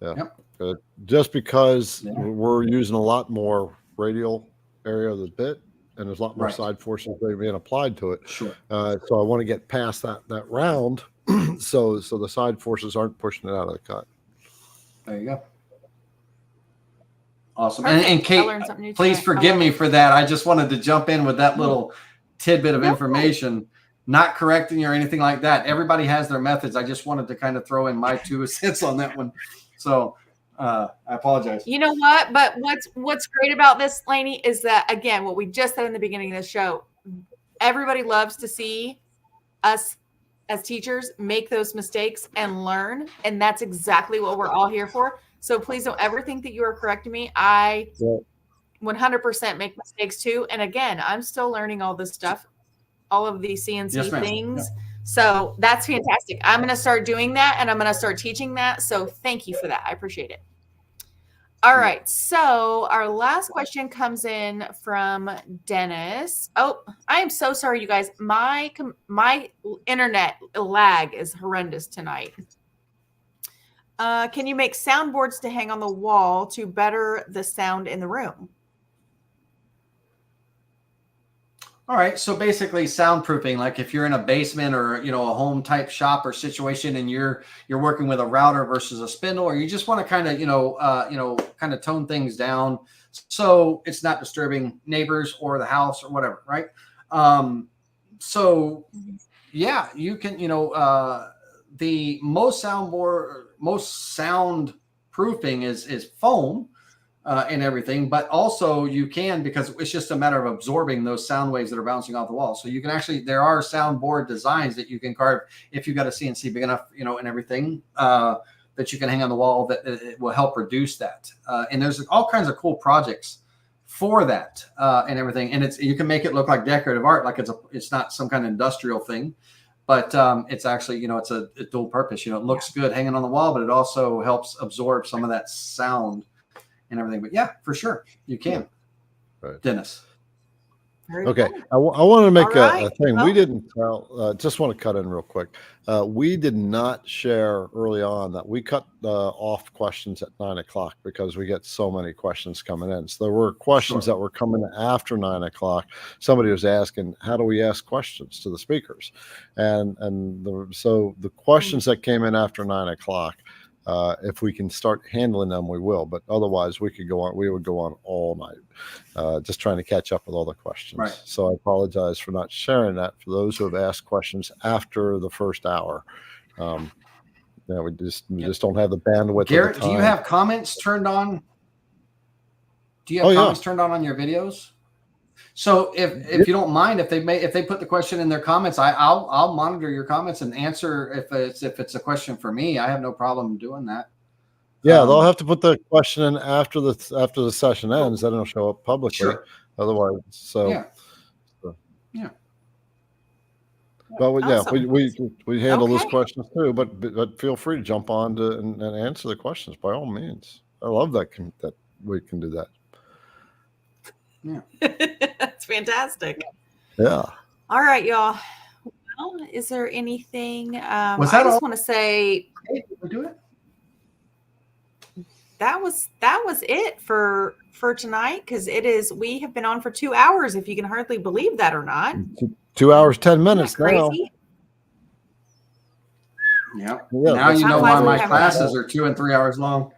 Yeah. Yep. Just because we're using a lot more radial area of the bit, and there's a lot more side forces being applied to it. Sure. So I want to get past that round, so the side forces aren't pushing it out of the cut. There you go. Awesome. Perfect. And Kate, please forgive me for that. I just wanted to jump in with that little tidbit of information, not correcting you or anything like that. Everybody has their methods. I just wanted to kind of throw in my 2 cents on that one. So I apologize. You know what? But what's great about this, Laney, is that, again, what we just said in the beginning of the show, everybody loves to see us as teachers make those mistakes and learn. And that's exactly what we're all here for. So please don't ever think that you are correcting me. I 100% make mistakes too. And again, I'm still learning all this stuff, all of these CNC things. Yeah. So that's fantastic. I'm going to start doing that, and I'm going to start teaching that. So thank you for that. I appreciate it. All right. So our last question comes in from Dennis. Oh, I am so sorry, you guys. My internet lag is horrendous tonight. Can you make soundboards to hang on the wall to better the sound in the room? All right. So basically soundproofing, like if you're in a basement or, you know, a home type shop or situation and you're working with a router versus a spindle, or you just want to kind of, kind of tone things down so it's not disturbing neighbors or the house or whatever. Right. So yeah, you can, the most sound proofing is foam. And everything, but also you can, because it's just a matter of absorbing those sound waves that are bouncing off the wall. So you can actually, there are soundboard designs that you can carve if you've got a CNC big enough, and everything that you can hang on the wall that it will help reduce that. And there's all kinds of cool projects for that and everything. And you can make it look like decorative art, like it's not some kind of industrial thing, but it's actually, it's a dual purpose. It looks good hanging on the wall, but it also helps absorb some of that sound and everything. But yeah, for sure, you can. Right. Dennis. Okay, I wanted to make a thing. Well, we didn't tell. Just want to cut in real quick. We did not share early on that we cut off questions at 9 o'clock because we get so many questions coming in. So there were questions that were coming after 9 o'clock. Somebody was asking, how do we ask questions to the speakers? So the questions that came in after 9 o'clock, if we can start handling them, we will. But otherwise, we would go on all night, just trying to catch up with all the questions. Right. So I apologize for not sharing that for those who have asked questions after the first hour. We just don't have the bandwidth. Garrett, do you have comments turned on? Do you have comments turned on your videos? So if you don't mind, if they put the question in their comments, I'll monitor your comments and answer if it's a question for me. I have no problem doing that. Yeah, they'll have to put the question in after the session ends. Then it'll show up publicly. Sure. Otherwise, yeah. But Awesome. we handle those questions too. But feel free to jump on and answer the questions by all means. I love that we can do that. Yeah. That's fantastic. Yeah. All right, y'all. Well, is there anything? I Was that just want to say, hey, did we do it? That was it for tonight, because we have been on for 2 hours, if you can hardly believe that or not. 2 hours, 10 minutes now. Crazy. Yeah. Yeah. Now you know why my have classes are 2 and 3 hours long.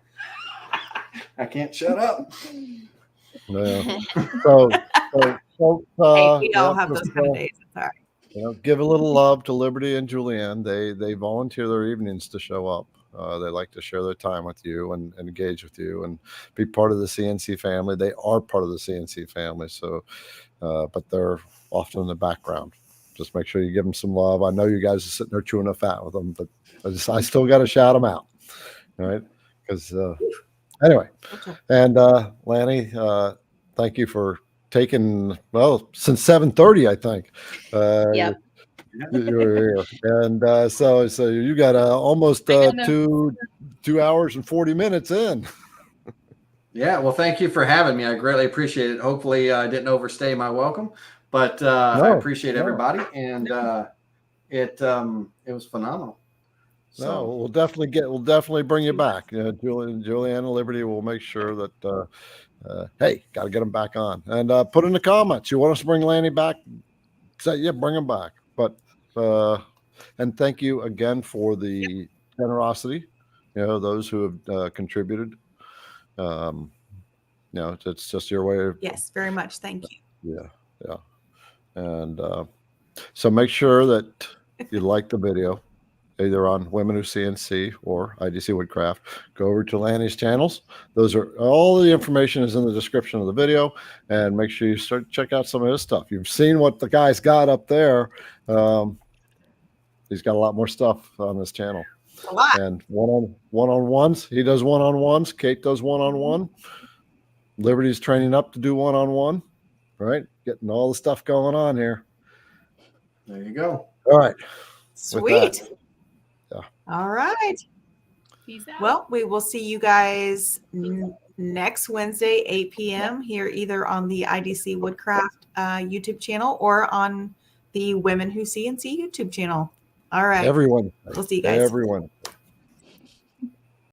I can't shut up. Yeah. So Hey, we all have those kind of days. It's all right. give a little love to Liberty and Julianne. They volunteer their evenings to show up. They like to share their time with you and engage with you and be part of the CNC family. They are part of the CNC family. So, but they're often in the background. Just make sure you give them some love. I know you guys are sitting there chewing a fat with them, but I still got to shout them out. All right. Because anyway, and Lanny, thank you for taking, since 7:30, I think. Yep. You were here. And so you got almost 2 hours and 40 minutes in. Yeah, well, thank you for having me. I greatly appreciate it. Hopefully I didn't overstay my welcome, but I appreciate everybody, and it was phenomenal. So no, we'll definitely bring you back. Julianne and Liberty will make sure that hey, got to get them back on. And put in the comments, you want us to bring Lanny back? Say, yeah, bring him back. But and thank you again for the generosity, those who have contributed. It's just your way of, Yes, very much. Thank you. yeah. And so make sure that you like the video, either on Women Who CNC or IDC Woodcraft. Go over to Lanny's channels. All the information is in the description of the video, and make sure you check out some of his stuff. You've seen what the guy's got up there. He's got a lot more stuff on this channel. A lot. And one-on-ones. He does one-on-ones. Kate does one-on-one. Liberty's training up to do one-on-one. Right? Getting all the stuff going on here. There you go. All right. Sweet. Yeah. All right. Peace out. Well, we will see you guys next Wednesday, 8 p.m. here, either on the IDC Woodcraft YouTube channel or on the Women Who CNC YouTube channel. All right. Everyone. We'll see you guys. Everyone.